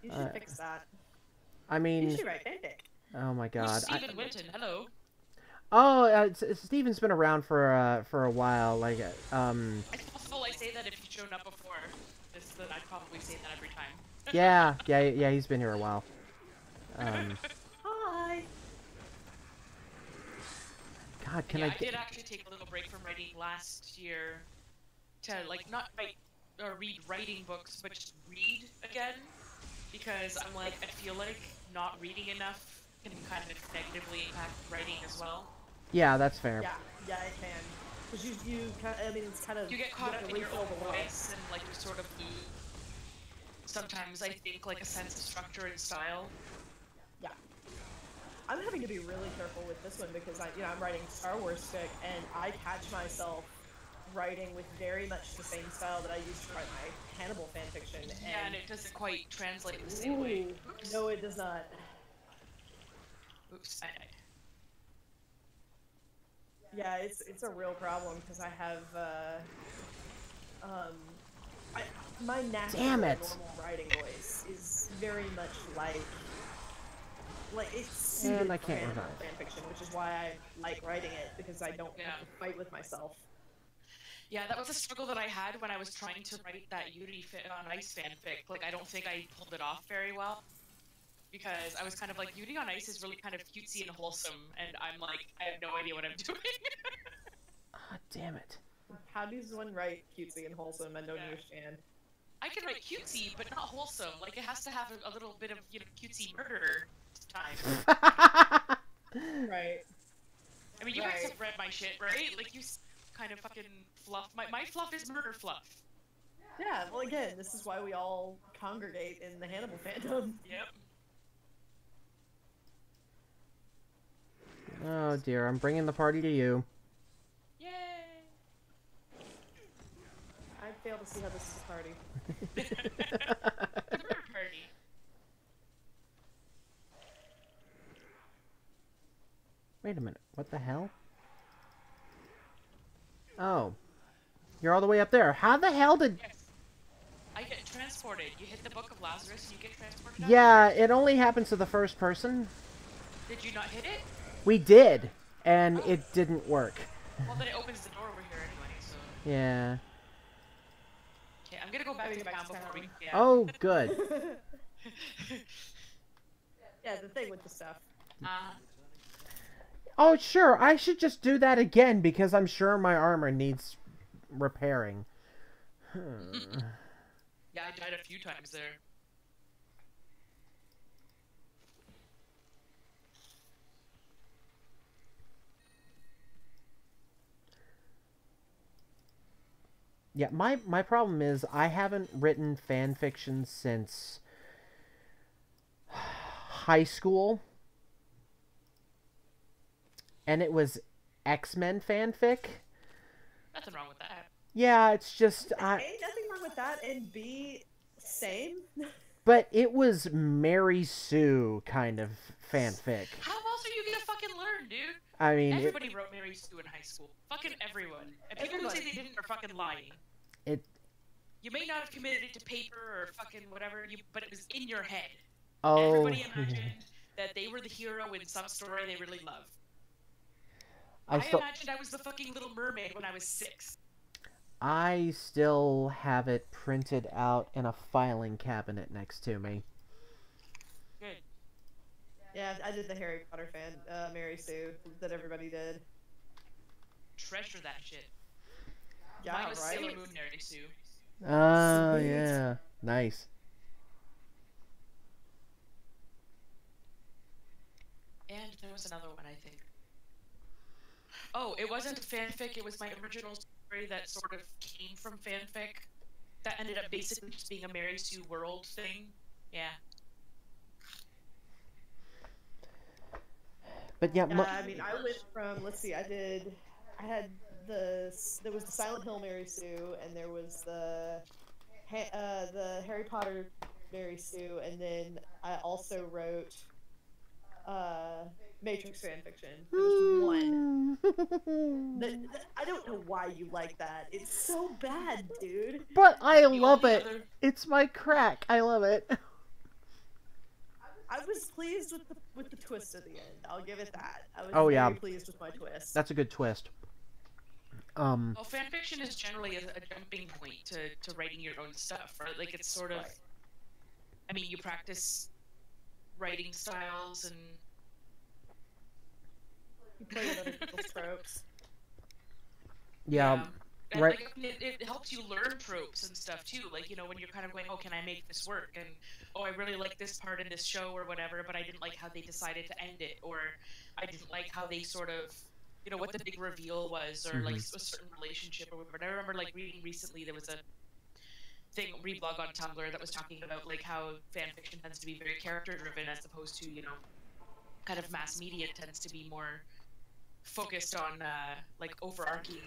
You should fix that. I You mean, should write fanfic. oh my Who's god. Stephen Winton? Hello. Steven's been around for a while. Like, It's possible I say that if you've shown up before. I'd probably say that every time. yeah, he's been here a while. Hi. God, can Yeah, I I get... did actually take a little break from writing last year to like not write or read writing books, but just read again, because I'm like I feel like not reading enough can kind of negatively impact writing as well. Yeah, that's fair. Yeah, it can. Because you kind of, I mean, it's kind of... You get caught have up to in your refill own the well. voice and like you sort of lose. Sometimes I think like a sense of structure and style. Yeah. I'm having to be really careful with this one because I'm writing Star Wars fic, and I catch myself writing with very much the same style that I used to write my Hannibal fanfiction. Yeah, and it doesn't quite translate the same way. Oops. No, it does not. Oops, I died. Yeah, it's a real problem because I have my natural Damn it. normal writing voice is very much like it's And suited I for can't Hannibal revive. fanfiction, which is why I like writing it because I don't Yeah. have to fight with myself. Yeah, that was a struggle that I had when I was trying to write that Unity on Ice fanfic. Like, I don't think I pulled it off very well. Because I was kind of like, Unity on Ice is really kind of cutesy and wholesome, and I'm like, I have no idea what I'm doing. Ah, damn it. How does one write cutesy and wholesome? I don't Yeah. understand. I can write cutesy, but not wholesome. Like, it has to have a little bit of, cutesy murder time. Right. I mean, you guys Right. have read my shit, right? Like, you kind of fucking fluff. My fluff is murder fluff. Yeah, well, again, this is why we all congregate in the Hannibal fandom. Yep. Oh dear, I'm bringing the party to you. Yay! I fail to see how this is a party. Murder party. Wait a minute, what the hell? Oh. You're all the way up there. How the hell did... Yes. I get transported. You hit the Book of Lazarus, you get transported. out Yeah, it only happens to the first person. there. Did you not hit it? We did, and it didn't work. Well, then it opens the door over here anyway, so... Yeah. Okay, I'm gonna go back to town before we... Yeah. Oh, good. Yeah, the thing with the stuff. Oh, sure, I should just do that again, because I'm sure my armor needs repairing. Yeah, I died a few times there. Yeah, my problem is I haven't written fan fiction since high school. And it was X-Men fanfic. Nothing wrong with that. Yeah, it's just A, nothing wrong with that, and B, same. but it was Mary Sue kind of fanfic. How else are you gonna fucking learn, dude? I mean, Everybody wrote Mary Sue in high school. Fucking everyone. And people who say they didn't are fucking lying. it You may not have committed it to paper or fucking whatever, but it was in your head. oh Everybody imagined that they were the hero in some story they really loved. I imagined I was the fucking Little Mermaid when I was 6. I still have it printed out in a filing cabinet next to me. Good. Yeah, I did the Harry Potter fan, Mary Sue, that everybody did. Treasure that shit. Yeah, Mine was right? Sailor Moon Mary Sue. Oh, Sweet. yeah. Nice. And there was another one, I think. Oh, it wasn't fanfic. It was my original story that sort of came from fanfic. That ended up basically just being a Mary Sue world thing. Yeah. But yeah, Yeah, I mean, I went from, let's see, I had there was the Silent Hill Mary Sue, and there was the Harry Potter Mary Sue, and then I also wrote, Matrix fanfiction. There was one. I don't know why you like that. It's so bad, dude. But I love only it. other- It's my crack. I love it. I was pleased with the twist at the end. I'll give it that. I was Oh, very yeah. pleased with my twist. That's a good twist. Well, fanfiction is generally a jumping point to writing your own stuff, right? Like, it's sort of... Right. I mean, you practice writing styles and... You play with other people's tropes. Yeah. And right. like, it helps you learn tropes and stuff too. Like, you know, when you're kind of going, oh, can I make this work? And oh, I really like this part in this show or whatever, but I didn't like how they decided to end it, or I didn't like how they sort of, you know, what the big reveal was, or like a certain relationship or whatever. And I remember like reading recently there was a thing, reblog on Tumblr that was talking about like how fan fiction tends to be very character driven as opposed to, you know, kind of mass media tends to be more focused on like overarching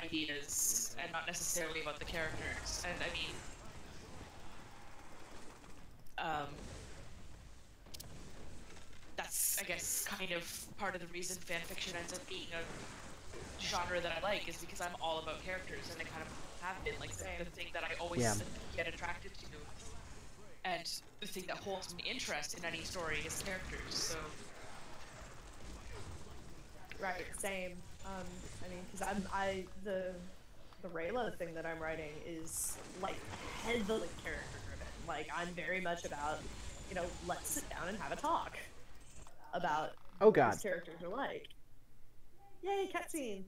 ideas and not necessarily about the characters. And I mean, that's, I guess, kind of part of the reason fanfiction ends up being a genre that I like, is because I'm all about characters, and I kind of have been like the thing that I always get attracted to, and the thing that holds me interest in any story is characters. So Right, same. I mean, because the Rayla thing that I'm writing is like heavily character driven. Like, I'm very much about, you know, let's sit down and have a talk about Oh, God. what these characters are like. Yay, cutscene!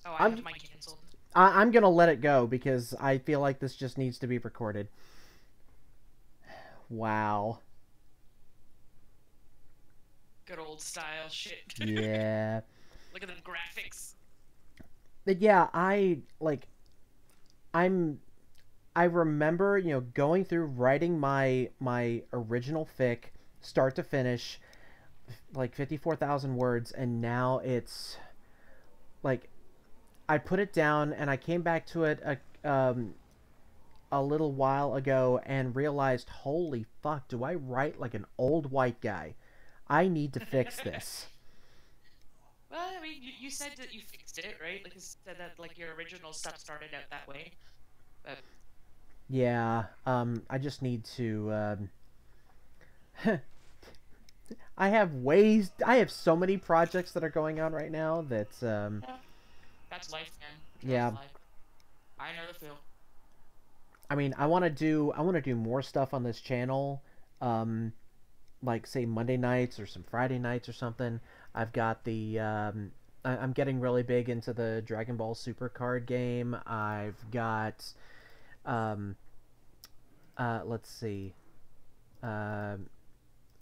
oh, I have mine canceled. I'm gonna let it go because I feel like this just needs to be recorded. Wow. Good old style shit. Yeah. Look at the graphics. But yeah, I remember, you know, going through writing my original fic, start to finish, like 54,000 words, and now it's like I put it down and I came back to it a little while ago and realized, holy fuck, do I write like an old white guy? I need to fix this. Well, I mean, you said that you fixed it, right? Like, you said that, like, your original stuff started out that way. But Yeah, I just need to, I have so many projects that are going on right now that, that's life, man. Yeah. That's life. I know the feel. I mean, I want to do more stuff on this channel, like say Monday nights or some Friday nights or something. I've got the I'm getting really big into the Dragon Ball Super card game. I've got let's see,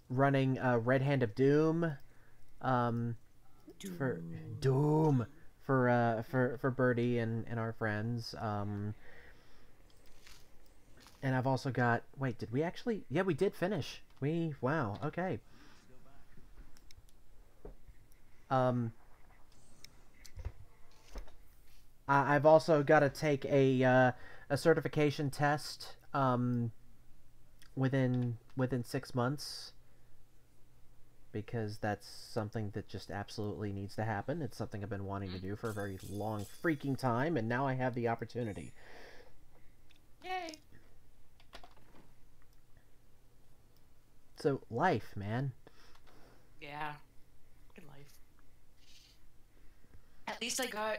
running Red Hand of Doom, for Doom for Birdie and our friends. And I've also got... Wait, did we actually... Yeah, we did finish. Wow, okay. I've also got to take a certification test within 6 months, because that's something that just absolutely needs to happen. It's something I've been wanting to do for a very long freaking time, and now I have the opportunity. Yay! So, life, man. Yeah. Fucking life. At least I got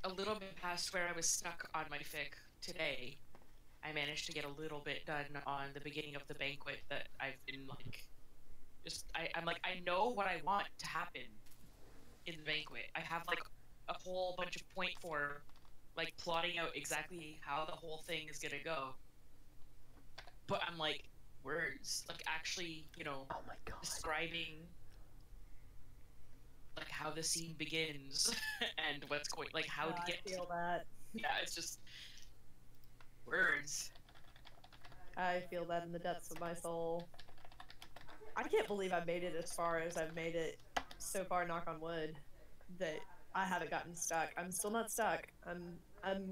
a little bit past where I was stuck on my fic today. I managed to get a little bit done on the beginning of the banquet that I've been, like... I'm like, I know what I want to happen in the banquet. I have, like, a whole bunch of point for, like, plotting out exactly how the whole thing is gonna go. But I'm like... words, like actually, you know, Oh my god. describing like how the scene begins and what's going, like how to get. I feel that. Yeah, it's just words. I feel that in the depths of my soul. I can't believe I made it as far as I've made it so far, knock on wood, that I haven't gotten stuck. I'm still not stuck. I'm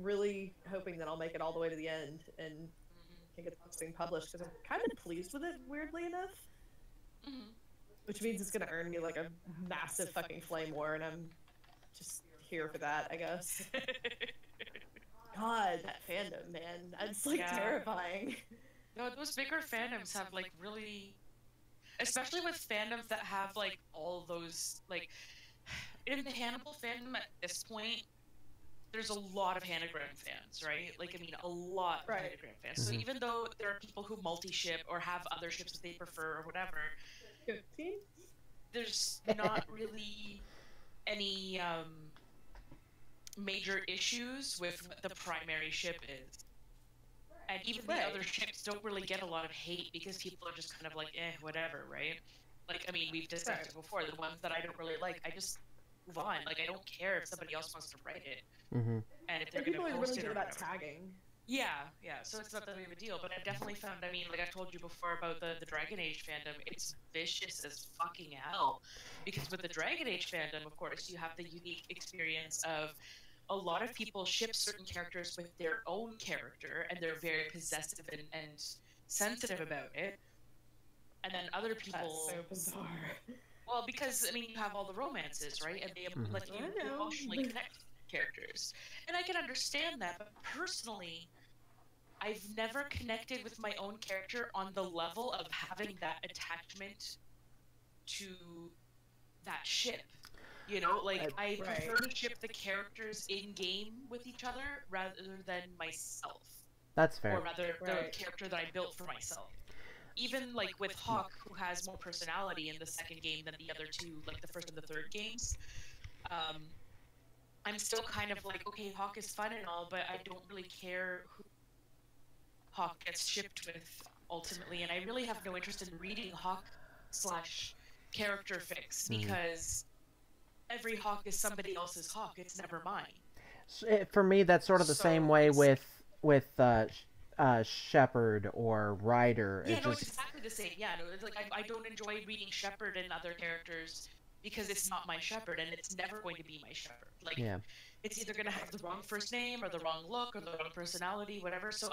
really hoping that I'll make it all the way to the end and can get this thing published, because I'm kind of pleased with it, weirdly enough. Which means it's going to earn me like a massive fucking flame war, and I'm just here for that, I guess. God, that fandom, man. It's like terrifying. No, those bigger fandoms have like really, especially with fandoms that have like all those, like in the Hannibal fandom at this point, there's a lot of Hanagram fans, right? Like, I mean, a lot of Hanagram fans. So even though there are people who multi-ship or have other ships that they prefer or whatever, 15? there's not really any major issues with what the primary ship is. And even the other ships don't really get a lot of hate because people are just kind of like, whatever, right? Like, I mean, we've discussed it before. The ones that I don't really like, I just move on. Like, I don't care if somebody else wants to write it. And if they're going to post really it good or about whatever. tagging. Yeah. So it's not that big of a deal. But I definitely found, I mean, like I told you before about the Dragon Age fandom, it's vicious as fucking hell. Because with the Dragon Age fandom, of course, you have the unique experience of a lot of people ship certain characters with their own character, and they're very possessive and sensitive about it. And then other people... That's so bizarre. Well, because, I mean, you have all the romances, right? And they let you emotionally connect characters. And I can understand that, but personally, I've never connected with my own character on the level of having that attachment to that ship. You know, like, I prefer to ship the characters in-game with each other rather than myself. That's fair. Or rather, the character that I built for myself. Even, like, with Hawk, who has more personality in the second game than the other two, like, the first and the third games, I'm still kind of like, okay, Hawk is fun and all, but I don't really care who Hawk gets shipped with, ultimately. And I really have no interest in reading Hawk/character fics, because... every Hawk is somebody else's Hawk. It's never mine. For me, that's sort of the same way with Shepard or Ryder. Yeah, it's exactly the same. Yeah, no, it's like I don't enjoy reading Shepard and other characters because it's not my Shepard, and it's never going to be my Shepard. Like, it's either going to have the wrong first name or the wrong look or the wrong personality, whatever. So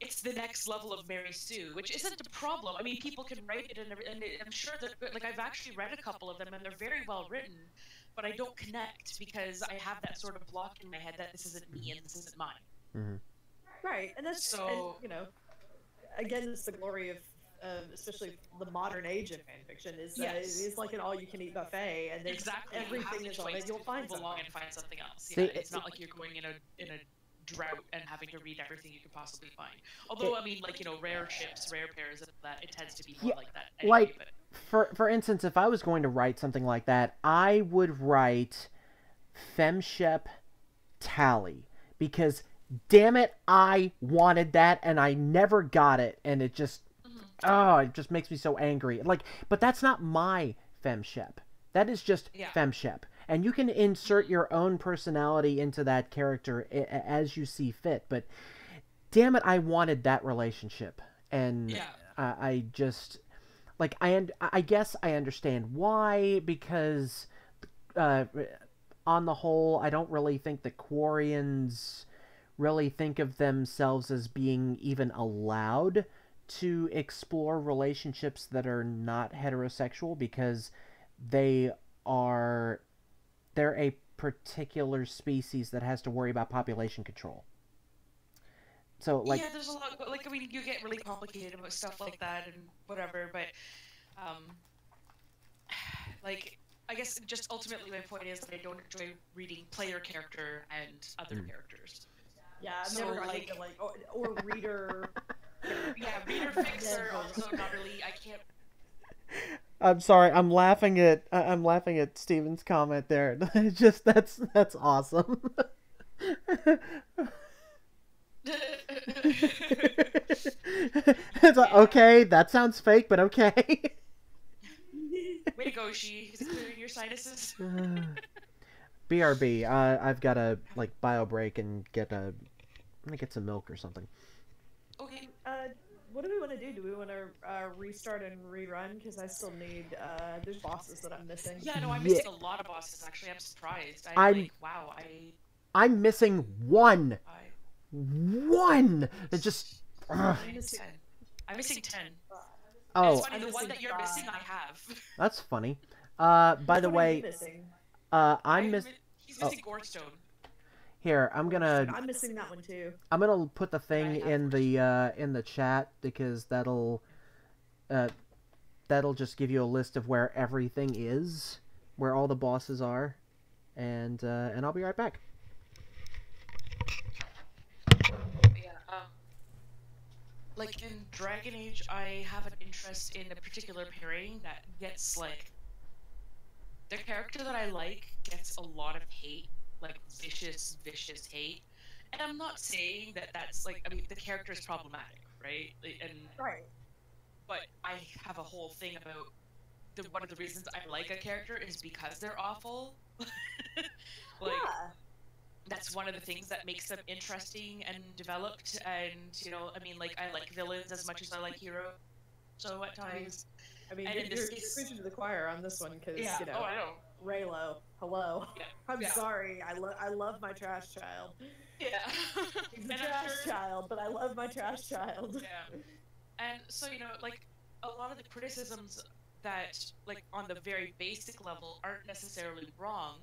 it's the next level of Mary Sue, which isn't a problem. I mean, people can write it, and I'm sure that, like, I've actually read a couple of them, and they're very well written, but I don't connect because I have that sort of block in my head that this isn't me and this isn't mine. Right, and that's, so, and, you know, again, it's the glory of, especially the modern age of fanfiction, is that it's like an all-you-can-eat buffet, and there's everything is on it. You'll find something. And find something else. Yeah, it's not like you're going in a drought and having to read everything you could possibly find. Although, I mean, like, you know, rare ships, rare pairs of that, it tends to be more like that. Anyway, like, for instance, if I was going to write something like that, I would write FemShep Tally, because, damn it, I wanted that, and I never got it, and it just, it just makes me so angry. Like, but that's not my FemShep. That is just FemShep. And you can insert your own personality into that character as you see fit. But damn it, I wanted that relationship. And I just, like, I guess I understand why, because on the whole, I don't really think the Quarians really think of themselves as being even allowed to explore relationships that are not heterosexual, because they're a particular species that has to worry about population control. So, like... Yeah, there's a lot... Like, I mean, you get really complicated about stuff like that and whatever, but... like, I guess just ultimately my point is that I don't enjoy reading player character and other characters. Yeah, I've never gotten like... into, like... Or reader... yeah, reader fics are also not really... I can't... I'm sorry. I'm laughing at Steven's comment there. Just that's awesome. It's like, okay, that sounds fake, but okay. Way to go, She. Is it clearing your sinuses? BRB. I've got to like bio break and get a. I'm gonna get some milk or something. Okay. What do we want to do? Do we want to restart and rerun? Because I still need. There's bosses that I'm missing. Yeah, no, I'm missing a lot of bosses. Actually, I'm surprised. Wow. I'm missing one. I... One. It just. I'm missing 10. Oh. It's funny, the one that you're missing, I have. That's funny. By the way, I'm missing. He's missing Gorestone. Here, I'm missing that one too. I'm gonna put the thing in the chat because that'll just give you a list of where everything is, where all the bosses are, and I'll be right back. Yeah. Like in Dragon Age, I have an interest in a particular pairing that gets like the character that I like gets a lot of hate. Like vicious hate, and I'm not saying that that's like, I mean, the character is problematic, right? Right. But I have a whole thing about one of the reasons I like a character is because they're awful. That's one of the things that makes them interesting and developed. And I mean, like, I like villains as much as I like heroes. So at times, I mean, you're preaching to the choir on this one because I know. Raylo, hello. Yeah. I'm sorry. I love my trash child. Yeah. He's a trash child, but I love my trash child. Yeah. And so, like, a lot of the criticisms that, like, on the very basic level aren't necessarily wrong,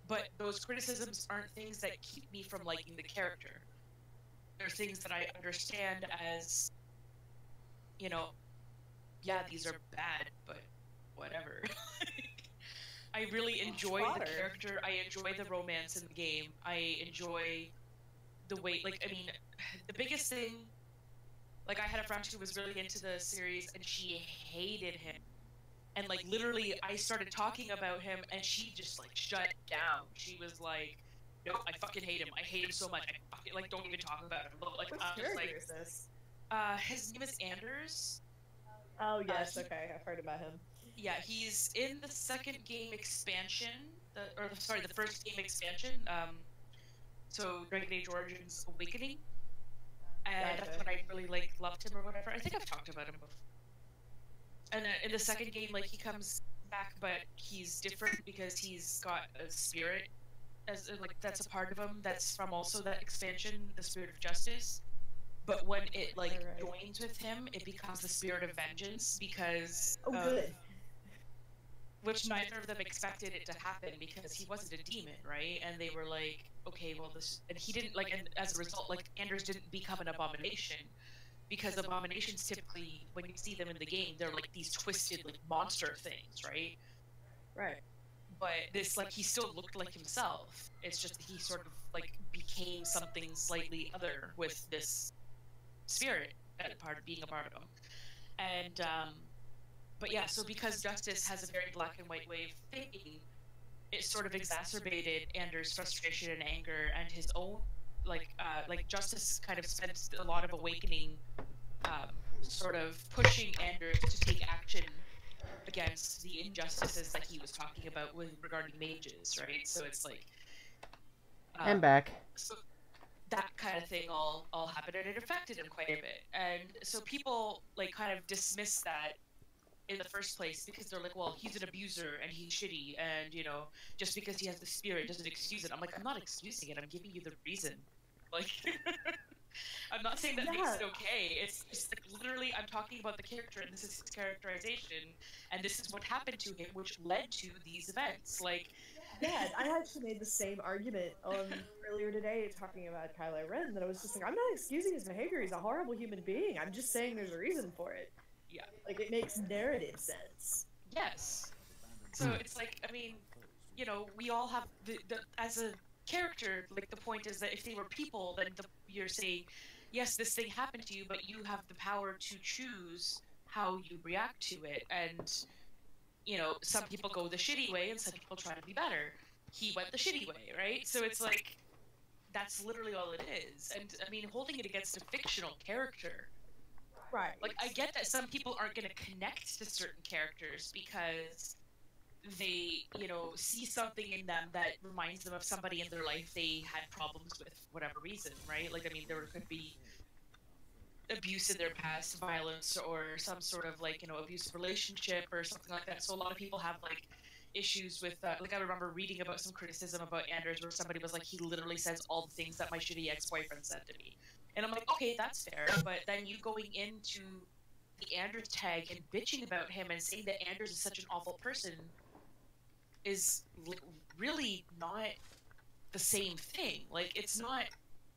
but those criticisms aren't things that keep me from liking the character. They're things that I understand as, yeah, these are bad, but whatever. I really enjoy the character. I enjoy the romance in the game. I enjoy the way, like, I mean, the biggest thing, like, I had a friend who was really into the series, and she hated him. And, like, literally, I started talking about him, and she just, like, shut down. She was like, nope, I fucking hate him. I hate him so much. I fucking, like, don't even talk about him. Like, Which character is this? His name is Anders. Oh, yes, okay, I've heard about him. Yeah, he's in the second game expansion, the first game expansion. So Dragon Age Origins Awakening, and that's when I really loved him or whatever. I think I've talked about him before. And in the second game, like, he comes back, but he's different because he's got a spirit, as like, that's a part of him. That's from also that expansion, the Spirit of Justice. But when it joins with him, it becomes the Spirit of Vengeance because good. Which neither of them expected it to happen because he wasn't a demon, right? And they were like, okay, well, this, and he didn't, like, and as a result, like, Anders didn't become an abomination because abominations typically, when you see them in the game, they're like these twisted, like, monster things, right? Right. But this, like, he still looked like himself. It's just that he sort of, like, became something slightly other with this spirit being a part of him. And, but yeah, so because Justice has a very black and white way of thinking, it sort of exacerbated Anders' frustration and anger and his own, like Justice kind of spent a lot of Awakening sort of pushing Anders to take action against the injustices that he was talking about regarding mages, right? So it's like... I'm back. So that kind of thing all happened, and it affected him quite a bit. And so people, like, kind of dismiss that in the first place because they're like, well, he's an abuser and he's shitty, and just because he has the spirit doesn't excuse it. I'm like, I'm not excusing it, I'm giving you the reason. Like, I'm not saying that makes it okay. It's just like, literally, I'm talking about the character, and this is his characterization, and this is what happened to him, which led to these events. Like, yeah, I actually made the same argument earlier today talking about Kylo Ren, that I was just like, I'm not excusing his behavior. He's a horrible human being. I'm just saying there's a reason for it. Yeah. Like, it makes narrative sense. Yes. So it's like, I mean, we all have the as a character, like, the point is that if they were people, then you're saying, yes, this thing happened to you, but you have the power to choose how you react to it. And, some people go the shitty way and some people try to be better. He went the shitty way, right? So it's like, that's literally all it is. And, I mean, holding it against a fictional character Right. Like, I get that some people aren't going to connect to certain characters because they, you know, see something in them that reminds them of somebody in their life they had problems with, for whatever reason, right? Like, I mean, there could be abuse in their past, violence, or some sort of, like, you know, abusive relationship or something like that. So a lot of people have, like, issues with, like, I remember reading about some criticism about Anders where somebody was like, he literally says all the things that my shitty ex-boyfriend said to me. And I'm like, okay, that's fair, but then you going into the Anders tag and bitching about him and saying that Anders is such an awful person is really not the same thing. Like, it's not,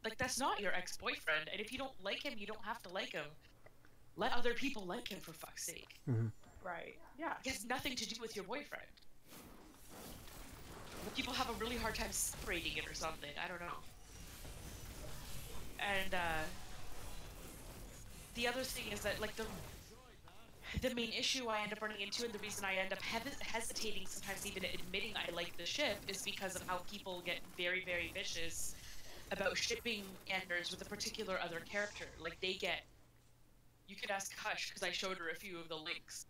like, that's not your ex-boyfriend, and if you don't like him, you don't have to like him. Let other people like him, for fuck's sake. Right. Yeah. It has nothing to do with your boyfriend. But people have a really hard time separating it or something. I don't know. And the other thing is that, like, the main issue I end up running into, and the reason I end up hesitating sometimes even admitting I like the ship, is because of how people get very, very vicious about shipping Anders with a particular other character. Like, they get... You could ask Hush, because I showed her a few of the links,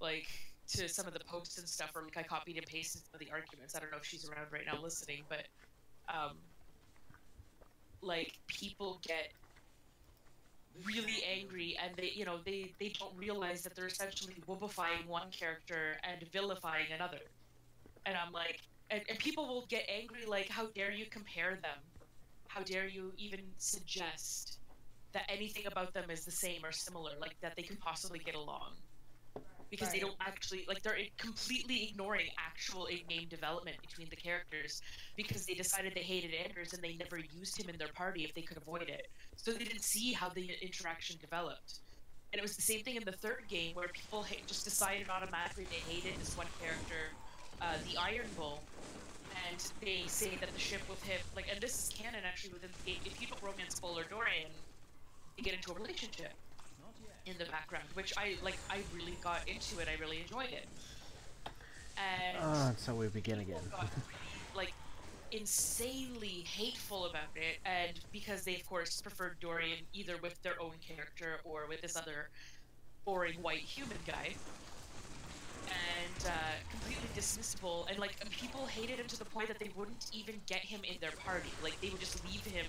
like, to some of the posts and stuff, or, like, I copied and pasted some of the arguments. I don't know if she's around right now listening, but, like, people get really angry, and they, you know, they don't realize that they're essentially woobifying one character and vilifying another. And I'm like, and people will get angry, like, how dare you compare them? How dare you even suggest that anything about them is the same or similar, like that they can possibly get along? Because they don't actually, like, they're completely ignoring actual in-game development between the characters because they decided they hated Anders and they never used him in their party if they could avoid it. So they didn't see how the interaction developed. And it was the same thing in the third game where people just decided automatically they hated this one character, the Iron Bull, and they say that the ship with him, like, and this is canon actually within the game, if you don't romance Bull or Dorian, you get into a relationship in the background, which I really got into it. I really enjoyed it. And so we begin again. Got really, like, insanely hateful about it, and because they of course preferred Dorian either with their own character or with this other boring white human guy, and completely dismissible, and, like, people hated him to the point that they wouldn't even get him in their party. Like, they would just leave him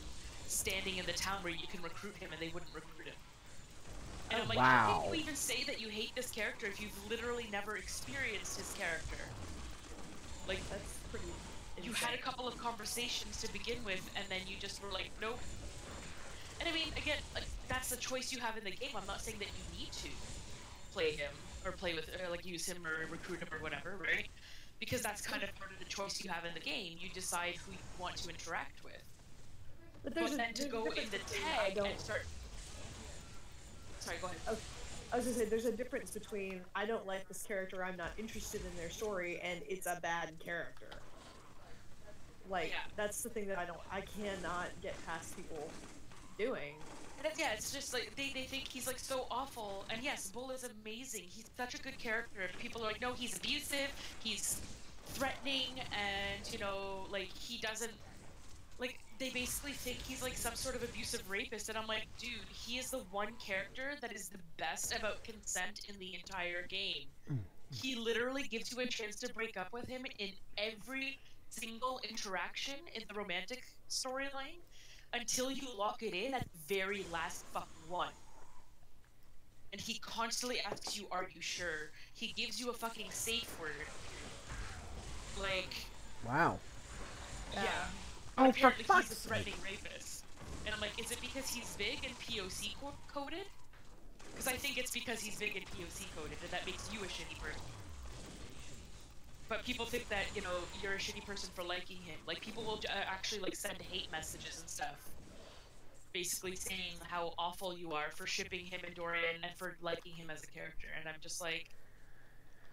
standing in the town where you can recruit him, and they wouldn't recruit him. And I'm like, how can you even say that you hate this character if you've literally never experienced his character? Like, That's pretty insane. you had a couple of conversations to begin with, and then you just were like, nope. And I mean, again, like, that's the choice you have in the game. I'm not saying that you need to play him, or play with, or, like, use him, or recruit him, or whatever, right? Because that's kind of part of the choice you have in the game. You decide who you want to interact with. But then to go in the tag and start... Sorry, go ahead. I was gonna say, there's a difference between I don't like this character, I'm not interested in their story, and it's a bad character. Like, Yeah. that's the thing that I cannot get past people doing. And it's just like, they think he's, like, so awful, and yes, Bull is amazing. He's such a good character, and people are like, no, he's abusive, he's threatening, and, you know, like, he doesn't... Like, they basically think he's, like, some sort of abusive rapist, and I'm like, dude, he is the one character that is the best about consent in the entire game. He literally gives you a chance to break up with him in every single interaction in the romantic storyline until you lock it in at the very last fucking one. And he constantly asks you, are you sure? He gives you a fucking safe word. Like... Wow. Yeah. Oh, for Apparently fuck's he's a threatening rapist. And I'm like, is it because he's big and POC coded? Because I think it's because he's big and POC coded, and that makes you a shitty person. But people think that, you know, you're a shitty person for liking him. Like, people will actually, like, send hate messages and stuff. Basically saying how awful you are for shipping him and Dorian and for liking him as a character. And I'm just like...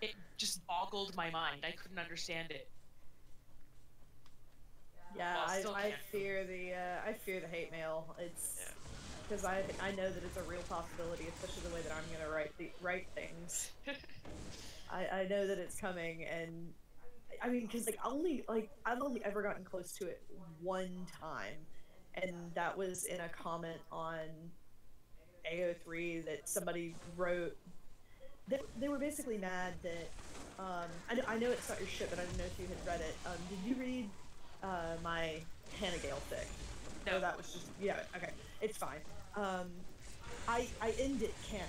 It just boggled my mind. I couldn't understand it. Yeah, Well, still I can't. fear the hate mail. It's because I know that it's a real possibility, especially the way that I'm gonna write things. I know that it's coming, and I mean, because, like, I've only ever gotten close to it one time, and that was in a comment on AO3 that somebody wrote. They were basically mad that. I know it's not your shit, but I didn't know if you had read it. Did you read my Hannah Gale fic? No. Or that was just okay. It's fine. I end it canon.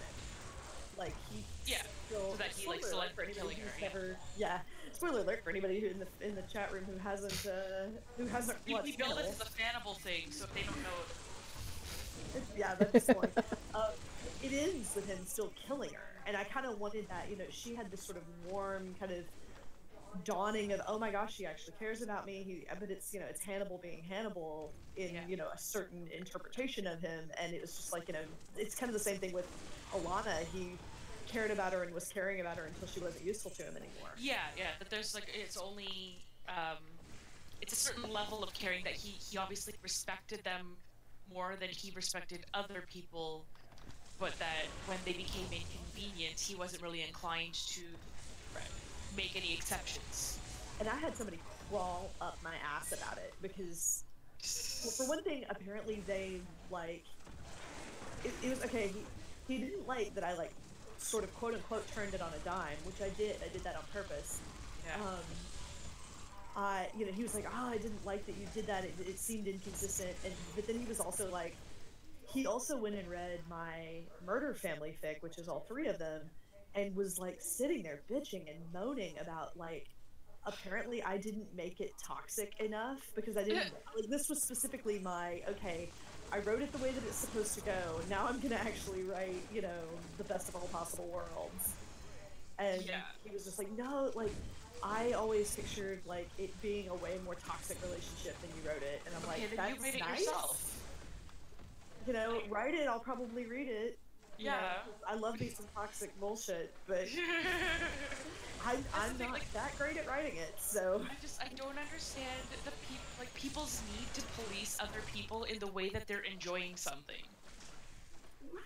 Like he still, so that he like spoiler alert for anybody who's never spoiler alert for anybody who in the chat room who hasn't watched we build it Hannibal. as a fannable thing, so if they don't know. Yeah, that's the point. It ends with him still killing her, and I kind of wanted that. She had this sort of warm kind of dawning of, oh my gosh, she actually cares about me. But it's it's Hannibal being Hannibal in a certain interpretation of him, and it was just like it's kind of the same thing with Alana. He cared about her and was caring about her until she wasn't useful to him anymore. Yeah, but there's like it's only it's a certain level of caring that he obviously respected them more than he respected other people, but that when they became inconvenient, he wasn't really inclined to make any exceptions. And I had somebody crawl up my ass about it because, well, for one thing, apparently they like it was okay. He didn't like that I like sort of quote unquote turned it on a dime, which I did. I did that on purpose. Yeah. He was like, I didn't like that you did that. It seemed inconsistent. But then he was also like, he also went and read my Murder Family fic, which is all 3 of them, and was like sitting there bitching and moaning about like, apparently I didn't make it toxic enough because I didn't. Like, this was specifically my I wrote it the way that it's supposed to go. Now I'm gonna actually write, the best of all possible worlds. And he was just like, no, like, I always pictured like it being a way more toxic relationship than you wrote it. And I'm like, that's you read it nice. Yourself. Write it. I'll probably read it. I love me some toxic bullshit, but I'm not that great at writing it, so. I don't understand the people's need to police other people in the way that they're enjoying something.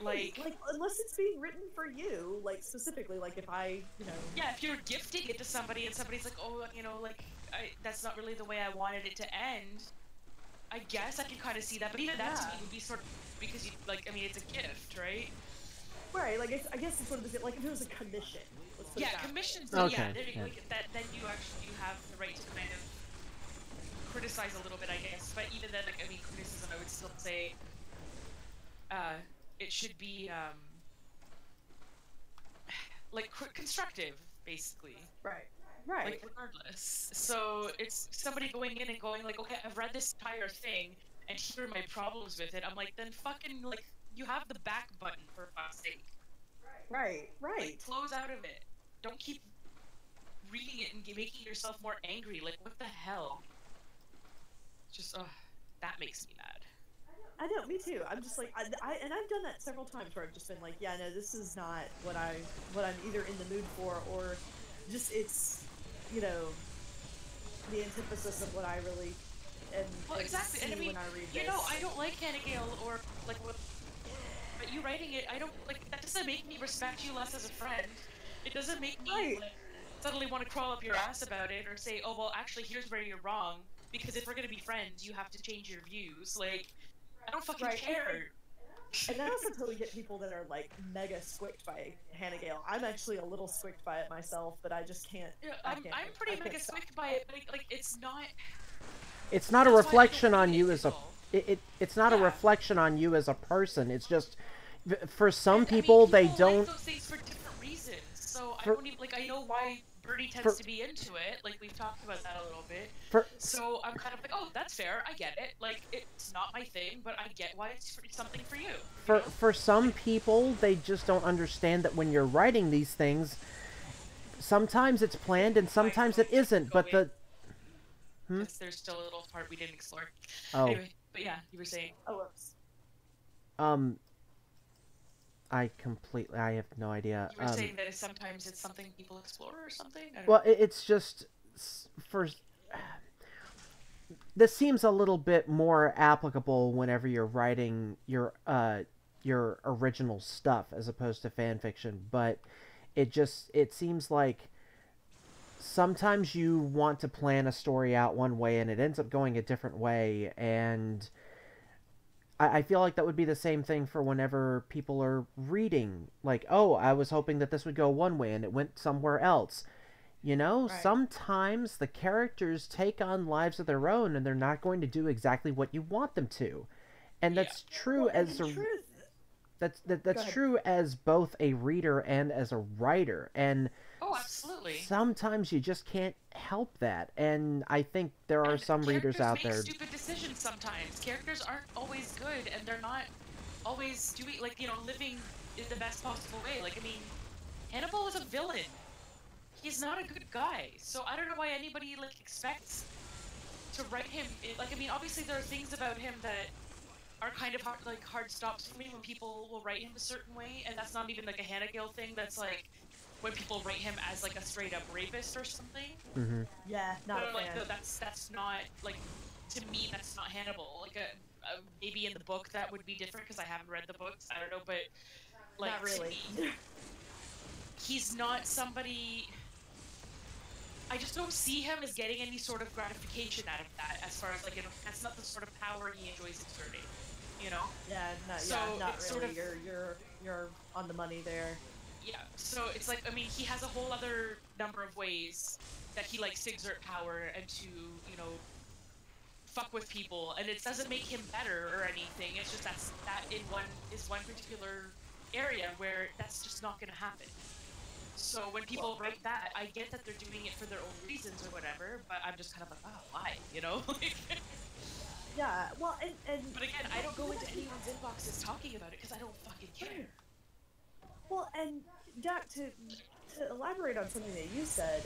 Right. Like unless it's being written for you, like specifically, like if I, Yeah, if you're gifting it to somebody and somebody's like, oh, that's not really the way I wanted it to end. I guess I can kind of see that, but even that to me would be sort of because it's a gift, right? Right, like I guess it's one of the like if it was a commission. Commissions. Okay. Then you actually have the right to kind of criticize a little bit, I guess. But even then, criticism, I would still say, it should be constructive, basically. Right. Like regardless. So it's somebody going in and going like, okay, I've read this entire thing, and here are my problems with it. I'm like, then fucking you have the back button for fuck's sake. Right. Close out of it. Don't keep reading it and making yourself more angry. Like, what the hell? Just, that makes me mad. I know, me too. I'm just like, and I've done that several times where I've just been like, yeah, no, this is not what I'm either in the mood for, or just it's, the antithesis of what I really am. Well, exactly. And when I read this. I don't like Hannah Gale or like what. But you writing it, I don't like. That doesn't make me respect you less as a friend. It doesn't make me suddenly want to crawl up your ass about it or say, oh well, actually, here's where you're wrong. Because if we're gonna be friends, you have to change your views. Like, I don't fucking care. And I also totally get people that are like mega squicked by Hannah Gale. I'm actually a little squicked by it myself, but I just can't. Yeah, I'm pretty mega squicked by it, but like it's not. It's not a reflection on you as a. It's not a reflection on you as a person. It's just, for some people, they don't. Like those things for different reasons. So I don't even I know why Birdie tends to be into it. Like we've talked about that a little bit. So I'm kind of like, oh, that's fair. I get it. Like it's not my thing, but I get why it's something for you. For some people, they just don't understand that when you're writing these things, sometimes it's planned and sometimes it isn't. But there's still a little part we didn't explore. Oh. Anyway, but yeah, you were saying. Oh, whoops. I have no idea. You were saying that sometimes it's something people explore or something? Well, it's just this seems a little bit more applicable whenever you're writing your original stuff as opposed to fan fiction, but it seems like sometimes you want to plan a story out one way and it ends up going a different way, and I feel like that would be the same thing for whenever people are reading. Like, oh, I was hoping that this would go one way and it went somewhere else. You know, Right. sometimes the characters take on lives of their own and they're not going to do exactly what you want them to. And Yeah. that's true Well, and as in a truth, that's ahead. true as both a reader and as a writer. And Oh, absolutely. sometimes you just can't help that. And I think there are And some readers characters out make there. stupid decisions sometimes. Characters aren't always good, and they're not always doing, like, you know, living in the best possible way. Like, I mean, Hannibal is a villain. He's not a good guy. So I don't know why anybody, like, expects to write him. Like, I mean, obviously there are things about him that are kind of hard stops for me when people will write him a certain way, and that's not even like a Hannah Gill thing. That's like when people write him as like a straight up rapist or something. Mm-hmm. Yeah, not But a I'm like, fan. no, that's not like, to me that's not Hannibal. Like maybe in the book that would be different because I haven't read the books. I don't know, but like Not really. to me, he's not somebody. I just don't see him as getting any sort of gratification out of that. As far as like, you know, that's not the sort of power he enjoys exerting. You know. Yeah, not it's really. sort of, You're on the money there. yeah, so it's like, I mean, he has a whole other number of ways that he likes to exert power and to, you know, fuck with people, and it doesn't make him better or anything. It's just that in one particular area where that's just not going to happen. So when people write that, I get that they're doing it for their own reasons or whatever, but I'm just kind of like, oh, why, you know? Yeah, well, and But again, I don't go into anyone's inboxes talking about it because I don't fucking care. well, and Jack, to elaborate on something that you said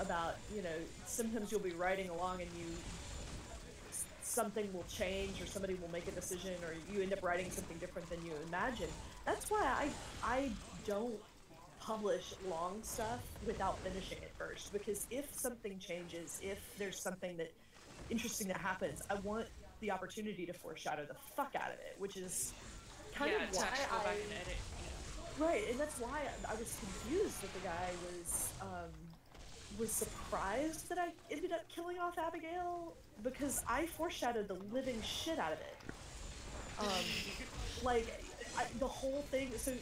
about, you know, sometimes you'll be writing along and something will change or somebody will make a decision or you end up writing something different than you imagined. That's why I don't publish long stuff without finishing it first, because if something changes, if there's something that interesting that happens, I want the opportunity to foreshadow the fuck out of it, which is kind of to why actually go back and edit. right, and that's why I was confused that the guy was surprised that I ended up killing off Abigail, because I foreshadowed the living shit out of it. Like the whole thing. So,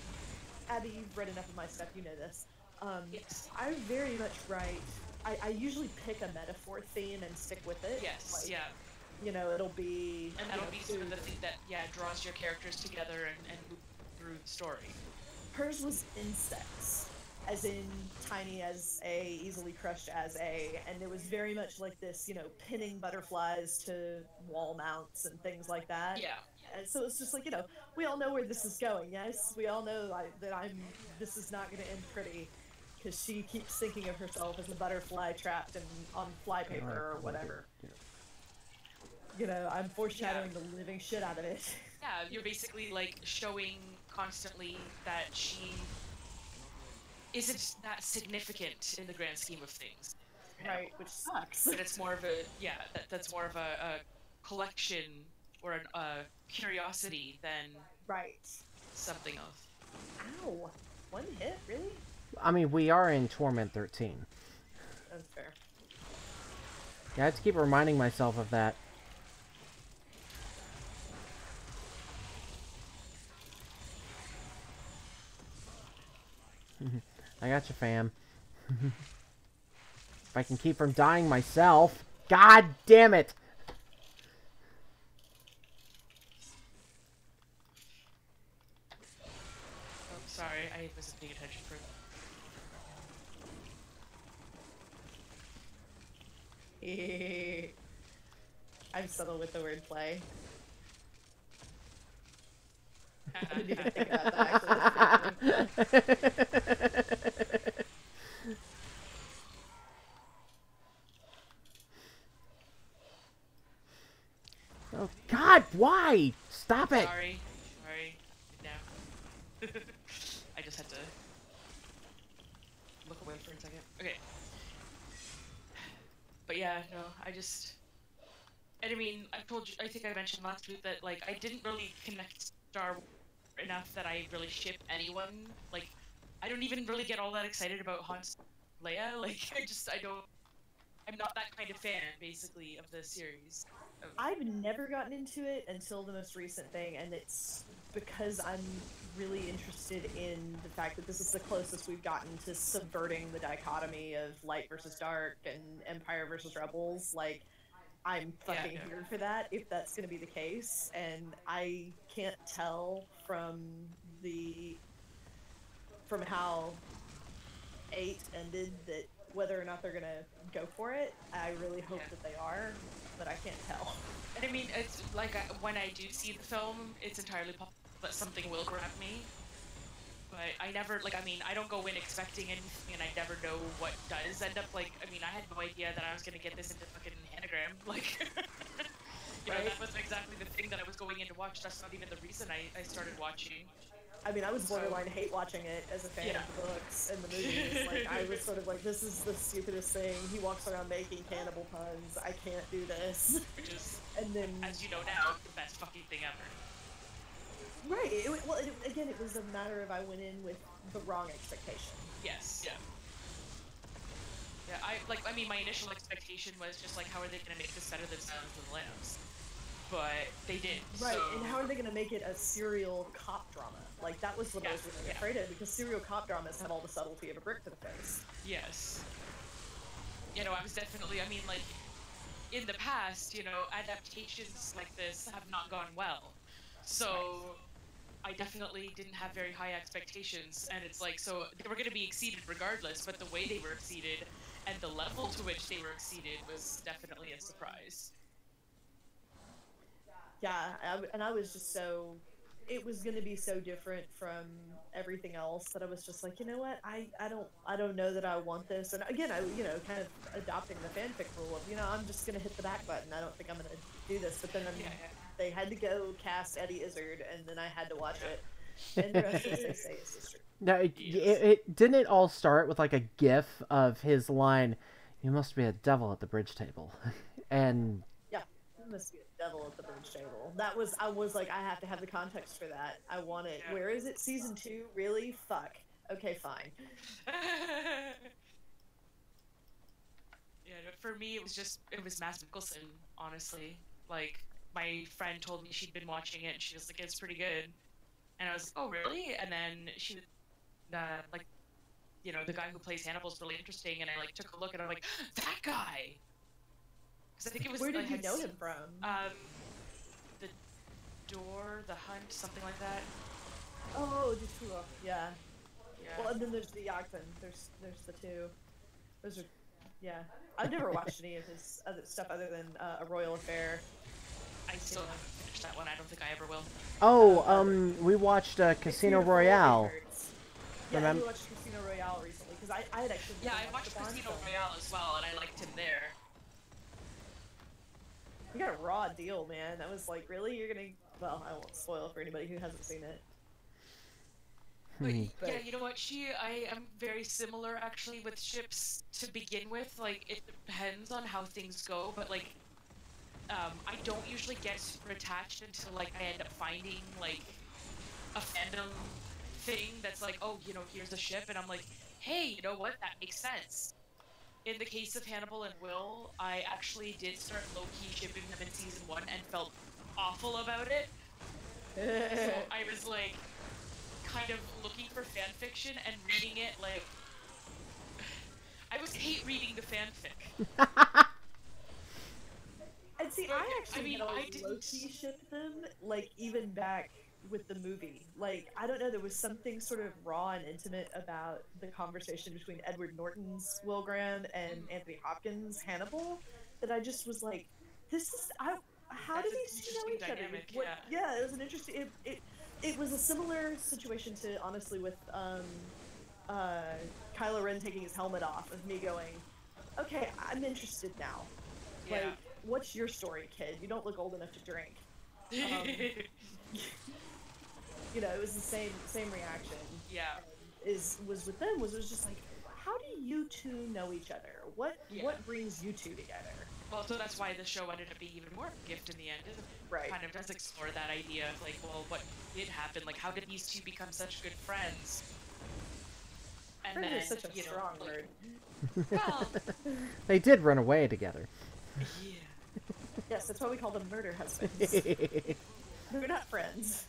Abby, you've read enough of my stuff, you know this. Yes. I very much write. I usually pick a metaphor theme and stick with it. Yes, Like, yeah. You know, it'll be. And that'll be sort of the thing that, yeah, draws your characters together and move through the story. Hers was insects, as in tiny as A, easily crushed as A, and it was very much like this, you know, pinning butterflies to wall mounts and things like that. Yeah. And so it's just like, you know, we all know where this is going, yes? We all know that this is not going to end pretty, because she keeps thinking of herself as a butterfly trapped on flypaper or whatever. You know, I'm foreshadowing the living shit out of it. Yeah, you're basically like showing constantly that she isn't that significant in the grand scheme of things. Right, which sucks. But it's more of a, yeah, that's more of a collection or a curiosity than Right. something else. Ow. One hit, really? I mean, we are in Torment 13. That's fair. Yeah, I have to keep reminding myself of that. I got you, fam. If I can keep from dying myself. God damn it! Oh, sorry, I wasn't paying attention for I'm subtle with the wordplay. I didn't even think about that, actually. Oh, God, why? Stop it! Sorry. No. I just had to look away for a second. Okay. But yeah, no, and I mean, I think I mentioned last week that, like, I didn't really connect Star Wars enough that I really ship anyone. Like, I don't even really get all that excited about Han Leia. Like, I'm not that kind of fan, basically, of the series. I've never gotten into it until the most recent thing, and it's because I'm really interested in the fact that this is the closest we've gotten to subverting the dichotomy of light versus dark and Empire versus Rebels. Like, I'm fucking here for that, if that's going to be the case. And I can't tell from how 8 ended that whether or not they're gonna go for it. I really hope that they are, but I can't tell. And I mean, it's like when I do see the film, it's entirely possible that something will grab me. But I never, like, I mean, I don't go in expecting anything, and I never know what does end up, like, I mean, I had no idea that I was gonna get this into fucking Anagram, like, you know, that was exactly the thing that I was going in to watch. That's not even the reason I started watching. I mean, I was borderline hate watching it as a fan of the books and the movies. Like, I was sort of like, this is the stupidest thing. He walks around making cannibal puns. I can't do this. Which is, and then, as you know now, the best fucking thing ever. Right. Again, it was a matter of I went in with the wrong expectation. Yes. Yeah. Yeah, I mean, my initial expectation was just like, how are they going to make this better than Silence of the Lambs? But they did. Right, so... and how are they going to make it a serial cop drama? Like, that was what I was really afraid of, because serial cop dramas have all the subtlety of a brick to the face. Yes. You know, I was definitely, I mean, like, in the past, you know, adaptations like this have not gone well. So, I definitely didn't have very high expectations, and it's like, so they were going to be exceeded regardless, but the way they were exceeded and the level to which they were exceeded was definitely a surprise. Yeah, and I was just so... It was going to be so different from everything else that I was just like, you know what, I don't know that I want this. And again, kind of adopting the fanfic rule of, I'm just going to hit the back button. I don't think I'm going to do this. But then they had to go cast Eddie Izzard, and then I had to watch it. And the rest, as they say, is history. Now, it didn't it all start with like a gif of his line, "You must be a devil at the bridge table," and yeah, you must be a devil at the bridge table. I was like, I have to have the context for that. I want it. Yeah. Where is it? Season 2? Really? Fuck. Okay, fine. Yeah, for me, it was Mads Mikkelsen, honestly. Like, my friend told me she'd been watching it, and she was like, it's pretty good. And I was like, oh, really? And then she, like, you know, the guy who plays Hannibal is really interesting, and I, like, took a look, and I'm like, that guy! Because I think it was... Where did you know him from? The Door, The Hunt, something like that. Oh, the two. Yeah. Well, and then there's the Yagdin. There's the two. Those are... Yeah. I've never watched any of his other stuff other than A Royal Affair. I still haven't finished that one. I don't think I ever will. Oh, we watched Casino Royale. Yeah, we watched Casino Royale recently, because I had actually... Yeah, I watched Casino Royale as well, and I liked him there. You got a raw deal, man. That was like, really? You're gonna... Well, I won't spoil for anybody who hasn't seen it. But yeah, you know what? I am very similar, actually, with ships to begin with. Like, it depends on how things go, but, like, I don't usually get super attached until, like, I end up finding, like, a fandom thing that's like, oh, you know, here's a ship, and I'm like, hey, you know what? That makes sense. In the case of Hannibal and Will, I actually did start low-key shipping them in season 1 and felt awful about it. So I was, like, kind of looking for fanfiction and reading it, like... I was hate reading the fanfic. And see, I actually low-key shipped them, like, even back with the movie. Like, I don't know, there was something sort of raw and intimate about the conversation between Edward Norton's Will Graham and Anthony Hopkins' Hannibal that I just was like, how do these two know each other? Yeah, it was an interesting... It was a similar situation to, honestly, with Kylo Ren taking his helmet off, of me going, okay, I'm interested now. Like, what's your story, kid? You don't look old enough to drink. You know, it was the same reaction. Yeah. Was with them, was just like, how do you two know each other? What brings you two together? Well, so that's why the show ended up being even more of a gift in the end. It kind of does explore that idea of, like, well, what did happen? Like, how did these two become such good friends? And friend then, is such a strong word. Well, They did run away together. yeah. Yes, that's why we call them murder husbands. They're not friends.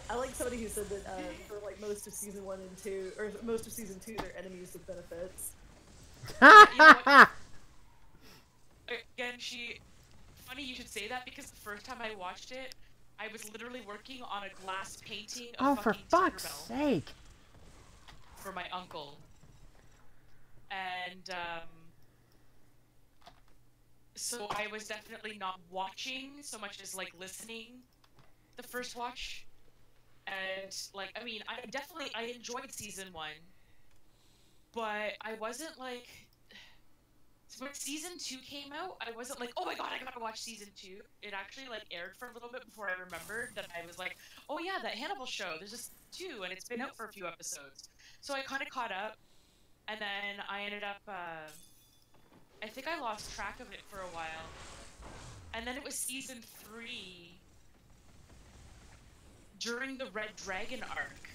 I like somebody who said that for like most of season 1 and 2, or most of season 2, they're enemies with benefits. You know what? Again, funny you should say that because the first time I watched it, I was literally working on a glass painting of Oh, for fucking fuck's Tinkerbell sake! for my uncle. And, so I was definitely not watching so much as, like, listening the first watch. And, like, I mean, I enjoyed season 1. But I wasn't, like... So when season 2 came out, I wasn't like, oh my god, I gotta watch season 2. It actually, like, aired for a little bit before I remembered that I was like, oh yeah, that Hannibal show, there's just 2, and it's been out for a few episodes. So I kind of caught up, and then I ended up, I think I lost track of it for a while. And then it was season 3, during the Red Dragon arc,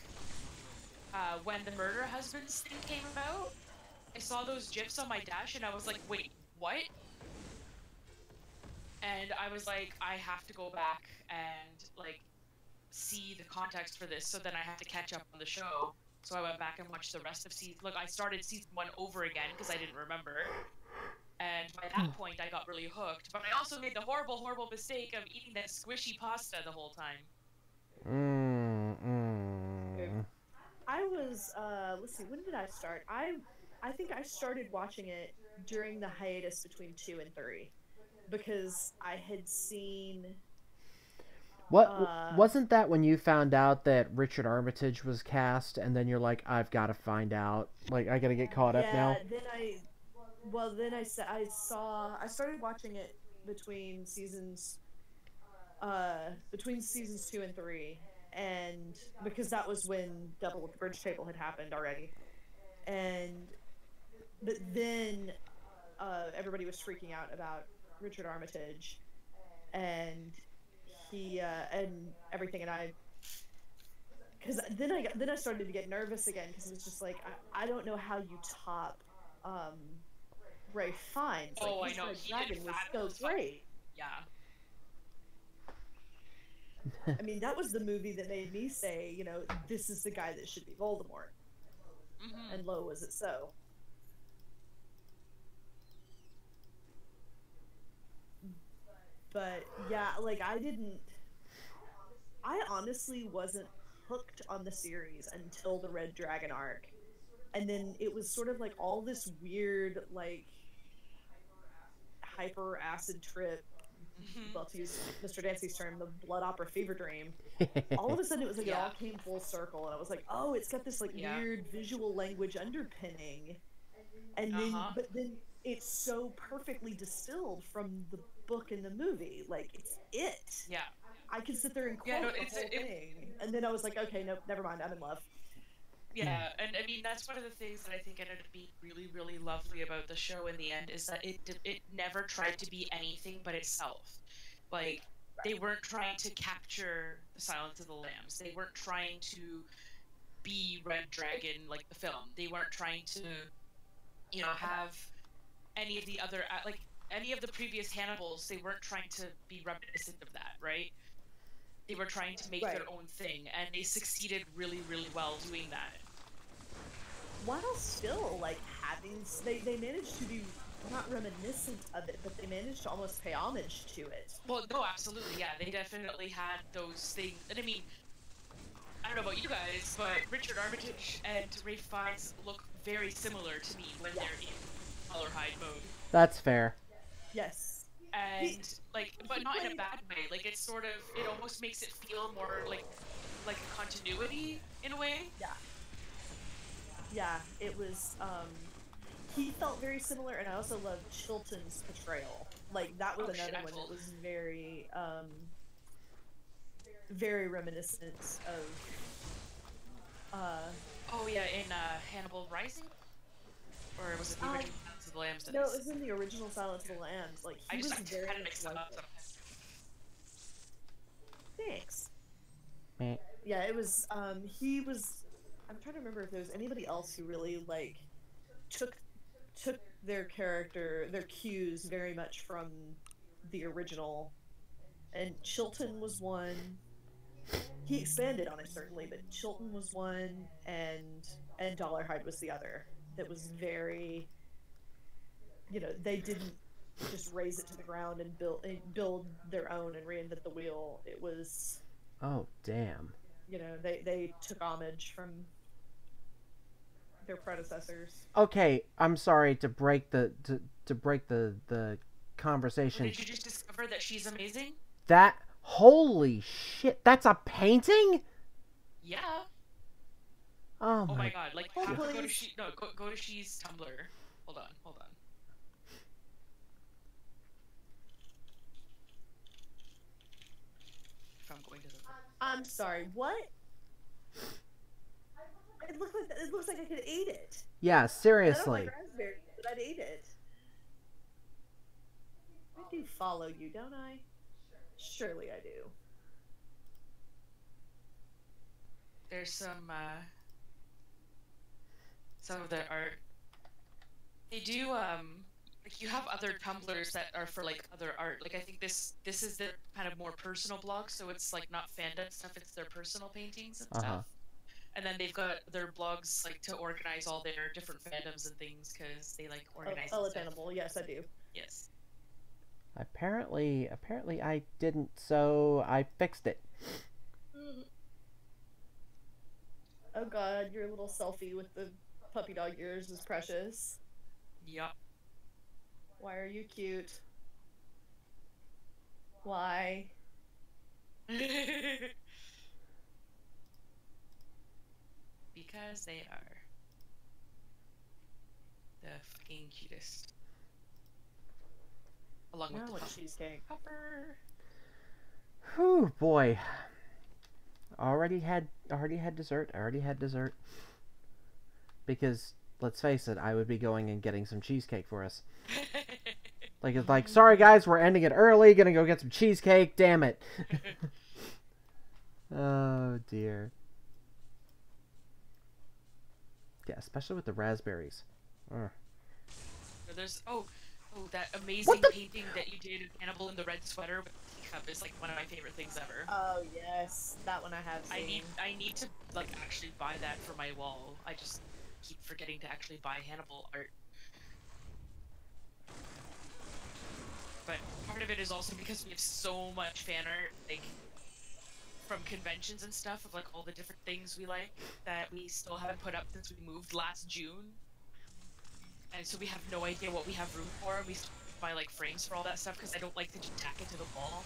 when the Murder Husbands thing came about. I saw those GIFs on my dash and I was like, wait, what? And I was like, I have to go back and, like, see the context for this, so then I have to catch up on the show. So I went back and watched the rest of season... Look, I started season 1 over again because I didn't remember. And by that point, I got really hooked. But I also made the horrible, horrible mistake of eating that squishy pasta the whole time. I was, let's see, when did I start? I think I started watching it during the hiatus between 2 and 3. Because I had seen... Wasn't that when you found out that Richard Armitage was cast, and then you're like, I've got to find out. Like, I gotta get caught up now? Then I started watching it between seasons 2 and 3, and because that was when Devil with the Bridge Table had happened already. But then everybody was freaking out about Richard Armitage and he and everything, and because then I started to get nervous again, because it's just like I don't know how you top Ralph Fiennes. Like, I know. Red Dragon was so great. Yeah. I mean, that was the movie that made me say, you know, this is the guy that should be Voldemort. Mm-hmm. And lo, was it so. But yeah, like I honestly wasn't hooked on the series until the Red Dragon arc. And then it was sort of like all this weird, like, hyper acid trip, well, to use Mr. Dancy's term, the blood opera fever dream. All of a sudden it was like it all came full circle, and I was like, oh, it's got this like weird visual language underpinning. And then, but then it's so perfectly distilled from the book and the movie. Like, it's it. Yeah. I could sit there and quote the whole thing. And then I was like, okay, nope, never mind, I'm in love. Yeah, and I mean, that's one of the things that I think ended up being really, really lovely about the show in the end, is that it never tried to be anything but itself. Like, they weren't trying to capture the Silence of the Lambs. They weren't trying to be Red Dragon, like the film. They weren't trying to, you know, have any of the other, like, any of the previous Hannibals. They weren't trying to be reminiscent of that, right? They were trying to make their own thing, and they succeeded really, really well doing that. While still, like, having... They managed to be not reminiscent of it, but they managed to almost pay homage to it. Well, no, absolutely, yeah. They definitely had those things. And I mean, I don't know about you guys, but Richard Armitage and Ralph Fiennes look very similar to me when they're in color hide mode. That's fair. Yes. And, like, but not in a bad way. Like, it's sort of, it almost makes it feel more like a continuity, in a way. Yeah. Yeah, it was, he felt very similar, and I also loved Chilton's portrayal. Like, that was another one that was very, very reminiscent of, Oh, yeah, in, Hannibal Rising? Or was it the original Silence of the Lambs? No, it was in the original Silence of the Lambs. Like, he was very kind of mixed them up. Thanks. Yeah, it was, he was... I'm trying to remember if there was anybody else who really, like, took their character, their cues very much from the original. And Chilton was one. He expanded on it certainly, but Chilton was one, and Dollarhide was the other. That was very, they didn't just raise it to the ground and build their own and reinvent the wheel. It was, Oh, damn. they took homage from their predecessors. Okay, I'm sorry to break the conversation. Did you just discover that she's amazing? That holy shit! That's a painting? Yeah. Oh Oh my my god! Like, Oh, have to go to please. go to She's Tumblr. Hold on. If I'm going to the. I'm sorry, what? It looks like I could eat it. Yeah, I don't seriously. like raspberries, but I'd eat it. I do follow you, don't I? Surely I do. There's some of the art. They do like, you have other Tumblrs that are for like other art. Like, I think this is their kind of more personal blog, so it's like not fandom stuff, it's their personal paintings and stuff. And then they've got their blogs like to organize all their different fandoms and things, because they like organize Oh, stuff. Animal. Yes, I do. Yes. Apparently I didn't, so I fixed it. Oh god, your little selfie with the puppy dog ears is precious. Yup. Why are you cute? Why? Because they are the fucking cutest. Along Now with the what cheesecake? pupper. Whew, boy. Already had dessert. Because let's face it, I would be going and getting some cheesecake for us. It's like, sorry guys, we're ending it early. Gonna go get some cheesecake. Damn it. Oh dear. Yeah, especially with the raspberries. There's that amazing painting that you did of Hannibal in the red sweater with the teacup is like one of my favorite things ever. Oh yes, that one I have seen. I need to like actually buy that for my wall. I just keep forgetting to actually buy Hannibal art. But part of it is also because we have so much fan art, like from conventions and stuff, of like all the different things we like that we still haven't put up since we moved last June. And so we have no idea what we have room for, and we still buy like frames for all that stuff because I don't like to just tack it to the wall.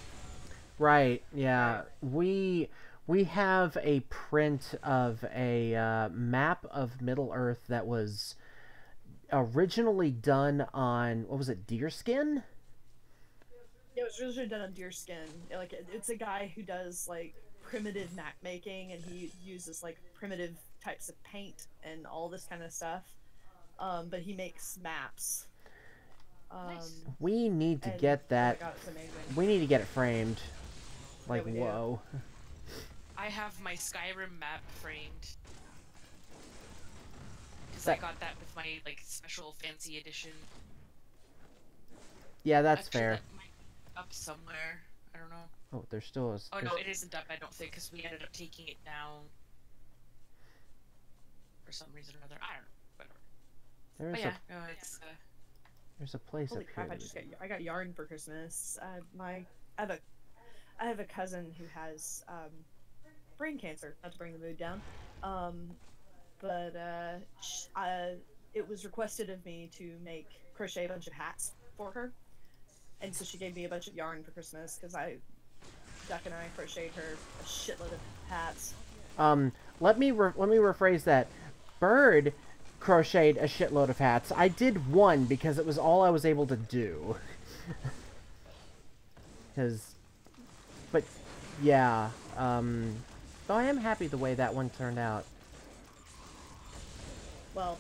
Right, yeah. We have a print of a map of Middle-earth that was originally done on, what was it, deerskin? Yeah, it was originally done on deerskin. Like, it's a guy who does like primitive map making, and he uses like primitive types of paint and all this kind of stuff. But he makes maps. Nice. We need to get that. Oh my god, it's amazing. We need to get it framed. Like, we do. whoa. I have my Skyrim map framed. Because That- I got that with my like special fancy edition. Yeah, that's Actually, fair. that might be up somewhere. I don't know. Oh, there still is. Oh there's- no, it isn't up, I don't think, because we ended up taking it down. For some reason or another. I don't know. Whatever. There's But yeah, no, it's there's a place Holy up crap! here. I got yarn for Christmas. I have a cousin who has brain cancer. Not to bring the mood down, but it was requested of me to crochet a bunch of hats for her, and so she gave me a bunch of yarn for Christmas because Duck and I crocheted her a shitload of hats. Let me rephrase that. Bird crocheted a shitload of hats. I did one because it was all I was able to do. But yeah, though I am happy the way that one turned out. Well,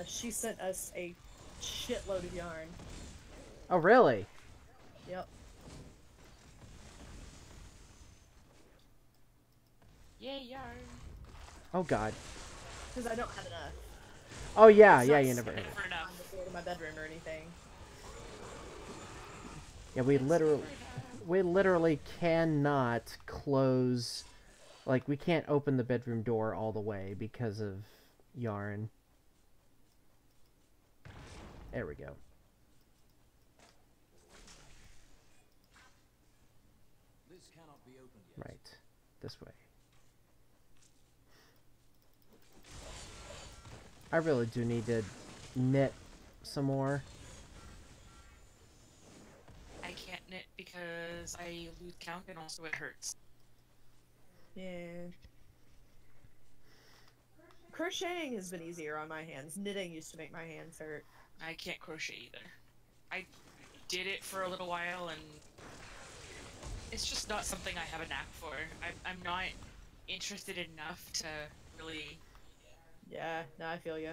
she sent us a shitload of yarn. Oh really? Yep. yay yarn. Oh god. Because I don't have enough. Oh yeah, It's yeah. not You never. Never enough. bedroom or anything. Yeah, we literally cannot close, like, we can't open the bedroom door all the way because of yarn. There we go. This cannot be opened yet. Right. This way. I really do need to knit some more. I can't knit because I lose count and also it hurts. Yeah. Crocheting has been easier on my hands. Knitting used to make my hands hurt. I can't crochet either. I did it for a little while and it's just not something I have a knack for. I'm not interested enough to really... Yeah, no, I feel you.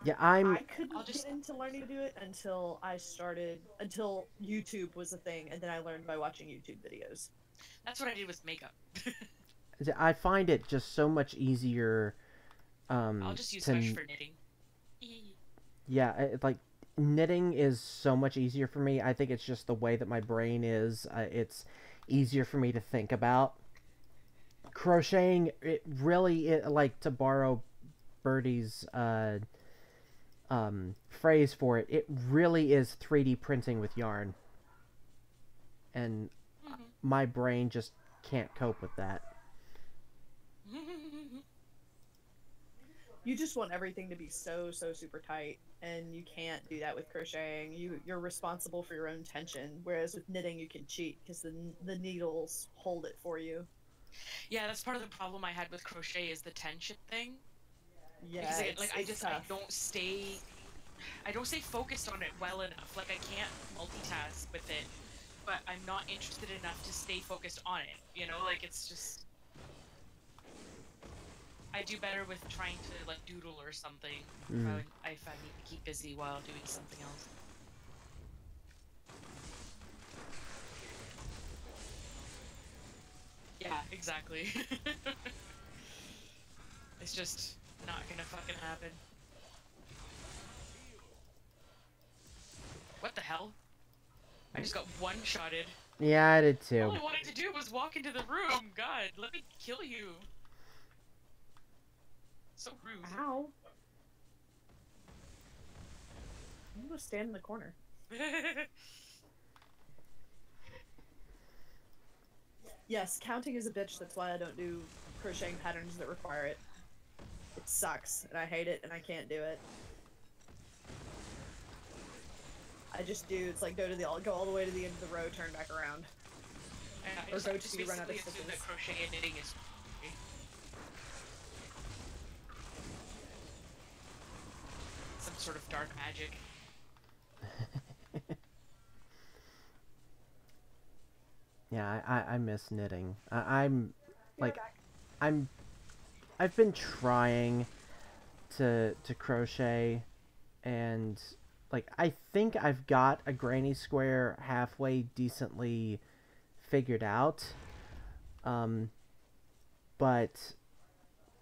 Yeah, I couldn't get into learning to do it until YouTube was a thing, and then I learned by watching YouTube videos. That's what I did with makeup. I find it just so much easier. I'll just use Hush for knitting. Yeah, like knitting is so much easier for me. I think it's just the way that my brain is. It's easier for me to think about. Crocheting, it really, like, to borrow Birdie's phrase for it, it really is 3D printing with yarn. And my brain just can't cope with that. You just want everything to be so super tight, and you can't do that with crocheting. You're responsible for your own tension, whereas with knitting you can cheat because the needles hold it for you. Yeah, that's part of the problem I had with crochet is the tension thing. Yeah, because I don't stay focused on it well enough. Like, I can't multitask with it, but I'm not interested enough to stay focused on it. You know, like, it's just... I do better with trying to, like, doodle or something if I need to keep busy while doing something else. Yeah, exactly. It's just not gonna fucking happen. What the hell? I just got one-shotted. Yeah, I did too. All I wanted to do was walk into the room. God, let me kill you. So rude. Ow. I'm gonna stand in the corner. Yes, counting is a bitch, that's why I don't do crocheting patterns that require it. It sucks, and I hate it, and I can't do it. I just do, it's like go all the way to the end of the row, turn back around. I Or just, go I to just you run out of basically assume stitches. that crochet and knitting is... some sort of dark magic. Yeah, I miss knitting. I'm like, I've been trying to crochet, and like I think I've got a granny square halfway decently figured out. But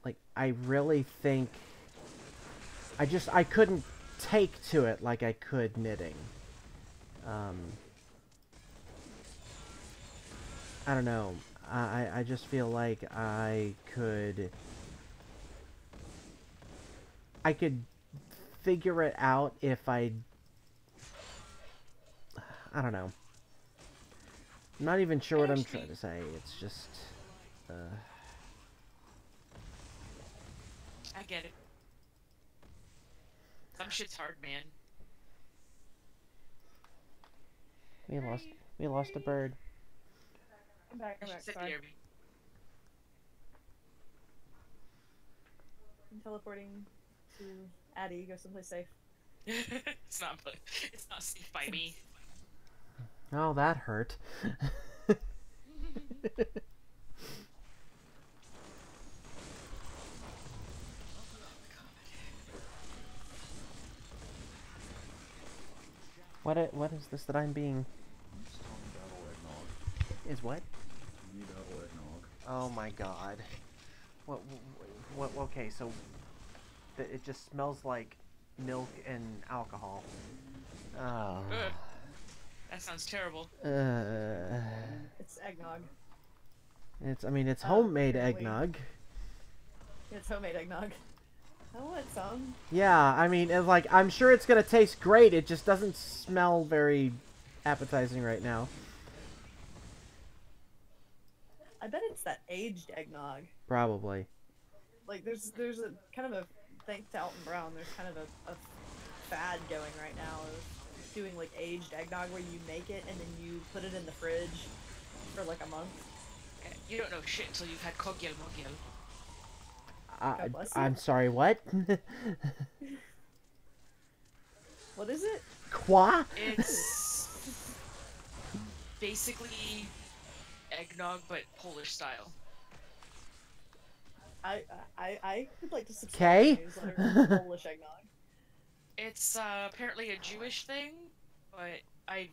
like I really think I couldn't take to it like I could knitting. I don't know. I just feel like I could figure it out if I don't know. I'm not even sure what I'm trying to say. It's just I get it. Some shit's hard, man. we lost a bird. I'm back, Sit sorry. there. I'm teleporting to Addie, go someplace safe. It's not safe by me. Oh, that hurt. What is this that I'm being... Is what? Oh my god. What, okay, so it just smells like milk and alcohol. Oh. Ugh. That sounds terrible. It's eggnog. I mean, it's homemade apparently. eggnog. It's homemade eggnog. I want some. Yeah, I mean, it's like, I'm sure it's gonna taste great, it just doesn't smell very appetizing right now. I bet it's that aged eggnog. Probably. Like, there's a kind of a, thanks to Alton Brown, there's kind of a fad going right now of doing, like, aged eggnog where you make it and then you put it in the fridge for, like, a month. You don't know shit until you've had Kogel Mogel. God bless you. I'm sorry, what? What is it? Qua? It's basically eggnog, but Polish style. I would like to subscribe Okay. to newsletter Polish eggnog. It's apparently a Jewish thing, but I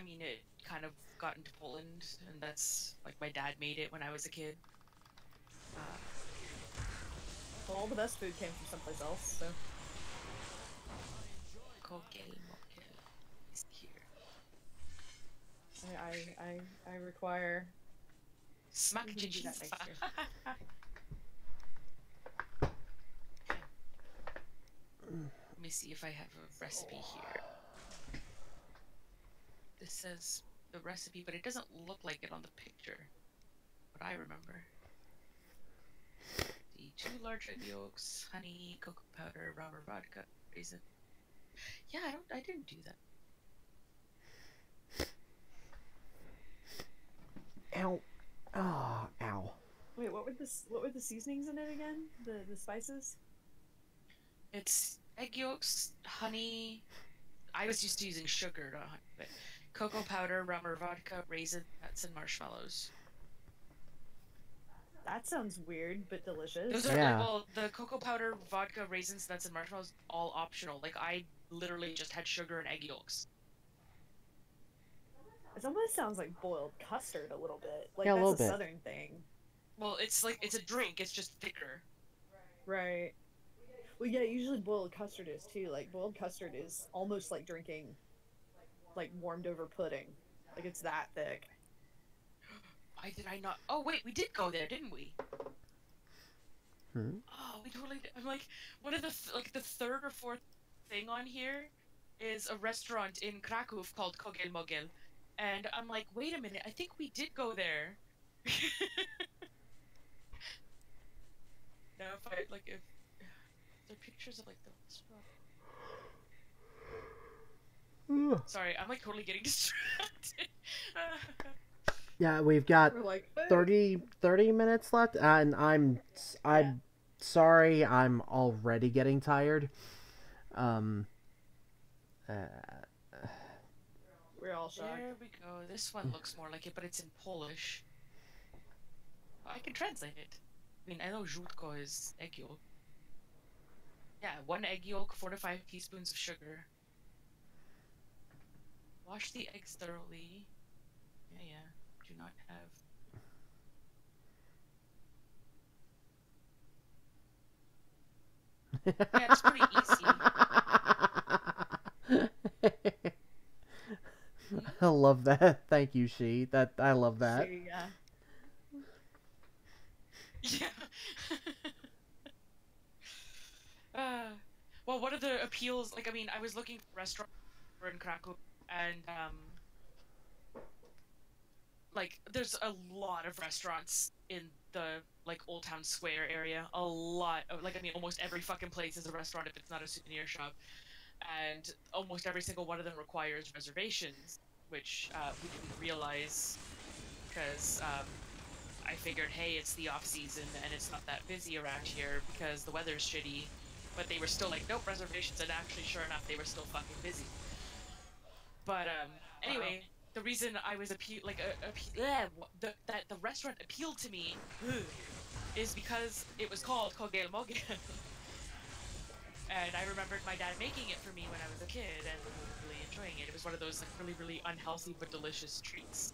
mean, it kind of got into Poland, and that's like my dad made it when I was a kid. Well, all the best food came from someplace else, so. Kogel Mogel is here. I require. Smack We can do that cheese. next year. Let me see if I have a recipe here. This says the recipe, but it doesn't look like it on the picture. What I remember. The 2 large egg yolks, honey, cocoa powder, rubber vodka, raisin. Yeah, I didn't do that. Ow. Oh, ow. Wait, what were the seasonings in it again? The spices? It's egg yolks, honey. I was used to using sugar, not honey, but cocoa powder, rum or vodka, raisin, nuts, and marshmallows. That sounds weird, but delicious. Those are Yeah. well, the cocoa powder, vodka, raisins, nuts, and marshmallows all optional. Like I literally just had sugar and egg yolks. It almost sounds like boiled custard a little bit. Like Yeah, a that's little a bit. southern thing. Well, it's like it's a drink. It's just thicker. Right. Well, yeah, usually boiled custard is too. Like boiled custard is almost like drinking, like warmed over pudding. Like it's that thick. Why did I not? Oh wait, we did go there, didn't we? Hmm? Oh, we totally did. I'm like, one of the the third or fourth thing on here is a restaurant in Krakow called Kogel Mogel, and I'm like, wait a minute, I think we did go there. Now if if there are pictures of like the restaurant. Ugh. Sorry, I'm like totally getting distracted. Yeah, we've got We're like, hey. 30 minutes left, and I'm sorry, I'm already getting tired. We're all shocked. There we go. This one looks more like it, but it's in Polish. I can translate it. I mean, I know żółtko is egg yolk. Yeah, 1 egg yolk, 4 to 5 teaspoons of sugar. Wash the eggs thoroughly. Yeah. Do not have. Yeah, it's pretty easy. I love that. Thank you, She. I love that. See, yeah. Yeah. Well, one of the appeals, like, I mean, I was looking for restaurants in Krakow, and, like, there's a lot of restaurants in the, like, Old Town Square area. A lot of, like, I mean, almost every fucking place is a restaurant if it's not a souvenir shop. And almost every single one of them requires reservations, which, we didn't realize, because, I figured, hey, it's the off-season, and it's not that busy around here, because the weather's shitty. But they were still like, nope, reservations, and actually, sure enough, they were still fucking busy. But, anyway, the reason I was that the restaurant appealed to me is because it was called Kogel Mogel. And I remembered my dad making it for me when I was a kid, and really enjoying it. It was one of those, like, really, really unhealthy but delicious treats.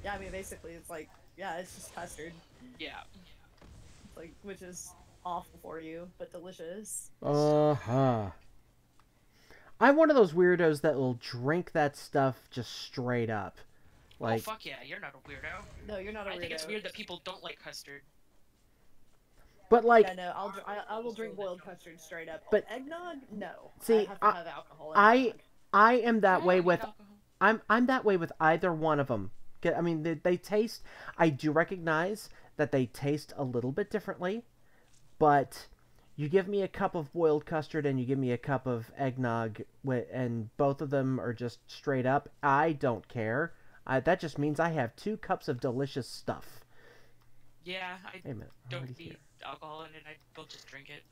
Yeah, I mean, basically, it's like, yeah, it's just custard. Yeah. Like, which is awful for you, but delicious. Uh-huh. I'm one of those weirdos that will drink that stuff just straight up. Like, oh fuck yeah, you're not a weirdo. No, you're not a weirdo. I think it's weird that people don't like custard. but like, Yeah, no, I will drink boiled custard straight up. But- eggnog, no. See, I have to have alcohol. In I eggnog. I am that I way don't with need alcohol. I'm that way with either one of them. I mean, they taste. I do recognize that they taste a little bit differently, but you give me a cup of boiled custard and you give me a cup of eggnog, and both of them are just straight up. I don't care. That just means I have 2 cups of delicious stuff. Yeah, I Wait a minute, I'm don't already need alcohol in it. We'll just drink it.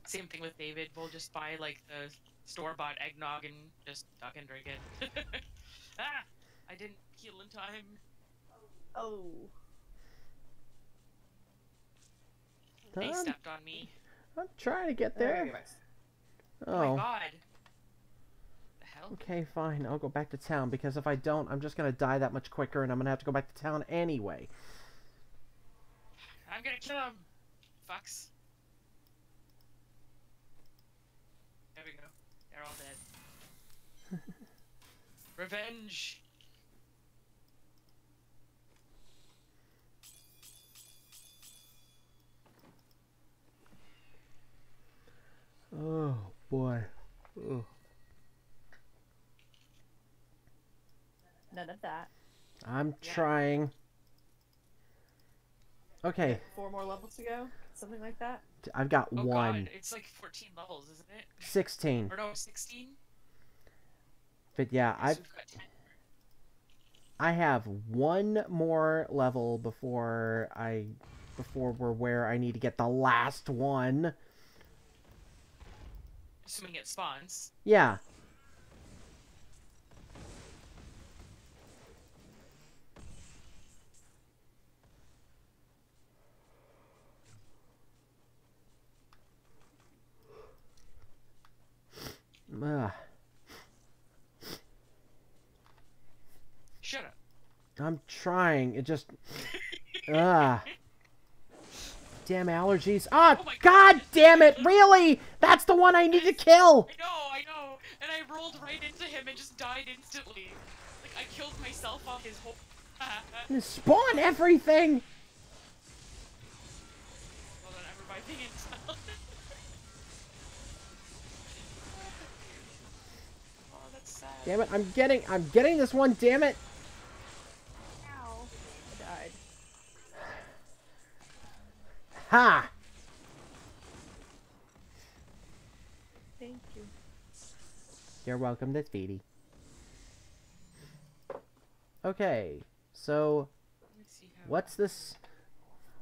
Same thing with David. We'll just buy like the store-bought eggnog and just fucking drink it. Ah! I didn't heal in time. Oh. They I'm, stepped on me. I'm trying to get There there. we go. Oh Oh. my god. The hell? Okay, fine. I'll go back to town, because if I don't, I'm just gonna die that much quicker, and I'm gonna have to go back to town anyway. I'm gonna kill him. Fucks. There we go. They're all dead. Revenge. Oh boy. Ugh. None of that. I'm Yeah. trying. Okay, 4 more levels to go? Something like that? I've got Oh 1. god, it's like 14 levels, isn't it? 16. Or no, 16? But yeah, Yes, we've got 10. I have 1 more level before we're where I need to get the last one. Assuming it spawns. Yeah. Ugh. Shut up. I'm trying. It just... Ugh. Damn allergies. Ah, Oh my god God. damn it! Really? That's the one I need to kill! I know! And I rolled right into him and just died instantly. Like, I killed myself off his whole... Spawn everything! Hold on, I'm reviving intel. Oh, that's sad. Damn it, I'm getting this one, damn it! Ow. I died. Ha! Thank you. You're welcome to Speedy. Okay, so Let me see how... what's this?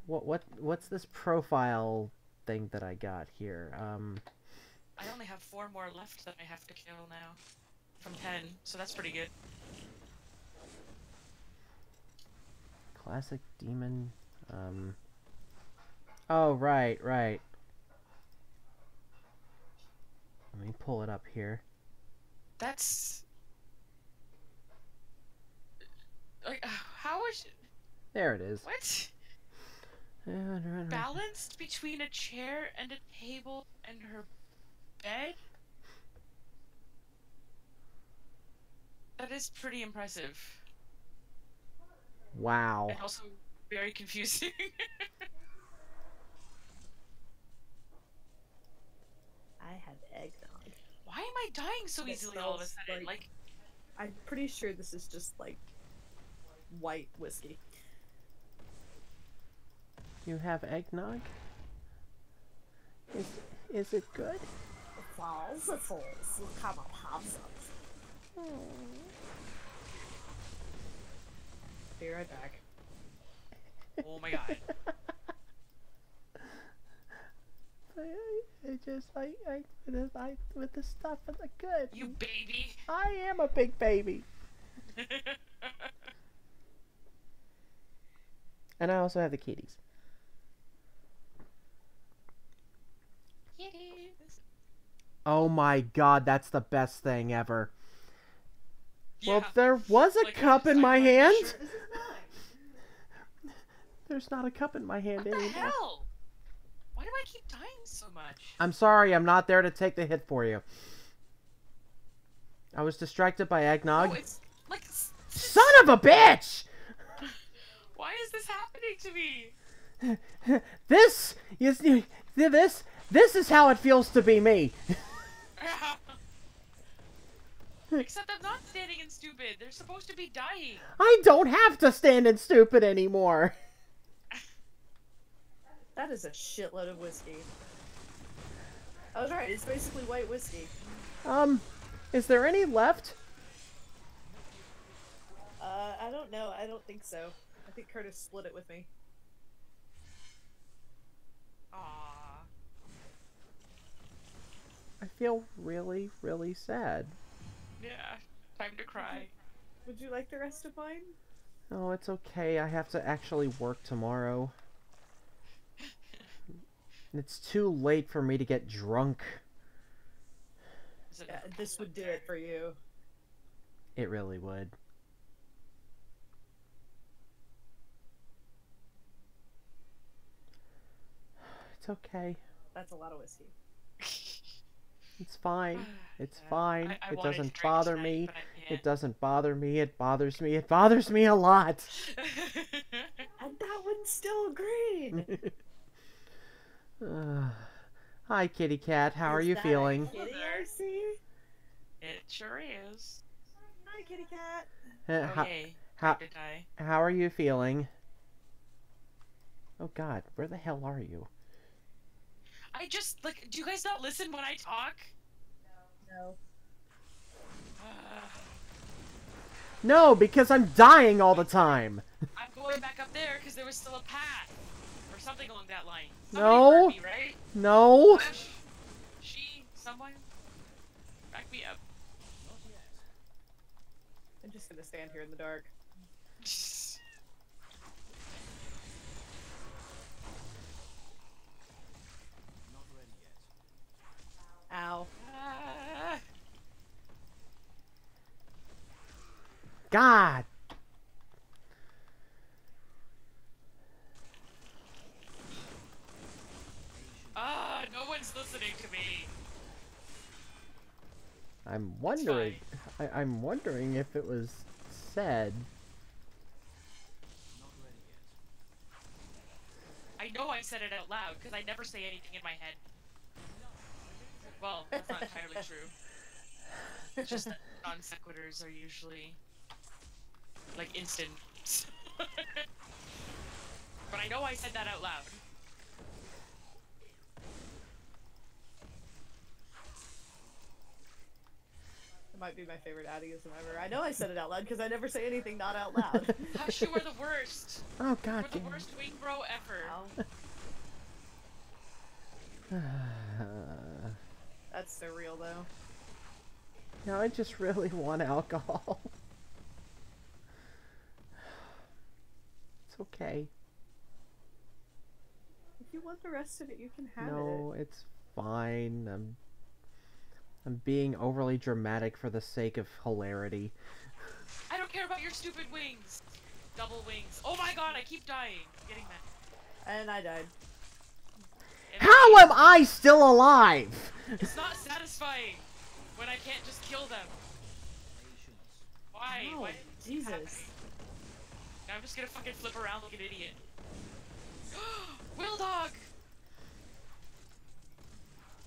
What's this profile thing that I got here? I only have 4 more left that I have to kill now. From 10, so that's pretty good. Classic demon. Oh right. Let me pull it up here. That's... Like, how is... There it is. What? Balanced between a chair and a table and her bed? That is pretty impressive. Wow. And also very confusing. I have eggnog. Why am I dying so It easily all of a smells sudden? like- I'm pretty sure this is just like white whiskey. You have eggnog? Is it good? Falls, come on, have some. Be right back. Oh my god. I just with the stuff and the good. You baby. I am a big baby. And I also have the kitties. Yes. Oh my god, that's the best thing ever. Well, Yeah. there was a Like, cup in I'm my not hand. sure. There's not a cup in my hand What the anymore. hell? Why do I keep dying so much? I'm sorry, I'm not there to take the hit for you. I was distracted by eggnog. Oh, it's like... Son of a bitch! Why is this happening to me? This is how it feels to be me. Except I'm not standing in stupid. They're supposed to be dying. I don't have to stand in stupid anymore. That is a shitload of whiskey. I was right, it's basically white whiskey. Is there any left? I don't know. I don't think so. I think Curtis split it with me. Aww. I feel really, really sad. Yeah. Time to cry. Would you like the rest of mine? Oh, it's okay. I have to actually work tomorrow. It's too late for me to get drunk. Yeah, this would do it for you. It really would. It's okay. That's a lot of whiskey. It's fine. It's Yeah. fine. I It wanted to doesn't drink bother tonight, me. but I It can't. doesn't bother me. It bothers me. It bothers me a lot. And that one's still green! Hi, kitty cat. How are Is you that feeling? Kitty I see? It sure is. Hi, kitty cat. Okay. how- Time to die. How are you feeling? Oh God, where the hell are you? I just, like, do you guys not listen when I talk? No. No, because I'm dying all the time. I'm going back up there because there was still a path. Or something along that line. No. Somebody heard me, right? No. Hush. She, someone. Back me up. I'm just gonna stand here in the dark. Not ready yet. Ow. Ah. God. No one's listening to me. I'm wondering. I'm wondering if it was said. Not ready yet. I know I said it out loud because I never say anything in my head. Well, that's not entirely true. It's just that non sequiturs are usually like instant. But I know I said that out loud. It might be my favorite Addyism ever. I know I said it out loud because I never say anything not out loud. Hush, you are the worst. Oh God. You're the worst wing bro ever. Ow. That's so real though. No, I just really want alcohol. It's okay. If you want the rest of it, you can have No, it's fine. I'm being overly dramatic for the sake of hilarity. I don't care about your stupid wings. Double wings. Oh my god, I keep dying. I'm getting mad. it. And I died. How am I still alive? It's not satisfying when I can't just kill them. Patience. Why? No, Why is this Jesus. happening? I'm just gonna fucking flip around like an idiot. Will dog!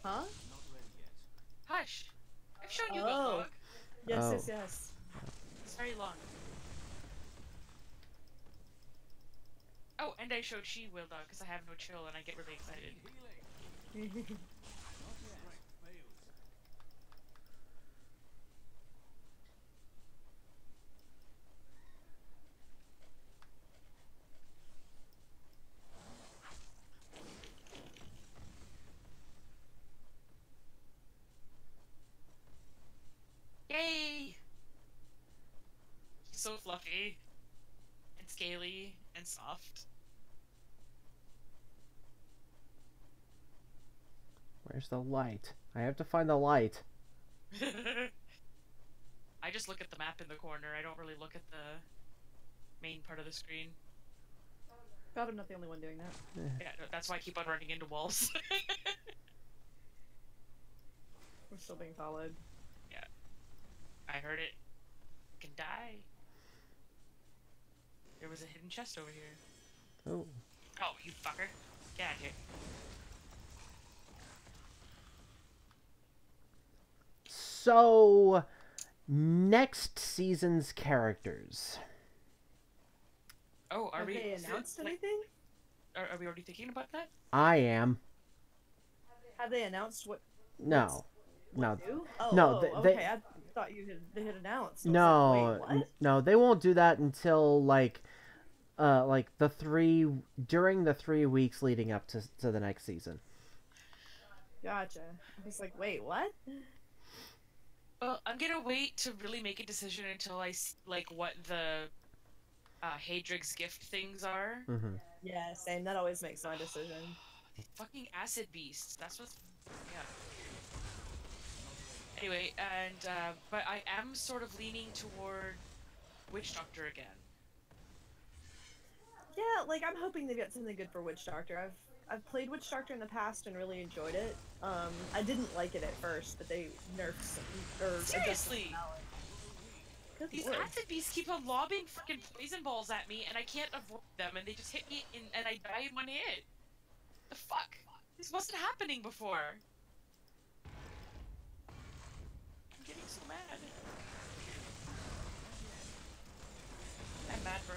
Huh? Not ready yet. Hush! I've shown you Oh. Will dog. Yes, Oh. yes, yes. It's very long. Oh, and I showed she Will dog because I have no chill and I get really excited. Healing. Not yet. Failed. Yay! He's so fluffy and scaly and soft. Where's the light? I have to find the light. I just look at the map in the corner. I don't really look at the main part of the screen. God, I'm not the only one doing that. Yeah, no, that's why I keep on running into walls. We're still being followed. I heard it. I can die. There was a hidden chest over here. Oh. Oh, you fucker. Get out of here. So, next season's characters. Oh, are Have we... they announced like, anything? are we already thinking about that? I am. Have they announced what? No. No. New? Oh, No, they- okay. I thought they had announced. I was No, like, wait, what? no, they won't do that until like during the 3 weeks leading up to the next season. Gotcha. I was like, wait, what? Well, I'm gonna wait to really make a decision until I see, like, what the Hadrig's gift things are. Mm-hmm. Yeah, same. That always makes my decision. Fucking acid beasts. That's what's... Yeah. Anyway, and, but I am sort of leaning toward Witch Doctor again. Yeah, like I'm hoping they get something good for Witch Doctor. I've played Witch Doctor in the past and really enjoyed it. I didn't like it at first, but they nerfed some, or adjusted Seriously! some balance. Good These lord. acid beasts keep on lobbing freaking poison balls at me, and I can't avoid them, and they just hit me, and I die in one hit. The fuck? This wasn't happening before. I'm getting so mad. I'm mad, bro.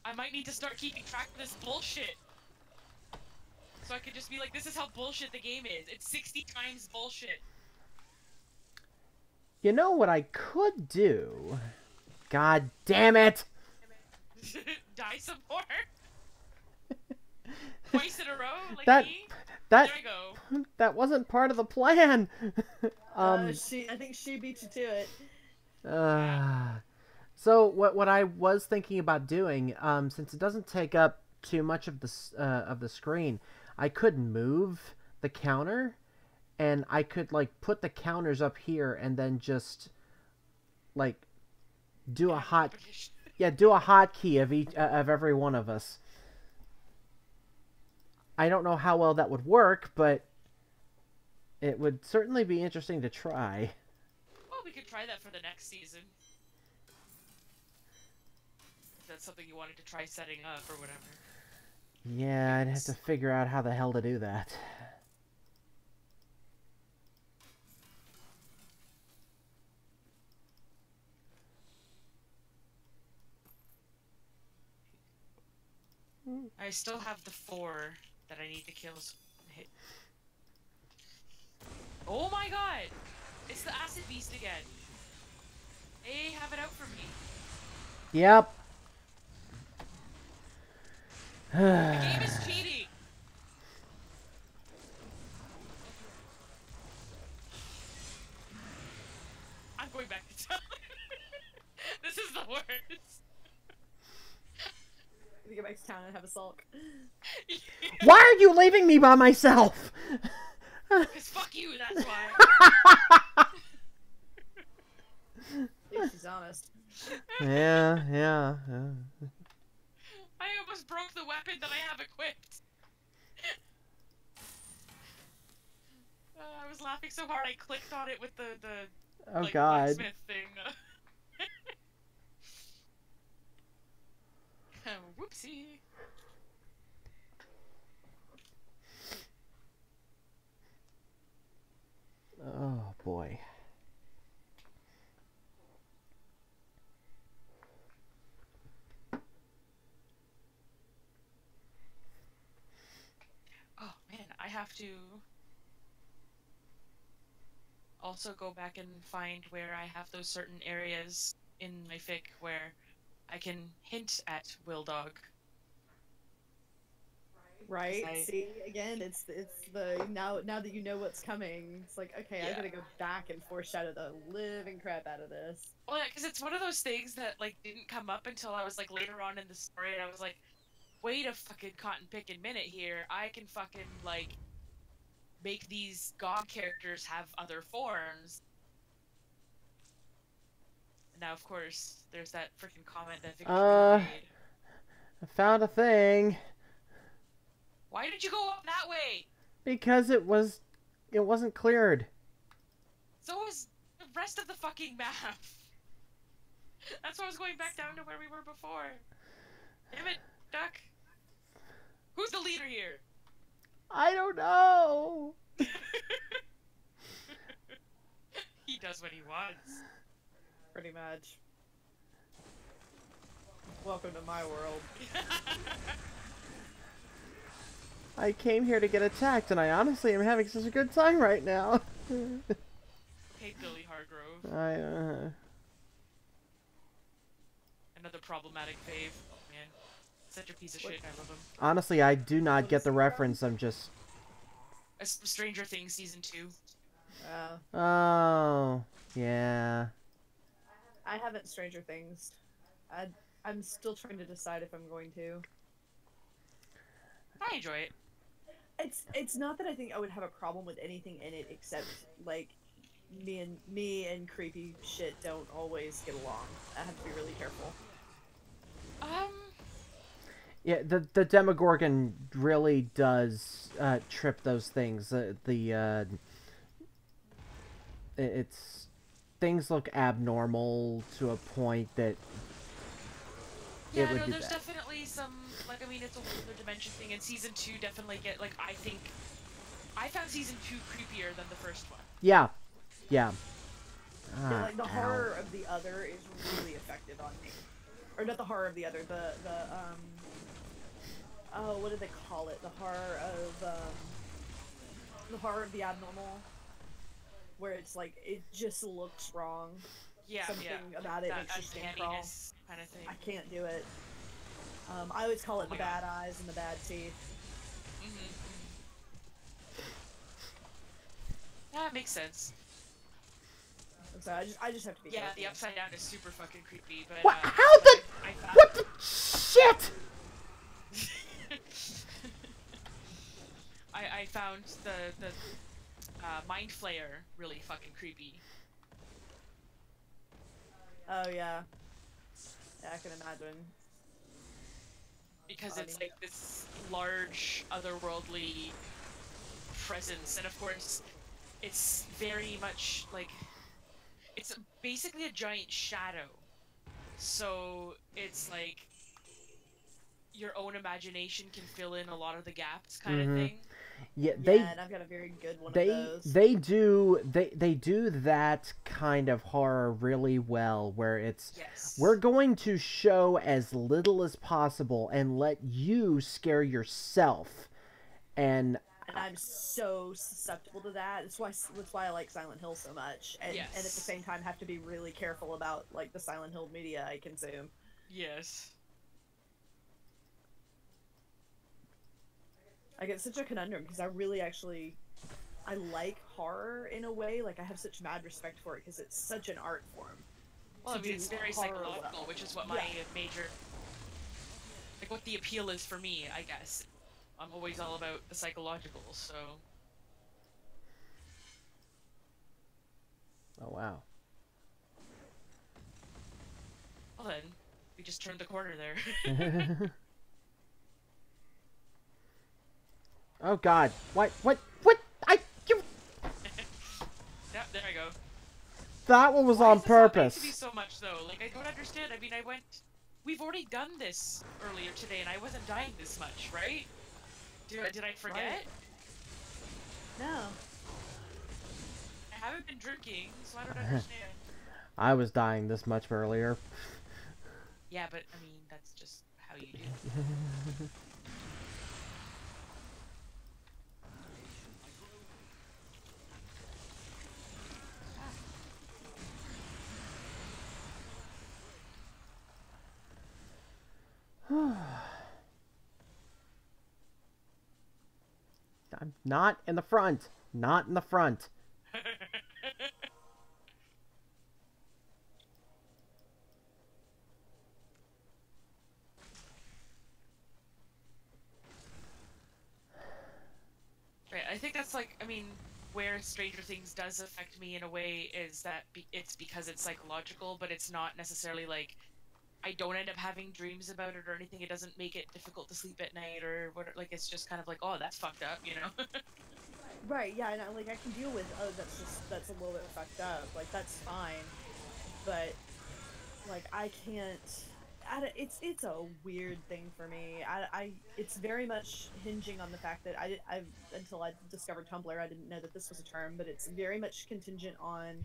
I might need to start keeping track of this bullshit. So I could just be like, this is how bullshit the game is. It's 60 times bullshit. You know what I could do? God damn it! Die some more. Twice in a row, like That me. that There I go. that wasn't part of the plan. I think she beat you to it. So what I was thinking about doing, since it doesn't take up too much of the screen, I could move the counter, and I could like put the counters up here, and then just like do a hotkey of each of every one of us. I don't know how well that would work, but it would certainly be interesting to try. Well, we could try that for the next season. If that's something you wanted to try setting up or whatever. Yeah, I'd have to figure out how the hell to do that. I still have the 4 that I need to kill. Oh my god! It's the acid beast again. They have it out for me. Yep. The game is cheating. I'm going back to town. This is the worst. You get back to town and have a sulk. Why are you leaving me by myself? Cause fuck you, that's why. She's honest. Yeah. I almost broke the weapon that I have equipped. I was laughing so hard I clicked on it with the Oh like, god. blacksmith thing. Whoopsie. Oh boy. Oh man, I have to also go back and find where I have those certain areas in my fic where I can hint at Will Dog. Right? I- See, again, it's the now that you know what's coming. It's like, okay, I Yeah. gotta go back and foreshadow the living crap out of this. Well, yeah, because it's one of those things that like didn't come up until I was like later on in the story, and I was like, wait a fucking cotton picking minute here. I can fucking like make these god characters have other forms. And now, of course, there's that freaking comment that Victory made. I found a thing. Why did you go up that way? Because it wasn't cleared. So was the rest of the fucking map. That's why I was going back down to where we were before. Damn it, Duck. Who's the leader here? I don't know. He does what he wants. Pretty much. Welcome to my world. I came here to get attacked, and I honestly am having such a good time right now. Hey, Billy Hargrove. Another problematic fave. Oh, man. Such a piece of shit. I love him. Honestly, I do not get the reference. I'm just... Stranger Things Season 2. Oh, yeah. I haven't Stranger Things. I'm still trying to decide if I'm going to. I enjoy it. It's not that I think I would have a problem with anything in it except like me and creepy shit don't always get along. I have to be really careful. Yeah, the Demogorgon really does trip those things. It's things look abnormal to a point that yeah, it would no, be there's bad. definitely some, like, I mean, it's a whole other dimension thing, and Season 2 definitely I think, I found Season 2 creepier than the first one. Yeah. Yeah. Yeah, like the Ow. horror of the other is really effective on me. Or not the horror of the other, oh, what do they call it? The horror of the abnormal, where it's like it just looks wrong. Yeah, Something yeah. about it That makes your skin crawl. uncanniness kind of thing. I can't do it. I always call it Oh the my bad eyes and the bad teeth. That makes sense. So I just have to be Yeah, careful. the Upside Down is super fucking creepy, but What? How the? I found... What the shit? I found the Mind Flayer really fucking creepy. Oh yeah. Yeah, I can imagine. Because Funny. it's like this large, otherworldly presence, and of course, it's very much like it's basically a giant shadow. So it's like your own imagination can fill in a lot of the gaps, kind of thing. Yeah, Yeah, and I've got a very good one of those. they do that kind of horror really well, where it's Yes. we're going to show as little as possible and let you scare yourself, and And I'm so susceptible to that. That's why I like Silent Hill so much. And Yes. and at the same time have to be really careful about like the Silent Hill media I consume. Yes. I get such a conundrum because I really actually I like horror in a way. Like I have such mad respect for it because it's such an art form. Well, I to mean, do it's very horror psychological, well. which is what my major, like, what the appeal is for me, I guess. I'm always all about the psychological, so. oh wow. Well then, we just turned the corner there. Oh God! What? You... Yeah, there I go. That one was Why on is this happening to me purpose. so much though? Like, I don't understand. I mean, we've already done this earlier today, and I wasn't dying this much, right? Did I forget? Right. No. I haven't been drinking, so I don't understand. I was dying this much earlier. Yeah, but I mean, that's just how you do. I'm not in the front. Not in the front. Right, I think that's like, I mean, where Stranger Things does affect me in a way is that it's because it's psychological, but it's not necessarily like I don't end up having dreams about it or anything. It doesn't make it difficult to sleep at night or what. Like, it's just kind of like, oh, that's fucked up, you know? Right, yeah, and like I can deal with, oh, that's a little bit fucked up. Like that's fine, but like I can't. It's a weird thing for me. It's very much hinging on the fact that I until I discovered Tumblr, I didn't know that this was a term, but it's very much contingent on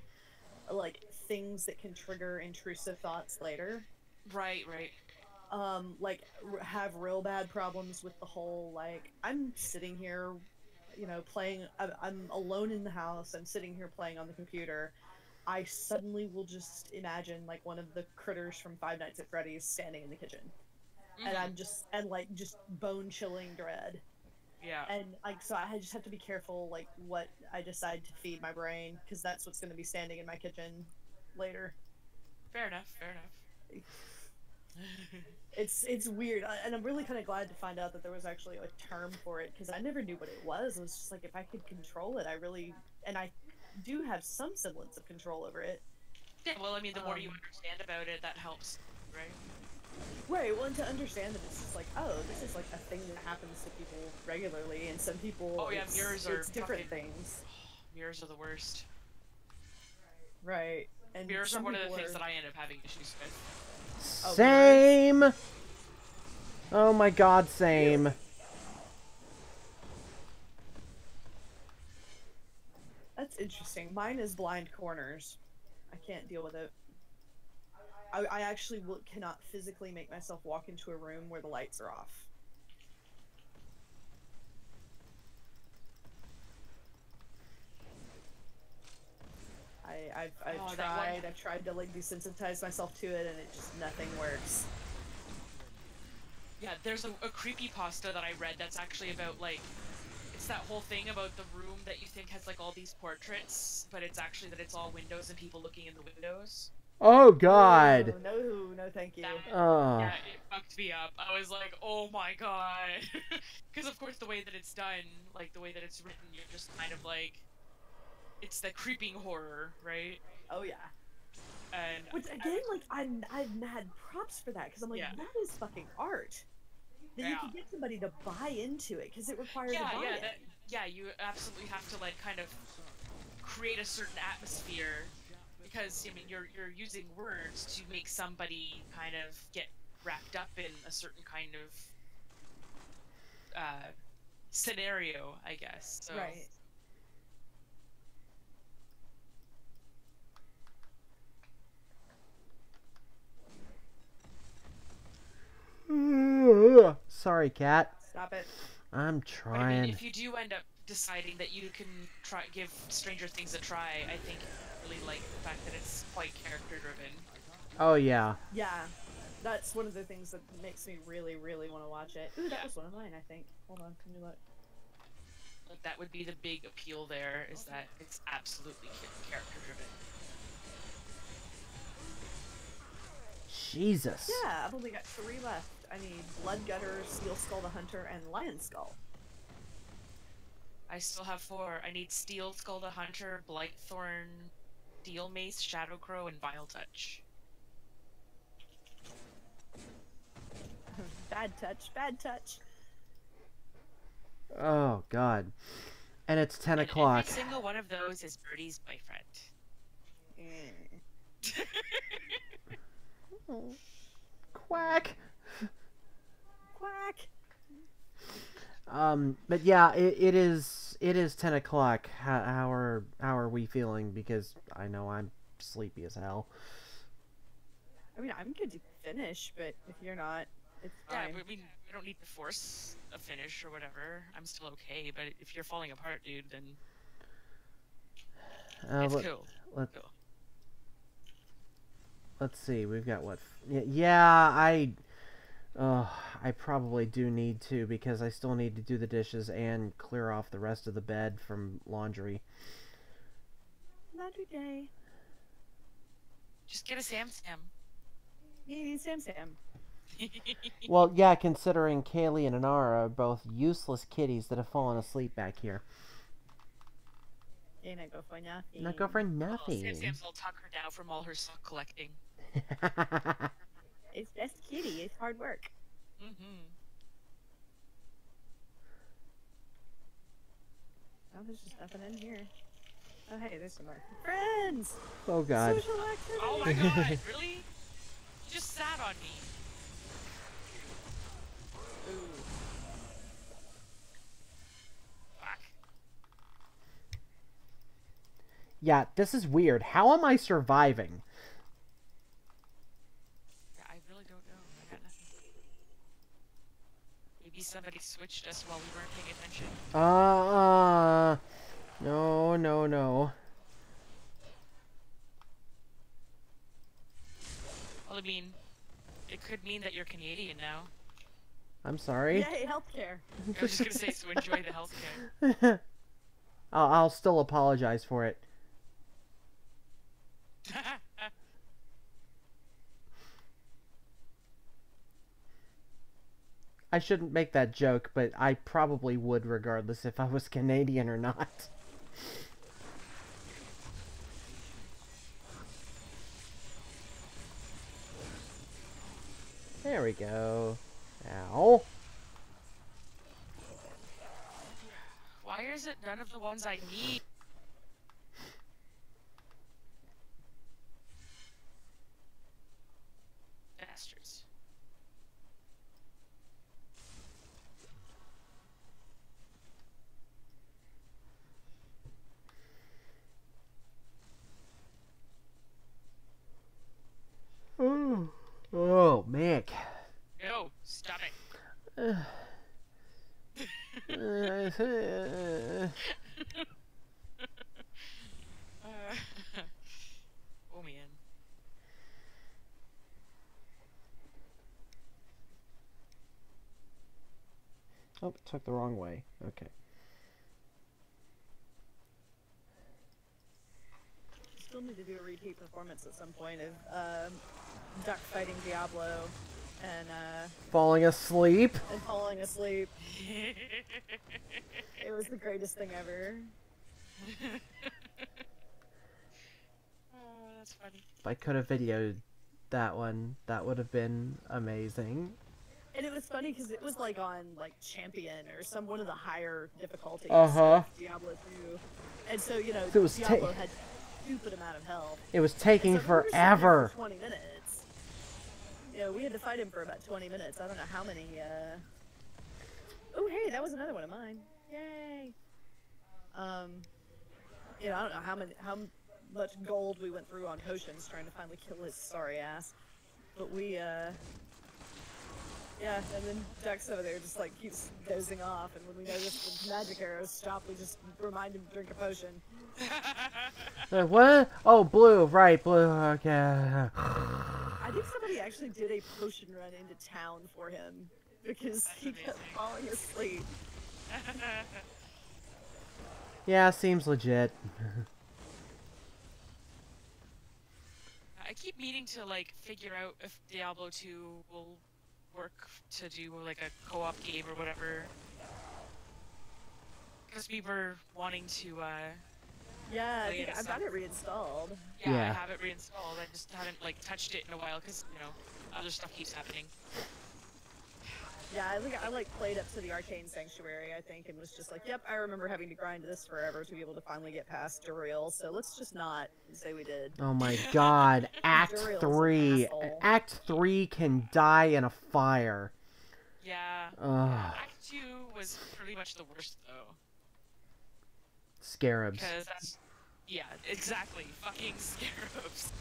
like things that can trigger intrusive thoughts later. Right, right. Like have real bad problems with the whole like I'm sitting here, you know, playing. I'm alone in the house. I'm sitting here playing on the computer. I suddenly will just imagine like one of the critters from Five Nights at Freddy's standing in the kitchen, and I'm just bone chilling dread. Yeah. And like so, I just have to be careful like what I decide to feed my brain because that's what's going to be standing in my kitchen later. Fair enough. Fair enough. It's weird, and I'm really kind of glad to find out that there was actually a term for it because I never knew what it was. It was just like if I could control it, I do have some semblance of control over it. Yeah, well, I mean, the more you understand about it, that helps, right? Right, well, and to understand that it's just like, oh, this is like a thing that happens to people regularly, and some people, Oh yeah, mirrors are it's different fucking- things. Mirrors are the worst. Right, and Mirrors are some one of the people things are- that I end up having issues with. Oh, Same. Oh my god, same. That's interesting. Mine is blind corners. I can't deal with it. I actually cannot physically make myself walk into a room where the lights are off. I've Oh, that one- tried. I've tried to like desensitize myself to it, and it just nothing works. Yeah, there's a creepypasta that I read that's actually about, like, it's that whole thing about the room that you think has, like, all these portraits, but it's actually that it's all windows and people looking in the windows. Oh god. No, thank you. Oh. Yeah, it fucked me up. I was like, oh my god. Because, of course, the way that it's done, like, the way that it's written, you're just kind of like, it's the creeping horror, right? Oh yeah. And Which again, like I've mad props for that because I'm like Yeah. that is fucking art. That you Yeah. can get somebody to buy into it because it requires a yeah, buy-in. yeah, you absolutely have to, like, kind of create a certain atmosphere, because, I mean, you're using words to make somebody kind of get wrapped up in a certain kind of scenario, I guess. So. Right. Sorry, cat. Stop it. I'm But I trying. mean, if you do end up deciding that you can give Stranger Things a try, I think you really like the fact that it's quite character driven. Oh yeah. Yeah, that's one of the things that makes me really, really want to watch it. Ooh, that Yeah. was one of mine, I think. Hold on, let me look. Like, that would be the big appeal there, is that it's absolutely character driven. Jesus. Yeah, I've only got 3 left. I need Bloodgutter, Steel Skull the Hunter, and Lion Skull. I still have 4. I need Steel Skull the Hunter, Blightthorn, Steel Mace, Shadowcrow, and Vile Touch. Bad touch, bad touch. Oh god. And it's 10 And o'clock. every single one of those is Birdie's boyfriend. Eh. Quack. Quack. But yeah, it is 10 o'clock. How are we feeling? Because I know I'm sleepy as hell. I mean, I'm good to finish, but if you're not, it's Yeah, fine. but I mean, I don't need to force a finish or whatever. I'm still okay, but if you're falling apart, dude, then it's cool. Let, Cool. let's see. We've got what? Yeah, I probably do need to because I still need to do the dishes and clear off the rest of the bed from laundry. Laundry day. Just get a Sam Sam. You need Sam Sam. Well, yeah, considering Kaylee and Anara are both useless kitties that have fallen asleep back here. Ain't not go for nothing. Not go for Oh, nothing. Sam's all tuckered now from all her sock collecting. It's that's kitty. It's hard work. Mm-hmm. Oh, there's just nothing in here. Oh, hey, there's some more friends. Oh god. Social activity. Oh my god, really? You just sat on me. Ooh. Fuck. Yeah, this is weird. How am I surviving? Yeah, I really don't know. I got nothing. Maybe somebody switched us while we weren't paying attention. No, no, no. Well, I mean, it could mean that you're Canadian now. I'm sorry. Yay, healthcare. I was just gonna say, so enjoy the healthcare. I'll still apologize for it. I shouldn't make that joke, but I probably would regardless if I was Canadian or not. There we go. Ow. Why is it none of the ones I need? Bastards. Oh, Mick. No, stop it. Oh man. Oh, took the wrong way. Okay. Still need to do a repeat performance at some point of Duck fighting Diablo and Falling asleep? falling asleep. It was the greatest thing ever. Oh, that's funny. If I could have videoed that one, that would have been amazing. And it was funny because it was like on like Champion or one of the higher difficulties Uh-huh. of Diablo 2. And so, you know, It was Diablo had stupid amount of health. It was taking And so we were sitting there forever. for 20 minutes. You know, we had to fight him for about 20 minutes. I don't know how many, Oh, hey, that was another one of mine. Yay! You know, I don't know how much gold we went through on potions trying to finally kill his sorry ass. But we, yeah, and then Duck's over there just like keeps dozing off, and when we notice the magic arrows stop, we just remind him to drink a potion. What? Oh, blue. Right, blue. Okay. I think somebody actually did a potion run into town for him because he kept amazing. falling asleep. Yeah, seems legit. I keep meaning to like figure out if Diablo 2 will work to do like a co-op game or whatever. Because we were wanting to, Yeah, I Play think it I've got it reinstalled. yeah, Yeah. I have it reinstalled. I just haven't like touched it in a while because you know other stuff keeps happening. Yeah, I think I like played up to the Arcane Sanctuary, I think, and was just like, yep, I remember having to grind this forever to be able to finally get past Duriel, so let's just not say we did. Oh my god. Act Duriel's an 3. asshole. Act 3 can die in a fire. Yeah. Ugh. Act 2 was pretty much the worst though. Scarabs. Because that's yeah, exactly. Fucking scarabs.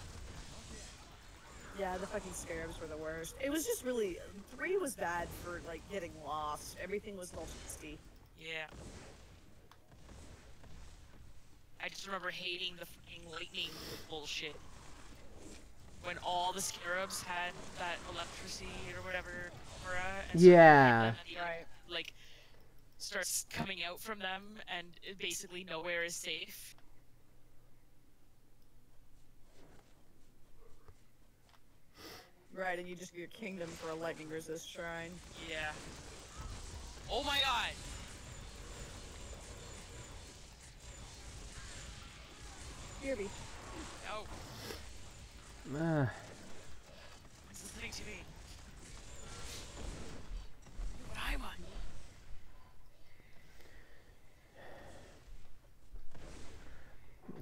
Yeah, the fucking Scarabs were the worst. It was just really 3 was bad for like getting lost. Everything was bullshit. Yeah. I just remember hating the fucking lightning bullshit. When all the scarabs had that electricity or whatever aura, and Yeah. Right. like starts coming out from them, and basically nowhere is safe. Right, and you just get your kingdom for a lightning resist shrine. Yeah. Oh my god! BRB. Oh, Uh, what's this thing to me? What I want.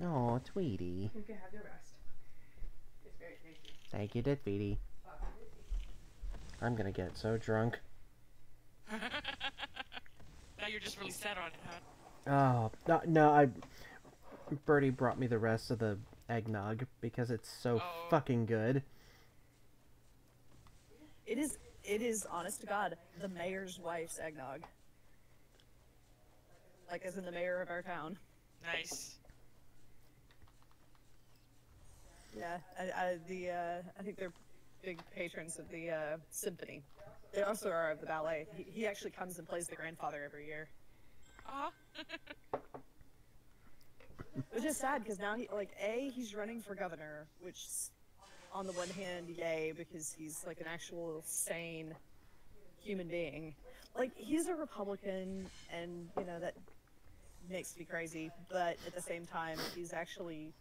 oh, Tweety. You can have your rest. It's very tasty. Thank you, Tweety. I'm gonna get so drunk. Now you're just really set on it, huh? Oh, Birdie brought me the rest of the eggnog because it's so Oh. fucking good. It is, honest to God, the mayor's wife's eggnog. Like, as in the mayor of our town. Nice. Yeah, I think they're big patrons of the symphony. They also are of the ballet. He actually comes and plays the grandfather every year. Uh-huh. Which is sad because now he's running for governor, which on the one hand, yay, because he's like an actual sane human being. Like, he's a Republican, and you know that makes me crazy, but at the same time, he's actually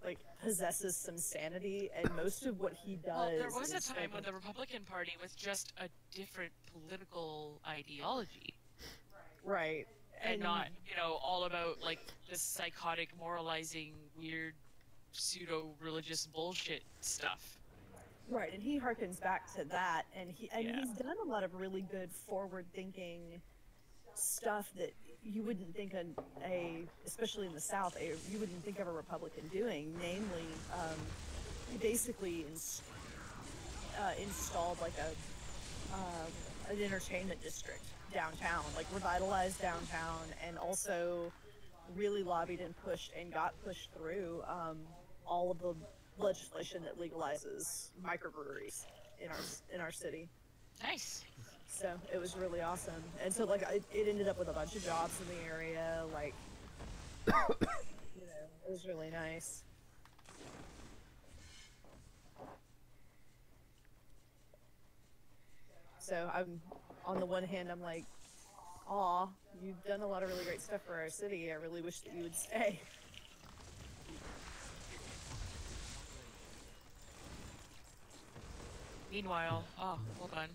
like possesses some sanity, and most of what he does. Well, there was a is time when the Republican Party was just a different political ideology. right. And not, you know, all about, like, this psychotic, moralizing, weird, pseudo-religious bullshit stuff. Right, and he harkens back to that, and Yeah. he's done a lot of really good forward-thinking stuff that you wouldn't think especially in the South, you wouldn't think of a Republican doing. Namely, he basically installed like an entertainment district downtown, like revitalized downtown, and also really lobbied and pushed and got pushed through all of the legislation that legalizes microbreweries in our city. Nice. So it was really awesome, and so like it ended up with a bunch of jobs in the area. Like, you know, it was really nice. So I'm on the one hand, I'm like, aw, you've done a lot of really great stuff for our city. I really wish that you would stay. Meanwhile, oh, hold on.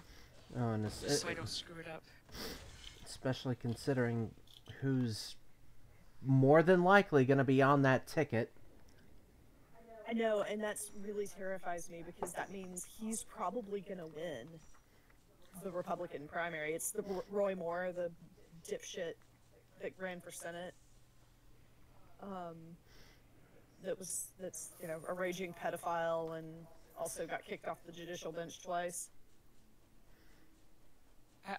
Oh, and Just so I don't screw it up. especially considering who's more than likely going to be on that ticket. I know, and that's really terrifies me because that means he's probably going to win the Republican primary. It's the Roy Moore, the dipshit that ran for Senate. That's you know, a raging pedophile and also got kicked off the judicial bench twice.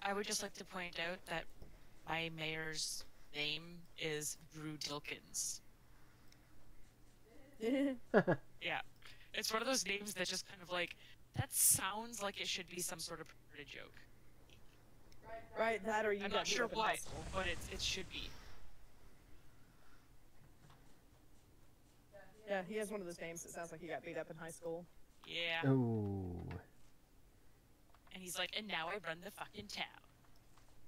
I would just like to point out that my mayor's name is Brew Dilkins. Yeah. It's one of those names that just kind of like, that sounds like it should be some sort of perverted joke. Right, that or you I'm got not beat sure up in why, high school. but it should be. Yeah, he has one of those names that sounds like he got beat up in high school. Yeah. Ooh. And he's like, and now I run the fucking town.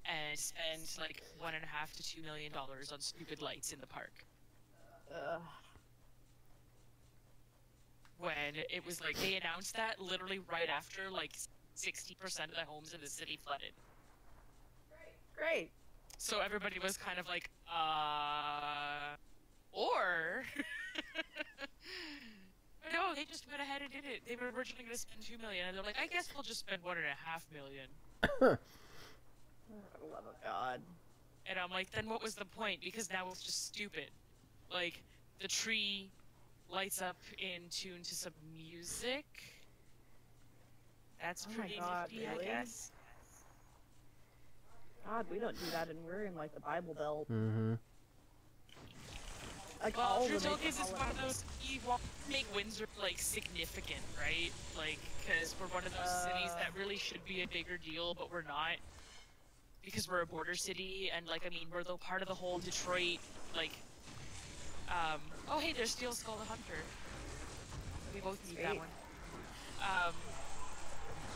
And spend like $1.5 to $2 million on stupid lights in the park. When it was like, they announced that literally right after like 60% of the homes in the city flooded. Great. So everybody was kind of like, or no, they just went ahead and did it. They were originally going to spend $2 million, and they're like, I guess we'll just spend $1.5 million. For the love of God. And I'm like, then what was the point? Because now it's just stupid. Like, the tree lights up in tune to some music. That's Oh my pretty God, nifty, really? I guess. God, we don't do that, and we're in like the Bible Belt. Mm-hmm. Like Well, all Drew the Dilkins is one of those, you want to make Windsor, like, significant, right? Like, because we're one of those cities that really should be a bigger deal, but we're not. Because we're a border city, and, like, I mean, we're the part of the whole Detroit, like, oh, hey, there's Steel Skull the Hunter. We both need that Sweet. one.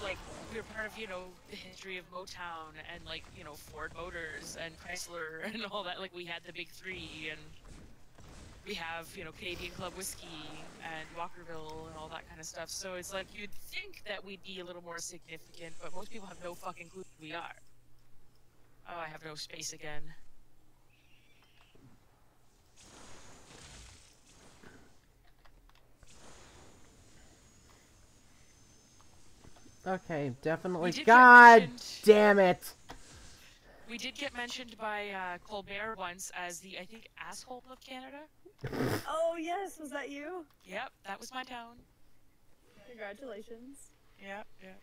Like, we're part of, you know, the history of Motown, and, like, you know, Ford Motors, and Chrysler, and all that. Like, we had the big three, and we have, you know, Canadian Club Whiskey and Walkerville and all that kind of stuff. So it's like you'd think that we'd be a little more significant, but most people have no fucking clue who we are. Oh, I have no space again. Okay, definitely. We did get God mentioned- damn it! We did get mentioned by Colbert once as the, I think, asshole of Canada. Oh yes, was that you? Yep, that was my town. Congratulations. Yep, yep.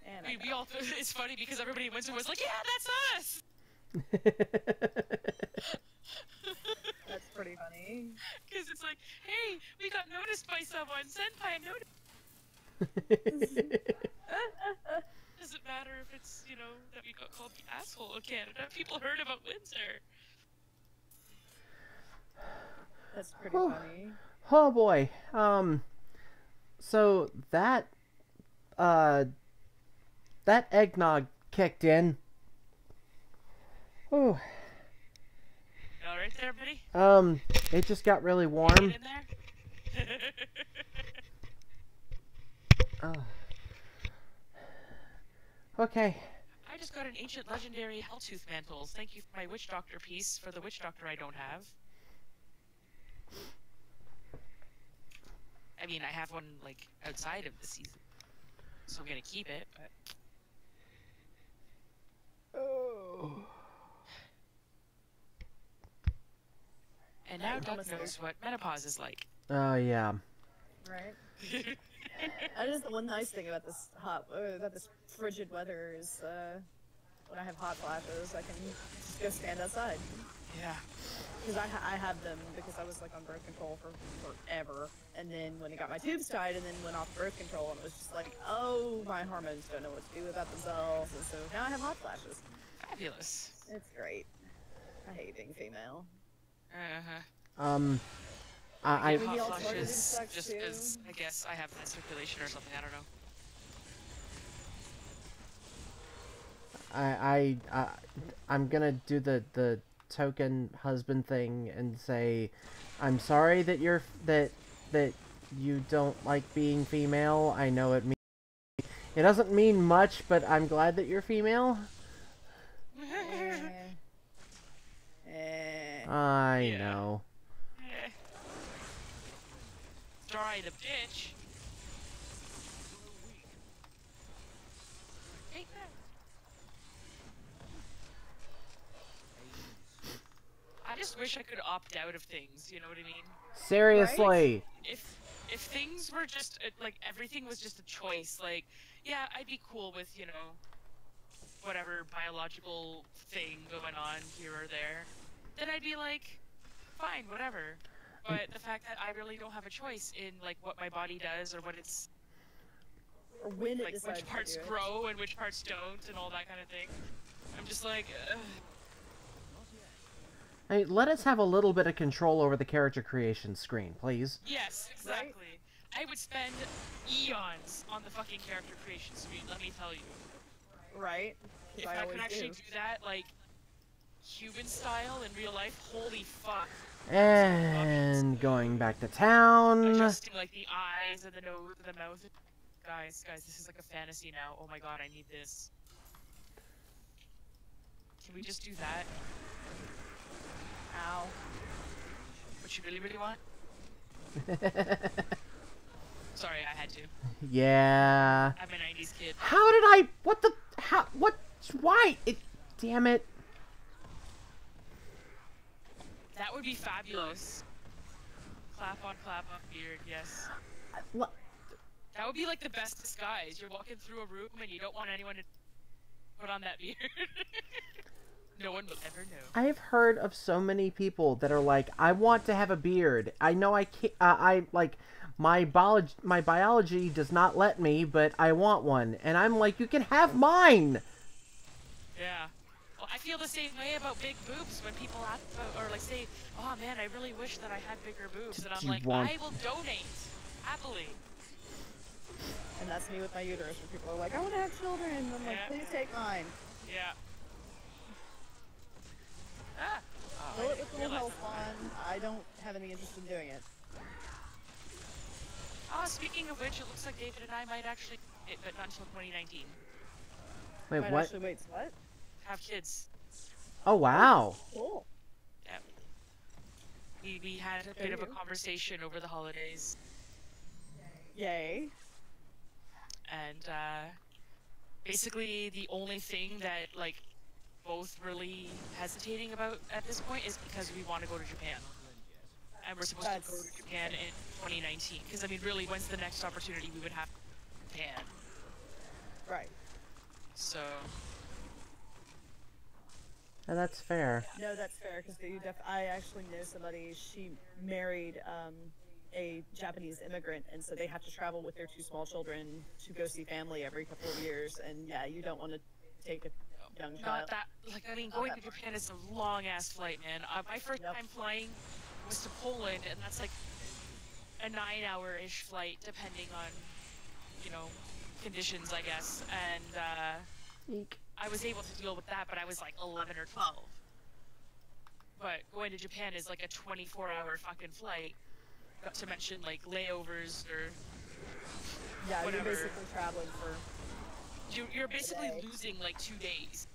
And We all, it's funny because everybody in Windsor was like, yeah, that's us! that's pretty funny. Because it's like, hey, we got noticed by someone, Senpai noticed. Doesn't matter if it's, you know, that we got called the asshole of Canada. People heard about Windsor. That's pretty Oh. funny. Oh boy. So that eggnog kicked in. Ooh. You all right there, buddy? It just got really Get warm. in there? Oh. Okay. I just got an ancient legendary Helltooth mantles. Thank you for my witch doctor piece for the witch doctor I don't have. I mean, I have one, like, outside of the season. So I'm gonna keep it, but... Oh. And now Doug Honestly. knows what menopause is like. Oh yeah. Right? That is the one nice thing about this about this frigid weather is when I have hot flashes, I can just go stand outside. Yeah. Because I have them because I was like on birth control for forever, and then when I got my tubes tied, and then went off birth control, and it was just like, oh, my hormones don't know what to do about themselves, and so now I have hot flashes. Fabulous. It's great. I hate being female. Uh-huh. I Maybe Hot I'll flushes, start with sex just too. because I guess I have that circulation or something, I don't know. I'm gonna do the token husband thing and say, I'm sorry that that you don't like being female. I know it doesn't mean much, but I'm glad that you're female. I Yeah. know. Sorry, the bitch. Take that. I just wish I could opt out of things, you know what I mean? Seriously. If things were just like everything was just a choice, like yeah, I'd be cool with, you know, whatever biological thing going on here or there. Then I'd be like, fine, whatever. But the fact that I really don't have a choice in like what my body does or what it's Or when it like decides which parts to do it. grow and which parts don't and all that kind of thing. I'm just like, ugh. I mean, let us have a little bit of control over the character creation screen, please. Yes, exactly. I would spend eons on the fucking character creation screen, let me tell you. Right? 'Cause If I I always could actually do. do that, like, human style in real life, holy fuck. And going back to town. Adjusting, like, the eyes and the nose and the mouth. Guys, this is like a fantasy now. Oh my god, I need this. Can we just do that? Ow. What you really, really want? Sorry, I had to. Yeah. I'm a 90s kid. How did I? What the? How? What? Why? Damn it. That would be fabulous. Clap on beard, yes. What? That would be like the best disguise. You're walking through a room and you don't want anyone to put on that beard. No one will ever know. I've heard of so many people that are like, I want to have a beard. I know I can't. I like my biology does not let me, but I want one. And I'm like, you can have mine. Yeah. Well, I feel the same way about big boobs when people ask about, or like say, oh man, I really wish that I had bigger boobs. And I'm Do you like, want- I will donate. Happily. And that's me with my uterus, where people are like, I want to have children. And I'm like, Yeah. please take mine. Yeah. Ah. Oh. Fill it with a little realize health fun. I don't have any interest in doing it. Speaking of which, it looks like David and I might actually, but not until 2019, Wait, Might what? Actually, wait, what? have kids. Oh, wow. Cool. Yeah. We had a bit of a conversation over the holidays, Yay. and basically the only thing that like both really hesitating about at this point is because we want to go to Japan. And we're supposed to go to Japan in 2019. Because, I mean, really, when's the next opportunity we would have Japan? Right. So, And that's fair. No, that's fair, because I actually know somebody, she married a Japanese immigrant, and so they have to travel with their 2 small children to go see family every couple of years, and yeah, you don't want to take a young child. not that, like, I mean, going to Japan is a long-ass flight, man. My first time flying was to Poland, and that's like a 9-hour-ish flight, depending on, you know, conditions, I guess. And Eek. I was able to deal with that, but I was like 11 or 12. But going to Japan is like a 24-hour fucking flight. Not to mention like layovers or Yeah, whatever. you're basically traveling for... You're basically Day. losing like 2 days.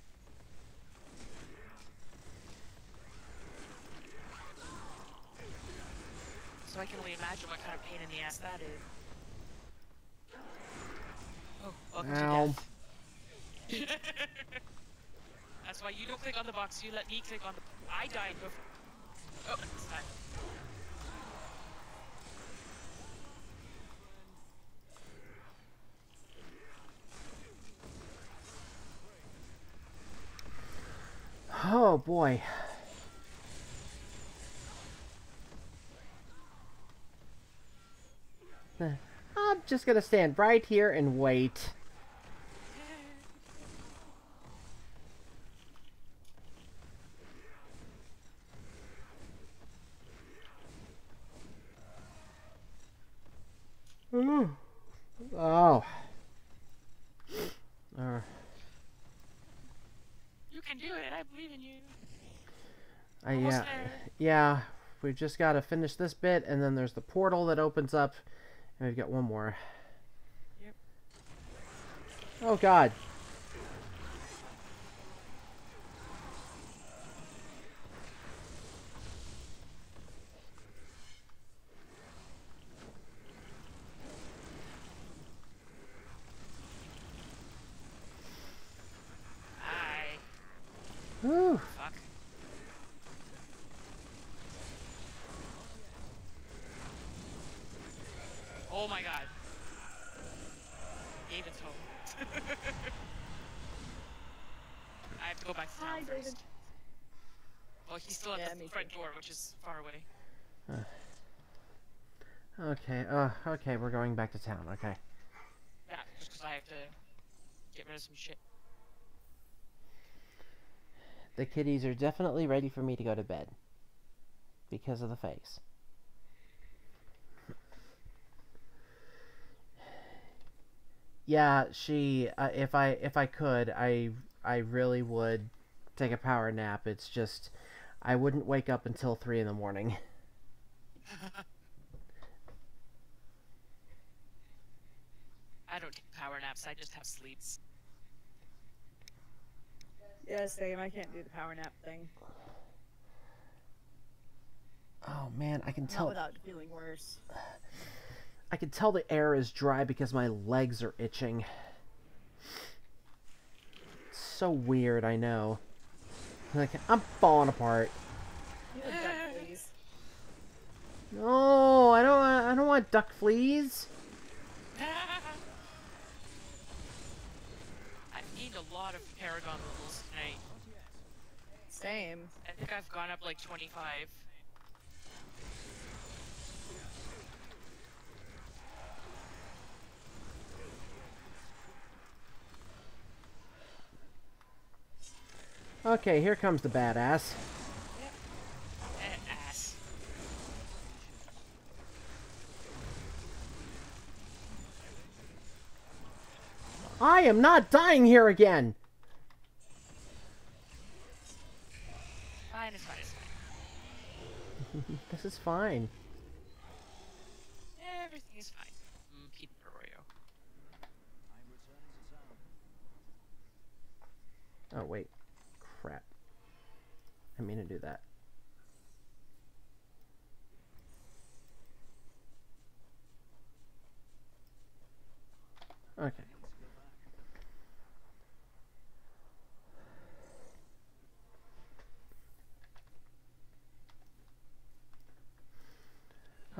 So I can only imagine what kind of pain in the ass that is. Oh, welcome Ow. to death. That's why you don't click on the box, you let me click on the... I died before... Oh, this time. Oh, boy. I'm just gonna stand right here and wait. Ooh. Oh. You can do it, I believe in you. Yeah, Almost there. yeah. We just gotta finish this bit, and then there's the portal that opens up, and we've got one more. Yep. Oh God. Whew. Fuck. Oh my god. David's home. I have to go back to town Hi, first. David. Well, he's still at Yeah, the me front too. door, which is far away. Okay. Okay. We're going back to town. Okay. Yeah, just because I have to get rid of some shit. The kiddies are definitely ready for me to go to bed because of the face. Yeah, she. If I could, I really would take a power nap. It's just I wouldn't wake up until 3 in the morning. I don't take power naps, I just have sleeps. Yeah, same. I can't do the power nap thing. Oh man, I can Not tell. without feeling worse. I can tell the air is dry because my legs are itching. It's so weird, I know. Like I'm falling apart. You have duck fleas. No, I don't want duck fleas. I've gained a lot of Paragon levels tonight. Same. I think I've gone up like 25. Okay, here comes the badass. Ass. I am not dying here again. Fine, it's fine, it's fine. This is fine. Everything is fine. Peanut Arroyo. I'm returning to town. Oh, wait. Crap. I mean to do that. Okay.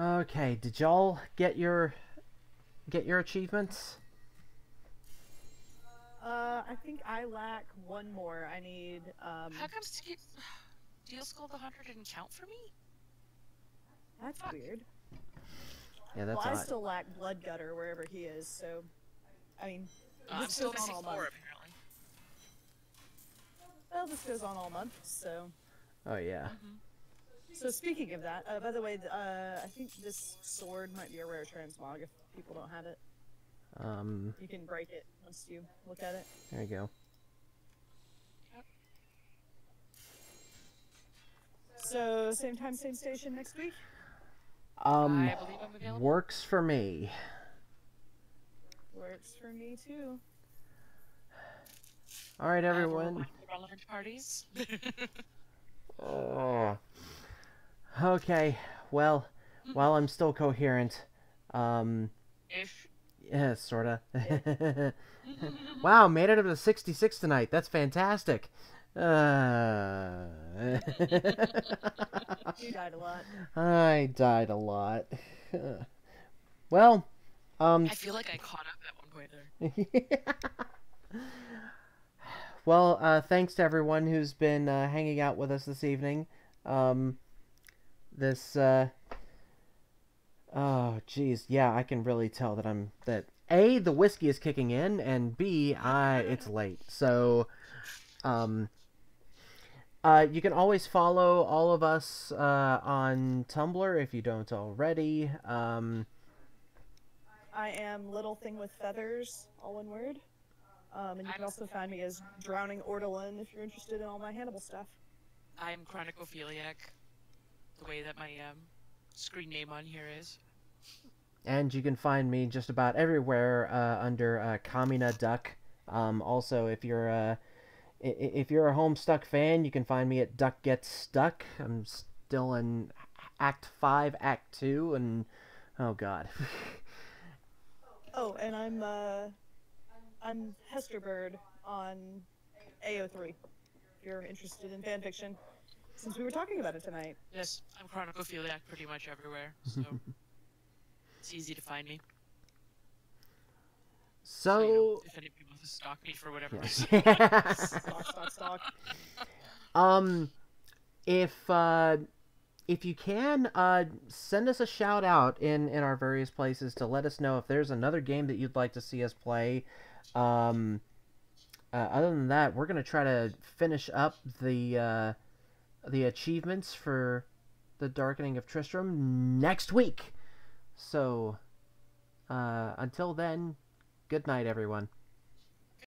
Okay, did y'all get your achievements? I think I lack one more. I need How come Steel Skull the Hunter didn't count for me? That's Fuck. weird. Yeah, that's Well, I odd. still lack Blood Gutter wherever he is, so I mean, I'm this still goes on missing all 4 month. apparently. Well, this goes on all month, so. Oh yeah. So speaking of that, by the way, I think this sword might be a rare transmog if people don't have it. You can break it once you look at it. There you go. So same time, same station next week. I believe I'm available. Works for me. Works for me too. All right, We'll everyone. find the relevant parties. Oh. Okay. Well, while I'm still coherent, If yeah, sorta. Wow, made it up to 66 tonight. That's fantastic. You died a lot. I died a lot. Well, I feel like I caught up at one point there. well, thanks to everyone who's been hanging out with us this evening. Oh, geez, yeah, I can really tell that A, the whiskey is kicking in, and B, it's late. So, you can always follow all of us on Tumblr if you don't already. I am Little Thing with Feathers, all one word. And you can also find me as Drowning Ortolan if you're interested in all my Hannibal stuff. I'm Chronicophiliac, the way that my screen name on here is. And you can find me just about everywhere under Kamina Duck. Also, if you're a Homestuck fan, you can find me at Duck Gets Stuck. I'm still in Act 5, Act 2, and oh god. Oh, and I'm Hesterbird on AO3 if you're interested in fanfiction. Since we were talking about it tonight. Yes, I'm Chronicophiliac pretty much everywhere, so it's easy to find me. So, you know, if anybody wants to stalk me for whatever reason. Stock. If you can, send us a shout out in our various places to let us know if there's another game that you'd like to see us play. Other than that, we're gonna try to finish up the achievements for the Darkening of Tristram next week. So, until then, good night, everyone.